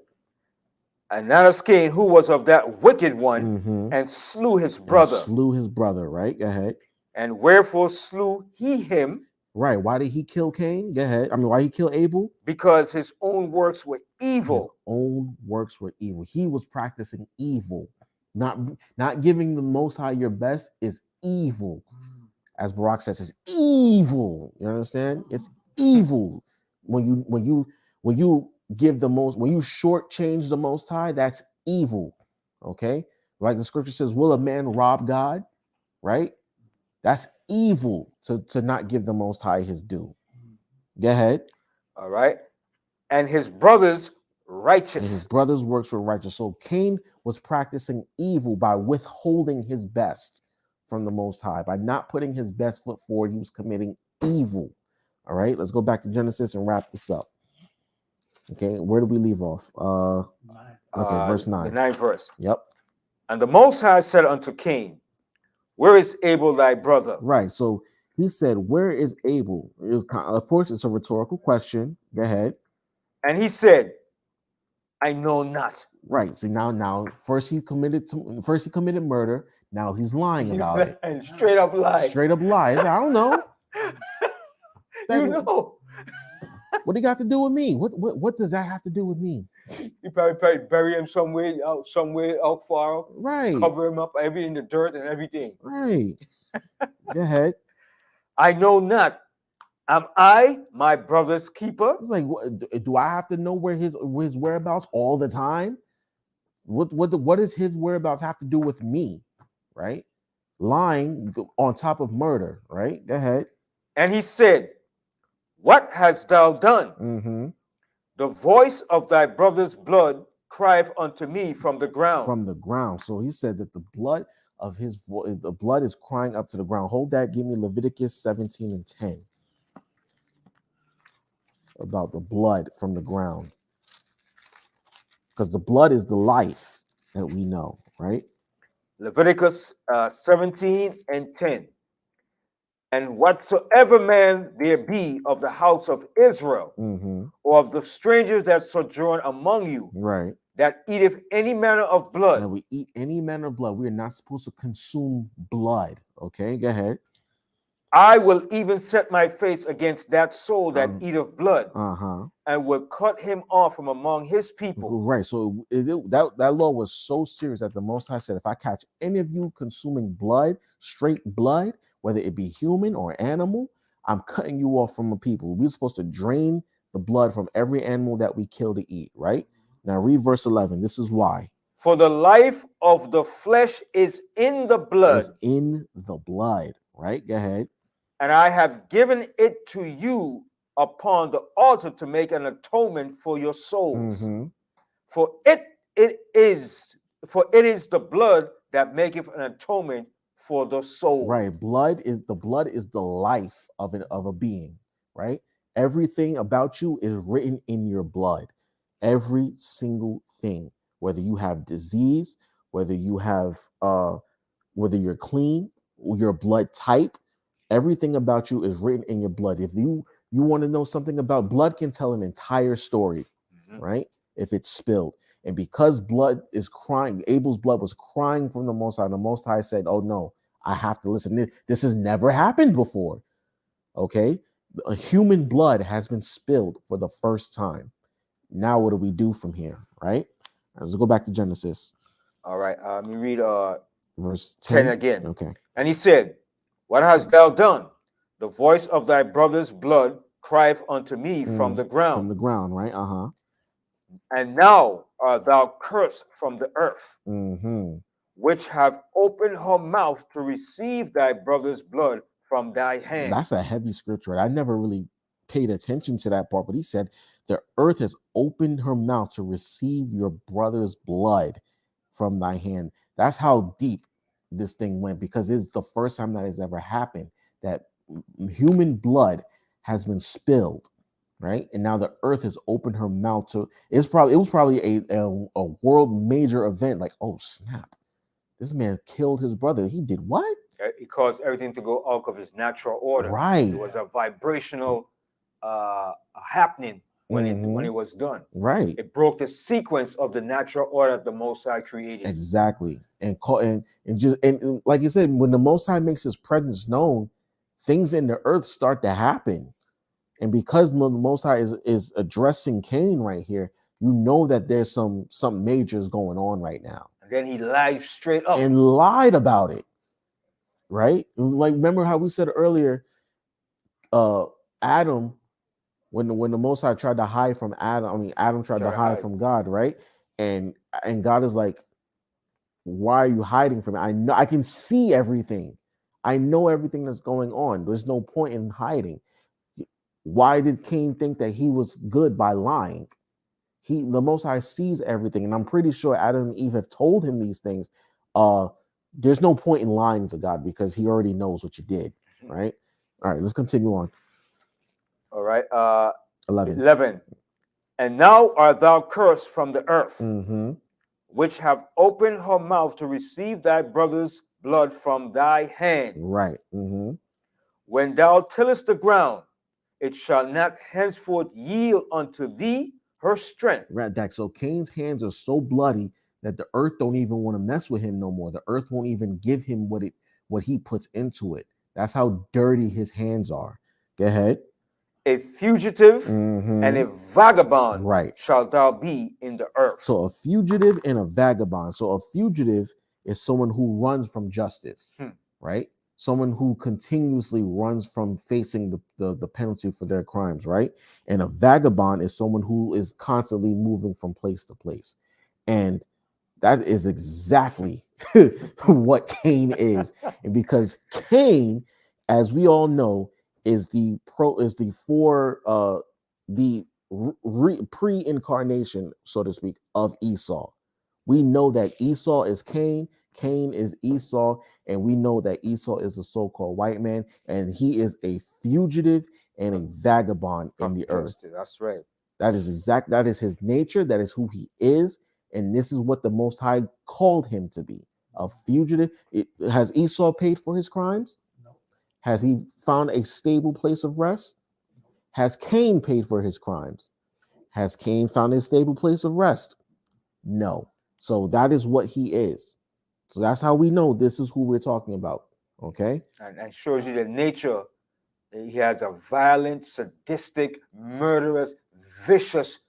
And not as Cain, who was of that wicked one, and slew his brother. Right? Go ahead. And wherefore slew he him? Right. Why did he kill Cain? Go ahead. Why he killed Abel? Because his own works were evil. His own works were evil. He was practicing evil. Not giving the Most High your best is evil. As Barak says, it's evil. You understand? It's evil. When you give the most, when you shortchange the Most High, that's evil. Okay, like the scripture says, will a man rob God? Right? That's evil to not give the Most High his due. Go ahead. All right. And his brothers righteous. And his brothers' works were righteous. So Cain was practicing evil by withholding his best from the Most High. By not putting his best foot forward, he was committing evil. All right, let's go back to Genesis and wrap this up. Okay, where do we leave off? Verse 9. The 9th verse. Yep. And the Most High said unto Cain, where is Abel thy brother? Right. So He said, "Where is Abel?" Of course, it's a rhetorical question. Go ahead. And he said, I know not. Right. See, now, first he committed murder. Now he's lying about it. And straight up lie. Straight up lies. I don't know. You know. What do you got to do with me? What does that have to do with me? You probably bury him somewhere out far. Right. Cover him up in the dirt and everything. Right. Go ahead. I know not. Am I my brother's keeper? It's like, do I have to know where his whereabouts all the time? What does his whereabouts have to do with me? Right? Lying on top of murder. Right? Go ahead. And he said, what hast thou done? Mm-hmm. The voice of thy brother's blood crieth unto me from the ground. From the ground. So he said that the blood of the blood is crying up to the ground. Hold that. Give me Leviticus 17 and 10. About the blood from the ground. Because the blood is the life that we know, right? Leviticus 17 and 10. And whatsoever man there be of the house of Israel, or of the strangers that sojourn among you, right, that eateth any manner of blood. That we eat any manner of blood. We are not supposed to consume blood. Okay, go ahead. I will even set my face against that soul that eateth blood, and will cut him off from among his people. Right. So that law was so serious that the Most High said, if I catch any of you consuming blood, straight blood, whether it be human or animal, I'm cutting you off from the people. We're supposed to drain the blood from every animal that we kill to eat, right? Now read verse 11. This is why. For the life of the flesh is in the blood. Is in the blood, right? Go ahead. And I have given it to you upon the altar to make an atonement for your souls. For it is the blood that maketh an atonement for the soul. Right. Blood is the life of a being, right? Everything about you is written in your blood. Every single thing, whether you have disease, whether you have whether you're clean, your blood type, everything about you is written in your blood. If you want to know something about blood, can tell an entire story, right? If it's spilled. And because blood is crying, Abel's blood was crying from the Most High. The Most High said, oh no, I have to listen. This has never happened before. Okay. A human blood has been spilled for the first time. Now what do we do from here? Right. Let's go back to Genesis. All right. Let me read verse 10 again. Okay. And he said, what hast thou done? The voice of thy brother's blood crieth unto me from the ground. From the ground, right? And now art thou cursed from the earth, which have opened her mouth to receive thy brother's blood from thy hand. That's a heavy scripture. I never really paid attention to that part, but he said the earth has opened her mouth to receive your brother's blood from thy hand. That's how deep this thing went, because it's the first time that has ever happened that human blood has been spilled, right? And now the earth has opened her mouth to. It was probably a world major event. Like, oh snap, this man killed his brother. He did what? It caused everything to go out of its natural order. Right. It was a vibrational happening when it was done. Right. It broke the sequence of the natural order that the Most High created. Exactly. And like you said, when the Most High makes his presence known, things in the earth start to happen. And because the Most High is addressing Cain right here, you know that there's some majors going on right now. And then he lied straight up. And lied about it. Right? Like, remember how we said earlier, Adam, when the Most High tried to hide from Adam, Adam tried to hide from God, right? And God is like, why are you hiding from me? I know, I can see everything. I know everything that's going on. There's no point in hiding. Why did Cain think that he was good by lying? The Most High sees everything, and I'm pretty sure Adam and Eve have told him these things. There's no point in lying to God because he already knows what you did, right? All right, let's continue on. All right. 11. And now art thou cursed from the earth, which have opened her mouth to receive thy brother's blood from thy hand. Right. when thou tillest the ground, it shall not henceforth yield unto thee her strength. Right, Dak. So Cain's hands are so bloody that the earth don't even want to mess with him no more. The earth won't even give him what he puts into it. That's how dirty his hands are. Go ahead. A fugitive and a vagabond Right. shalt thou be in the earth. So a fugitive and a vagabond. So a fugitive is someone who runs from justice, right? Someone who continuously runs from facing the penalty for their crimes, right? And a vagabond is someone who is constantly moving from place to place. And that is exactly what Cain is. And because Cain, as we all know, is the pre-incarnation, so to speak, of Esau. We know that Esau is Cain, Cain is Esau, and we know that Esau is a so-called white man, and he is a fugitive and a vagabond in the earth. That's right. That is his nature, that is who he is, and this is what the Most High called him to be, a fugitive. Has Esau paid for his crimes? No. Has he found a stable place of rest? Has Cain paid for his crimes? Has Cain found a stable place of rest? No. So that is what he is. So that's how we know this is who we're talking about. Okay. And shows you the nature. He has a violent, sadistic, murderous, vicious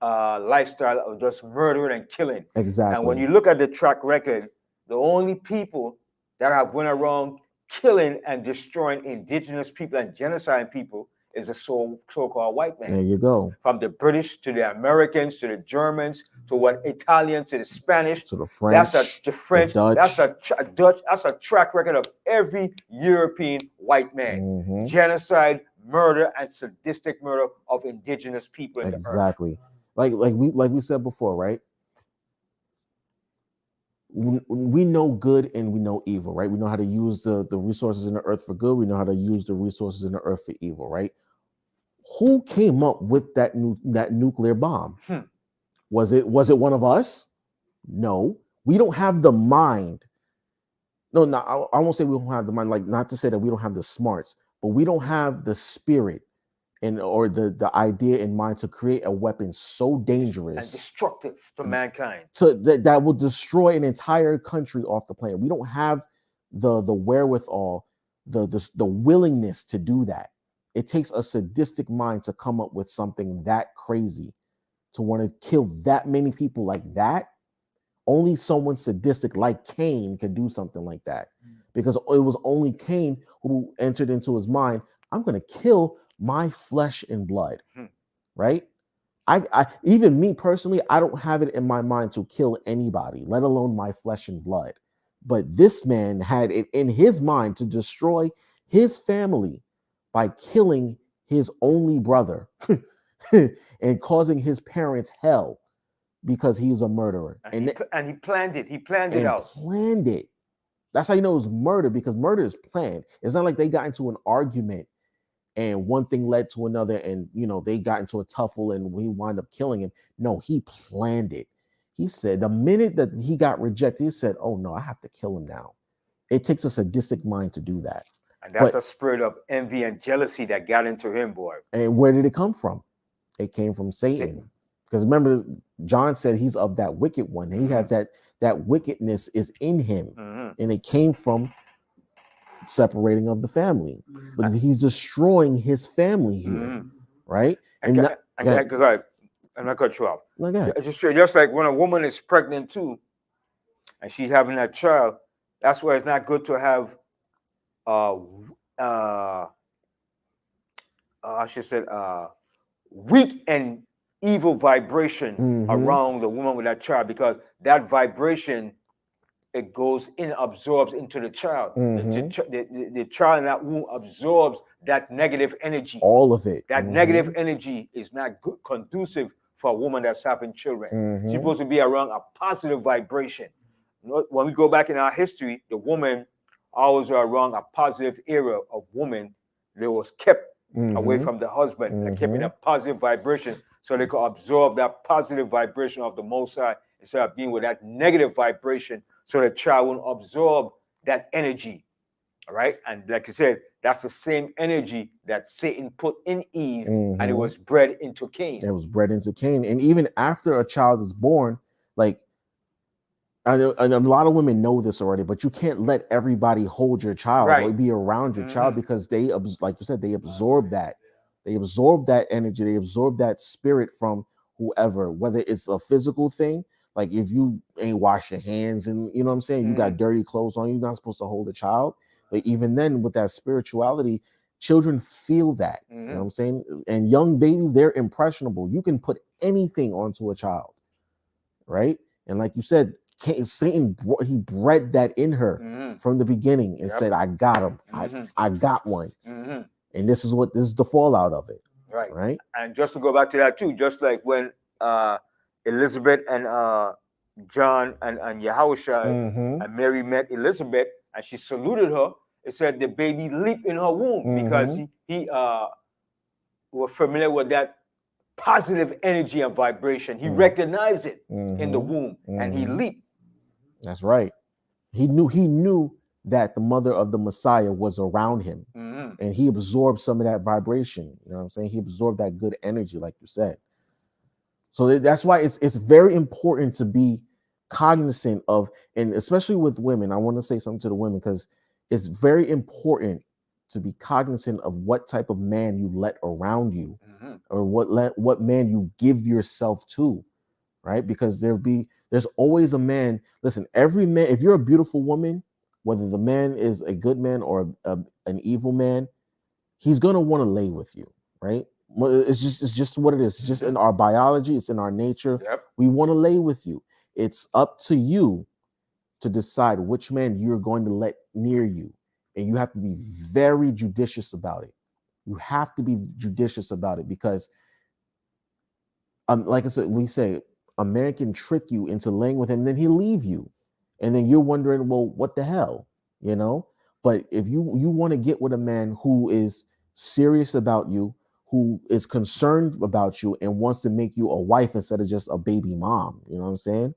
lifestyle of just murdering and killing. Exactly. And when you look at the track record, the only people that have went around killing and destroying indigenous people and genociding people is the so-called white man. There you go. From the British to the Americans to the Germans to what Italians to the Spanish to the French. That's the French. The Dutch. That's Dutch. That's a track record of every European white man. Genocide, murder, and sadistic murder of indigenous people in the earth. Exactly. Like we said before, right? We know good and we know evil, right? We know how to use the resources in the earth for good. We know how to use the resources in the earth for evil, right? Who came up with that nuclear bomb? Was it one of us? No, we don't have the mind. No, I won't say we don't have the mind. Like, not to say that we don't have the smarts, but we don't have the spirit or the idea in mind to create a weapon so dangerous and destructive to mankind, that will destroy an entire country off the planet. We don't have the wherewithal, the willingness to do that. It takes a sadistic mind to come up with something that crazy, to want to kill that many people like that. Only someone sadistic like Cain could do something like that, because it was only Cain who entered into his mind, I'm going to kill my flesh and blood, right? I even me personally, I don't have it in my mind to kill anybody, let alone my flesh and blood. But this man had it in his mind to destroy his family by killing his only brother and causing his parents hell because he's a murderer. And he planned it. He planned it out. Planned it. That's how you know it was murder, because murder is planned. It's not like they got into an argument and one thing led to another and, they got into a tuffle and we wound up killing him. No, he planned it. He said the minute that he got rejected, he said, oh no, I have to kill him now. It takes a sadistic mind to do that. And that's a spirit of envy and jealousy that got into him, boy. And where did it come from? It came from Satan. Because remember, John said he's of that wicked one. He has that wickedness is in him. And it came from separating of the family. But he's destroying his family here, right? I'm not cut you off. Just like when a woman is pregnant too, and she's having that child, that's why it's not good to have weak and evil vibration around the woman with that child, because that vibration, it goes in, absorbs into the child. The child in that womb absorbs that negative energy. All of it. That negative energy is not good, conducive for a woman that's having children. She's supposed to be around a positive vibration. When we go back in our history, the woman always were around a positive era of woman that was kept away from the husband and kept in a positive vibration, so they could absorb that positive vibration of the Most High instead of being with that negative vibration, so the child won't absorb that energy. All right. And like you said, that's the same energy that Satan put in Eve, and it was bred into Cain. It was bred into Cain. And even after a child is born, like, and a lot of women know this already, but you can't let everybody hold your child or be around your child, because they, like you said, they absorb that. They absorb that energy. They absorb that spirit from whoever, whether it's a physical thing, like if you ain't wash your hands and, you know what I'm saying, you got dirty clothes on, you're not supposed to hold a child. But even then, with that spirituality, children feel that. You know what I'm saying? And young babies, they're impressionable. You can put anything onto a child, right? And like you said, Satan, he bred that in her from the beginning and said, I got him. I got one. And this is the fallout of it. Right. And just to go back to that too, just like when Elizabeth and John and Yahushua and Mary met Elizabeth and she saluted her, it said the baby leaped in her womb because he was familiar with that positive energy and vibration. He recognized it in the womb and he leaped. That's right. He knew that the mother of the Messiah was around him, and he absorbed some of that vibration. You know what I'm saying? He absorbed that good energy, like you said. So that's why it's very important to be cognizant of, and especially with women, I want to say something to the women, because it's very important to be cognizant of what type of man you let around you, or what man you give yourself to, right? Because there's always a man. Listen, every man, if you're a beautiful woman, whether the man is a good man or an evil man, he's gonna want to lay with you, right? It's just what it is. It's just in our biology. It's in our nature. We want to lay with you. It's up to you to decide which man you're going to let near you, and you have to be very judicious about it. You have to be judicious about it, because, like I said, we say a man can trick you into laying with him, then he'll leave you, and then you're wondering, well, what the hell, you know? But if you want to get with a man who is serious about you, who is concerned about you, and wants to make you a wife instead of just a baby mom, you know what I'm saying?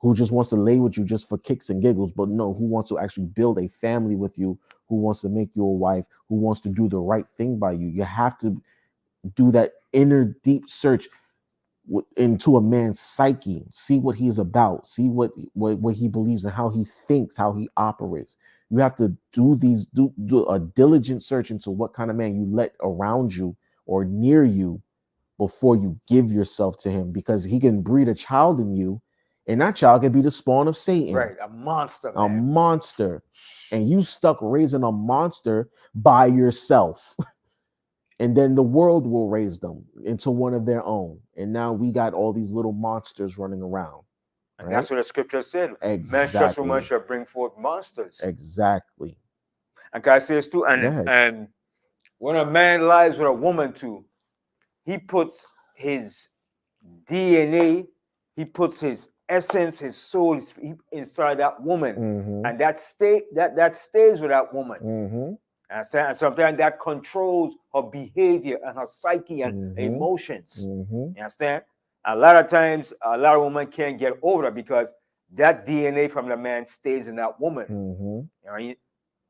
Who just wants to lay with you just for kicks and giggles, but no, who wants to actually build a family with you, who wants to make you a wife, who wants to do the right thing by you. You have to do that inner deep search into a man's psyche, see what he's about, see what he believes and how he thinks, how he operates. You have to do a diligent search into what kind of man you let around you or near you before you give yourself to him, because he can breed a child in you, and that child can be the spawn of Satan. Right, a monster. A monster. And you stuck raising a monster by yourself. And then the world will raise them into one of their own. And now we got all these little monsters running around. And right? That's what the scripture said. Exactly. Menstruous woman shall bring forth monsters. Exactly. And can I say this too? And when a man lies with a woman too, he puts his DNA, he puts his essence, his soul inside that woman. And that stays with that woman. And sometimes that controls her behavior and her psyche and emotions. You understand? A lot of times, a lot of women can't get over that because that DNA from the man stays in that woman. You know?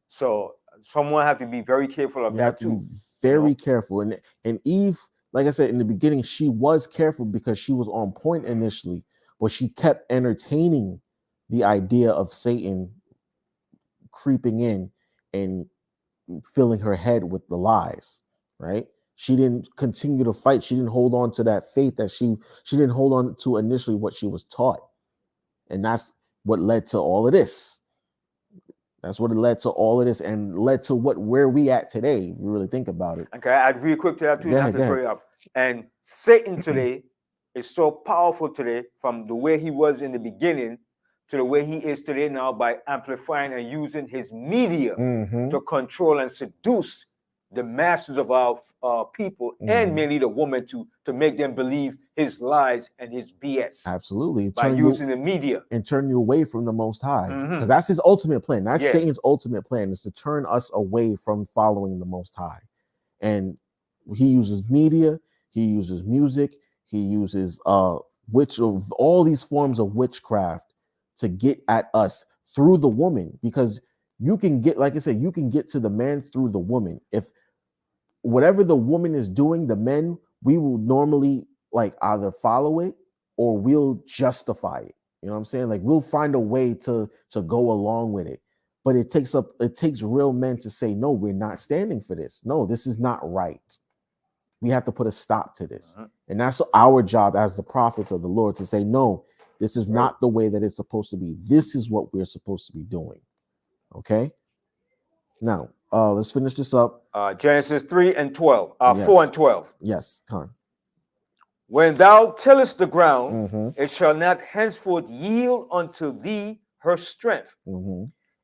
So someone have to be very careful of that too. Very careful. And Eve, like I said in the beginning, she was careful because she was on point initially, but she kept entertaining the idea of Satan creeping in and filling her head with the lies, right? She didn't continue to fight. She didn't hold on to that faith that she didn't hold on to initially what she was taught. And that's what led to all of this. That's what it led to all of this and led to where we at today, if you really think about it. Okay, I'd real quick to that too, not to throw you off. And Satan today is so powerful today, from the way he was in the beginning to the way he is today now, by amplifying and using his media to control and seduce the masses of our people, and mainly the woman, to make them believe his lies and his BS. Absolutely. By using the media. And turn you away from the Most High. Because that's his ultimate plan. That's Satan's ultimate plan, is to turn us away from following the Most High. And he uses media, he uses music, he uses all these forms of witchcraft to get at us through the woman, because you can get, like I said, you can get to the man through the woman. If whatever the woman is doing, the men, we will normally like either follow it or we'll justify it. You know what I'm saying? Like we'll find a way to go along with it. But it takes real men to say, no, we're not standing for this. No, this is not right. We have to put a stop to this. And that's our job as the prophets of the Lord to say, no, this is not the way that it's supposed to be. This is what we're supposed to be doing. Okay. Now, let's finish this up. Genesis 3 and 12. Yes. 4 and 12. Yes, Con. When thou tillest the ground, it shall not henceforth yield unto thee her strength.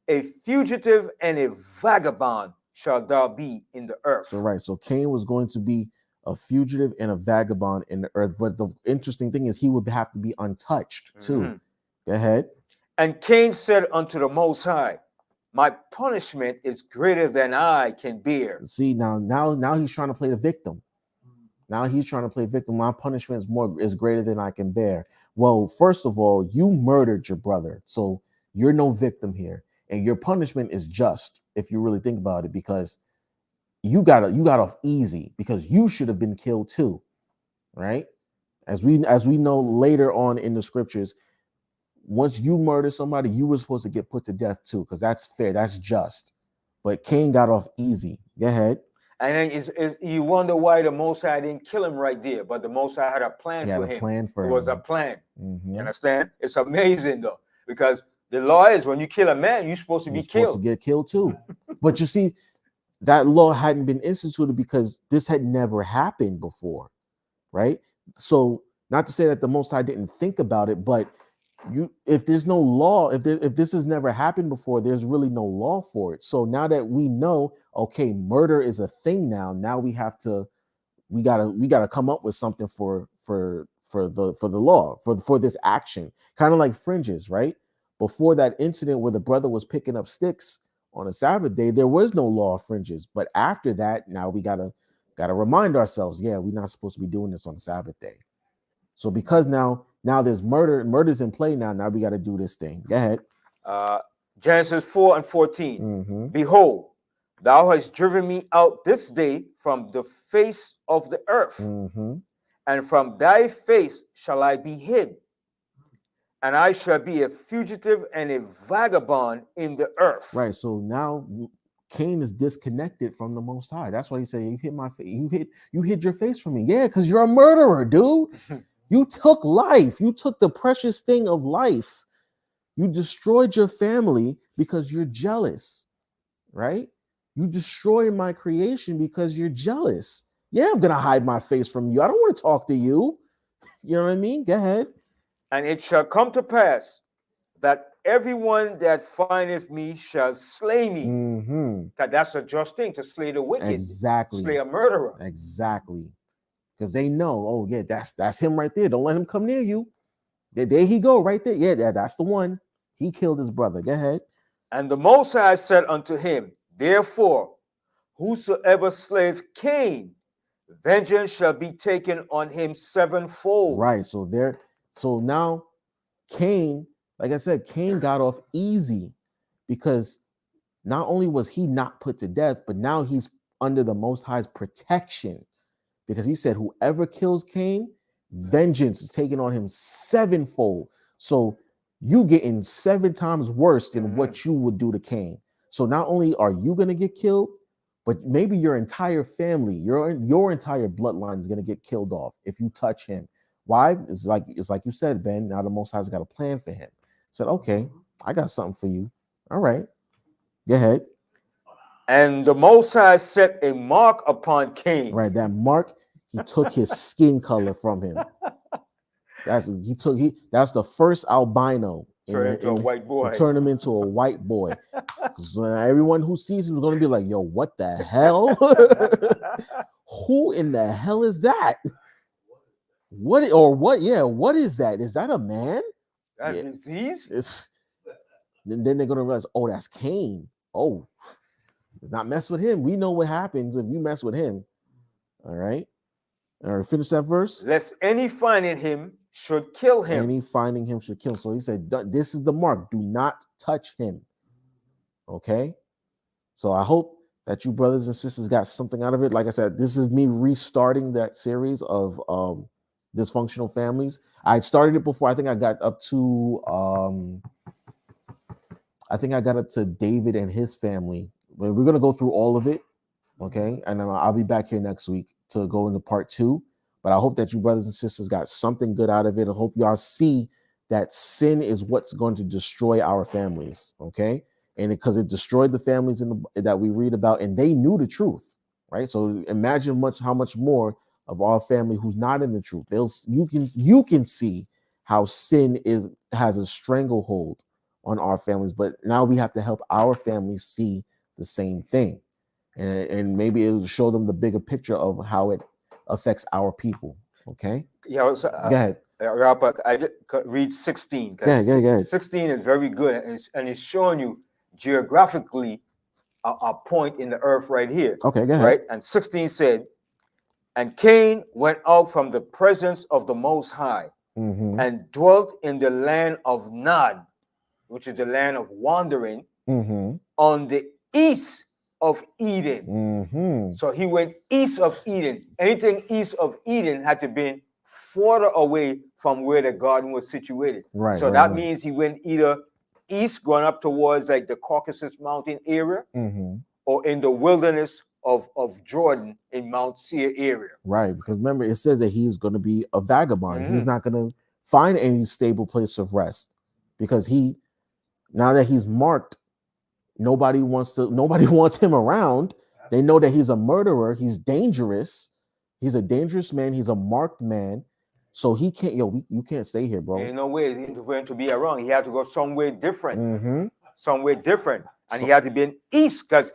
A fugitive and a vagabond shall thou be in the earth. So right. So Cain was going to be a fugitive and a vagabond in the earth. But the interesting thing is he would have to be untouched too. Go ahead. And Cain said unto the Most High, my punishment is greater than I can bear. See, now he's trying to play the victim. Now he's trying to play victim. My punishment is greater than I can bear. Well, first of all, you murdered your brother. So you're no victim here. And your punishment is just, if you really think about it, because you got off easy because you should have been killed too. Right? As we know later on in the scriptures, once you murder somebody, you were supposed to get put to death too, because that's fair, that's just. But Cain got off easy. Go ahead. And then you wonder why the Most High didn't kill him right there, but the Most High had a plan for him. It was a plan. You understand? It's amazing though, because the law is when you kill a man, you're supposed to be killed. Supposed to get killed too. But you see, that law hadn't been instituted because this had never happened before, right? So not to say that the Most High didn't think about it, but if there's no law, if this has never happened before, there's really no law for it. So now that we know, okay, murder is a thing now we gotta come up with something for the law for this action, kind of like fringes, right? Before that incident where the brother was picking up sticks on a Sabbath day, there was no law of fringes. But after that, now we gotta remind ourselves, yeah, we're not supposed to be doing this on Sabbath day. So because now there's murder's in play now we got to do this thing. Go ahead. Genesis 4 and 14. Behold, thou hast driven me out this day from the face of the earth, and from thy face shall I be hid, and I shall be a fugitive and a vagabond in the earth. Right. So now Cain is disconnected from the Most High. That's why he said, "You hit my face. You hid your face from me." Yeah, because you're a murderer, dude. You took life. You took the precious thing of life. You destroyed your family because you're jealous, right? You destroyed my creation because you're jealous. Yeah, I'm going to hide my face from you. I don't want to talk to you. You know what I mean? Go ahead. And it shall come to pass that everyone that findeth me shall slay me. That's a just thing, to slay the wicked. Exactly. Slay a murderer. Exactly. Because they know, oh yeah, that's him right there. Don't let him come near you. There he go, right there. Yeah, that's the one. He killed his brother. Go ahead. And the Most High said unto him, therefore, whosoever slayeth Cain, vengeance shall be taken on him sevenfold. Right. So now Cain, like I said, Cain got off easy because not only was he not put to death, but now he's under the Most High's protection. Because he said, whoever kills Cain, vengeance is taken on him sevenfold. So you getting 7 times worse than what you would do to Cain. So not only are you going to get killed, but maybe your entire family, your entire bloodline is going to get killed off if you touch him. Why? It's like you said, Ben. Now the Most High's got a plan for him. Said, okay, I got something for you. All right, go ahead. And the Most High set a mark upon Cain. Right, that mark, he took his skin color from him. That's the first albino. Turned into a white boy. Turn him into a white boy. So everyone who sees him is going to be like, yo, what the hell? Who in the hell is that? What is that? Is that a man? That's disease? Then they're going to realize, oh, that's Cain. Oh, not mess with him. We know what happens if you mess with him. All right. Finish that verse. Lest any finding him should kill him. Any finding him should kill him. So he said, this is the mark. Do not touch him. Okay, so I hope that you brothers and sisters got something out of it. Like I said, this is me restarting that series of dysfunctional families. I started it before. I think I got up to David and his family. We're gonna go through all of it, okay? And I'll be back here next week to go into part 2. But I hope that you brothers and sisters got something good out of it. I hope y'all see that sin is what's going to destroy our families, okay? And because it destroyed the families that we read about, and they knew the truth, right? So imagine how much more of our family who's not in the truth. You can see how sin has a stranglehold on our families, but now we have to help our families see the same thing, and maybe it'll show them the bigger picture of how it affects our people. Okay. Yeah. So, Go ahead. I just read 16. Yeah. 16 is very good, and it's showing you geographically a point in the earth right here. Okay. Go ahead. Right. And 16 said, and Cain went out from the presence of the Most High and dwelt in the land of Nod, which is the land of wandering, on the east of Eden. So he went east of Eden. Anything east of Eden had to be further away from where the garden was situated. Right. So that means he went either east, going up towards like the Caucasus Mountain area, or in the wilderness of Jordan in Mount Seir area. Right. Because remember, it says that he's going to be a vagabond. He's not going to find any stable place of rest, because now that he's marked, nobody wants him around. They know that he's a murderer. He's dangerous. He's a dangerous man. He's a marked man. So he can't, you can't stay here, bro. There's no way for him to be around. He had to go somewhere different. Somewhere different. And he had to be in east, because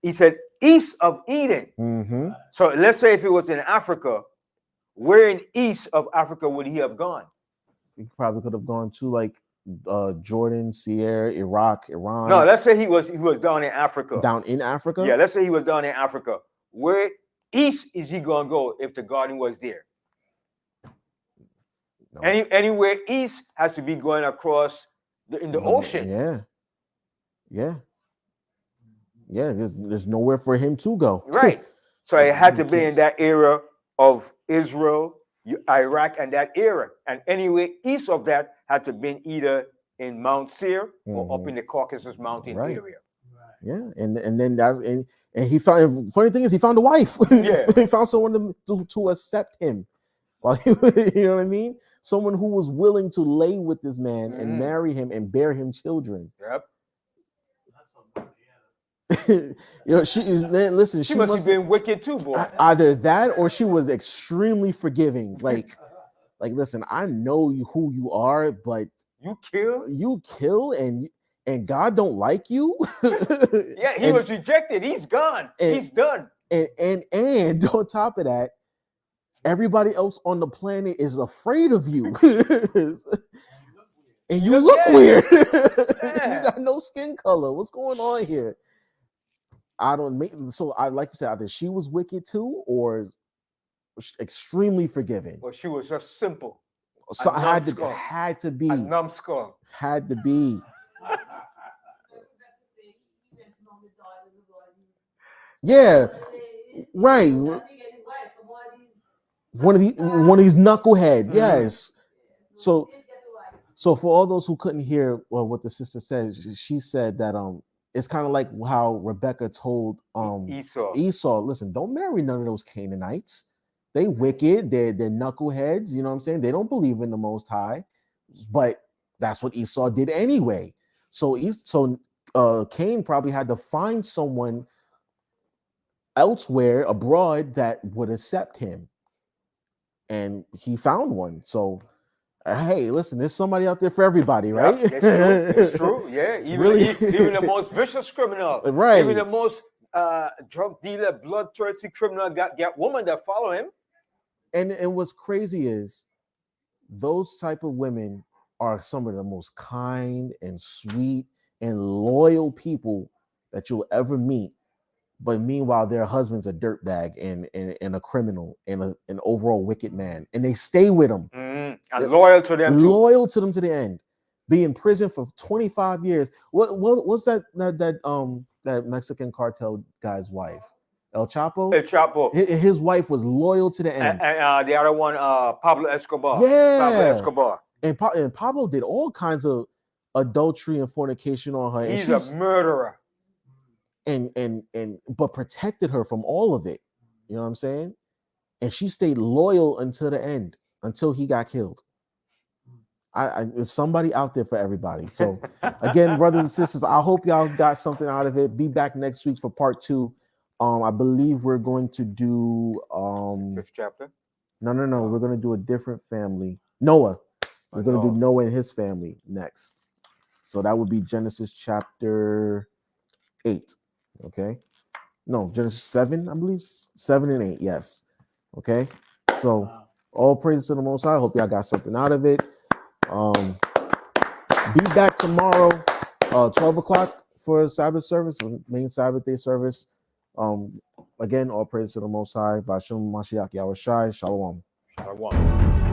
he said east of Eden. So let's say if he was in Africa, where in east of Africa would he have gone? He probably could have gone to like Jordan, Sierra, Iraq, Iran. No, let's say he was down in Africa. Down in Africa? Yeah, let's say he was down in Africa. Where east is he gonna go if the garden was there? No. Anywhere east has to be going across in the ocean. Yeah. There's nowhere for him to go. Right. So it had to be in that area of Israel, Iraq, and that area. And anywhere east of that had to be either in Mount Seir or up in the Caucasus Mountain area. Yeah, and then that's and he found. Funny thing is, he found a wife. Yeah, he found someone to accept him. You know what I mean? Someone who was willing to lay with this man and marry him and bear him children. Yep. She must have been wicked too, boy. Either that or she was extremely forgiving. Like, listen, I know who you are, but you kill, and God don't like you. Yeah, he was rejected. He's gone. He's done. And on top of that, everybody else on the planet is afraid of you. And you look weird. Yeah. You got no skin color. What's going on here? I like you said, either she was wicked too or extremely forgiving. Well, she was just simple. So had to be a numbskull. Had to be. Yeah, right. One of these knucklehead. Yes. So for all those who couldn't hear what the sister said, she said that it's kind of like how Rebecca told Esau, listen, don't marry none of those Canaanites. They wicked, they're knuckleheads, you know what I'm saying? They don't believe in the Most High, but that's what Esau did anyway. So Cain probably had to find someone elsewhere abroad that would accept him, and he found one. So hey, listen, there's somebody out there for everybody, right? Yep, it's true. Yeah, even the most vicious criminal, right? Even the most drug dealer, bloodthirsty criminal got women that follow him. And what's crazy is those type of women are some of the most kind and sweet and loyal people that you'll ever meet. But meanwhile, their husband's a dirtbag and a criminal and an overall wicked man, and they stay with them. And loyal to them. Loyal to them to the end. be in prison for 25 years. What's that Mexican cartel guy's wife? El Chapo? El Chapo. His wife was loyal to the end. And the other one, Pablo Escobar. Yeah. Pablo Escobar. And Pablo did all kinds of adultery and fornication on her. He's a murderer. But protected her from all of it. You know what I'm saying? And she stayed loyal until the end, until he got killed. There's somebody out there for everybody. So again, brothers and sisters, I hope y'all got something out of it. Be back next week for part 2. I believe we're going to do 5th chapter. No. We're going to do a different family. Noah. We're going to do Noah and his family next. So that would be Genesis chapter 8. Okay. No, Genesis 7, I believe. 7 and 8. Yes. Okay. So all praise to the Most High. I hope y'all got something out of it. Be back tomorrow, 12 o'clock for Sabbath service, main Sabbath day service. Again, all praise to the Most High. Ba'ashem Mashiach Yahushai. Shalom. Shalom.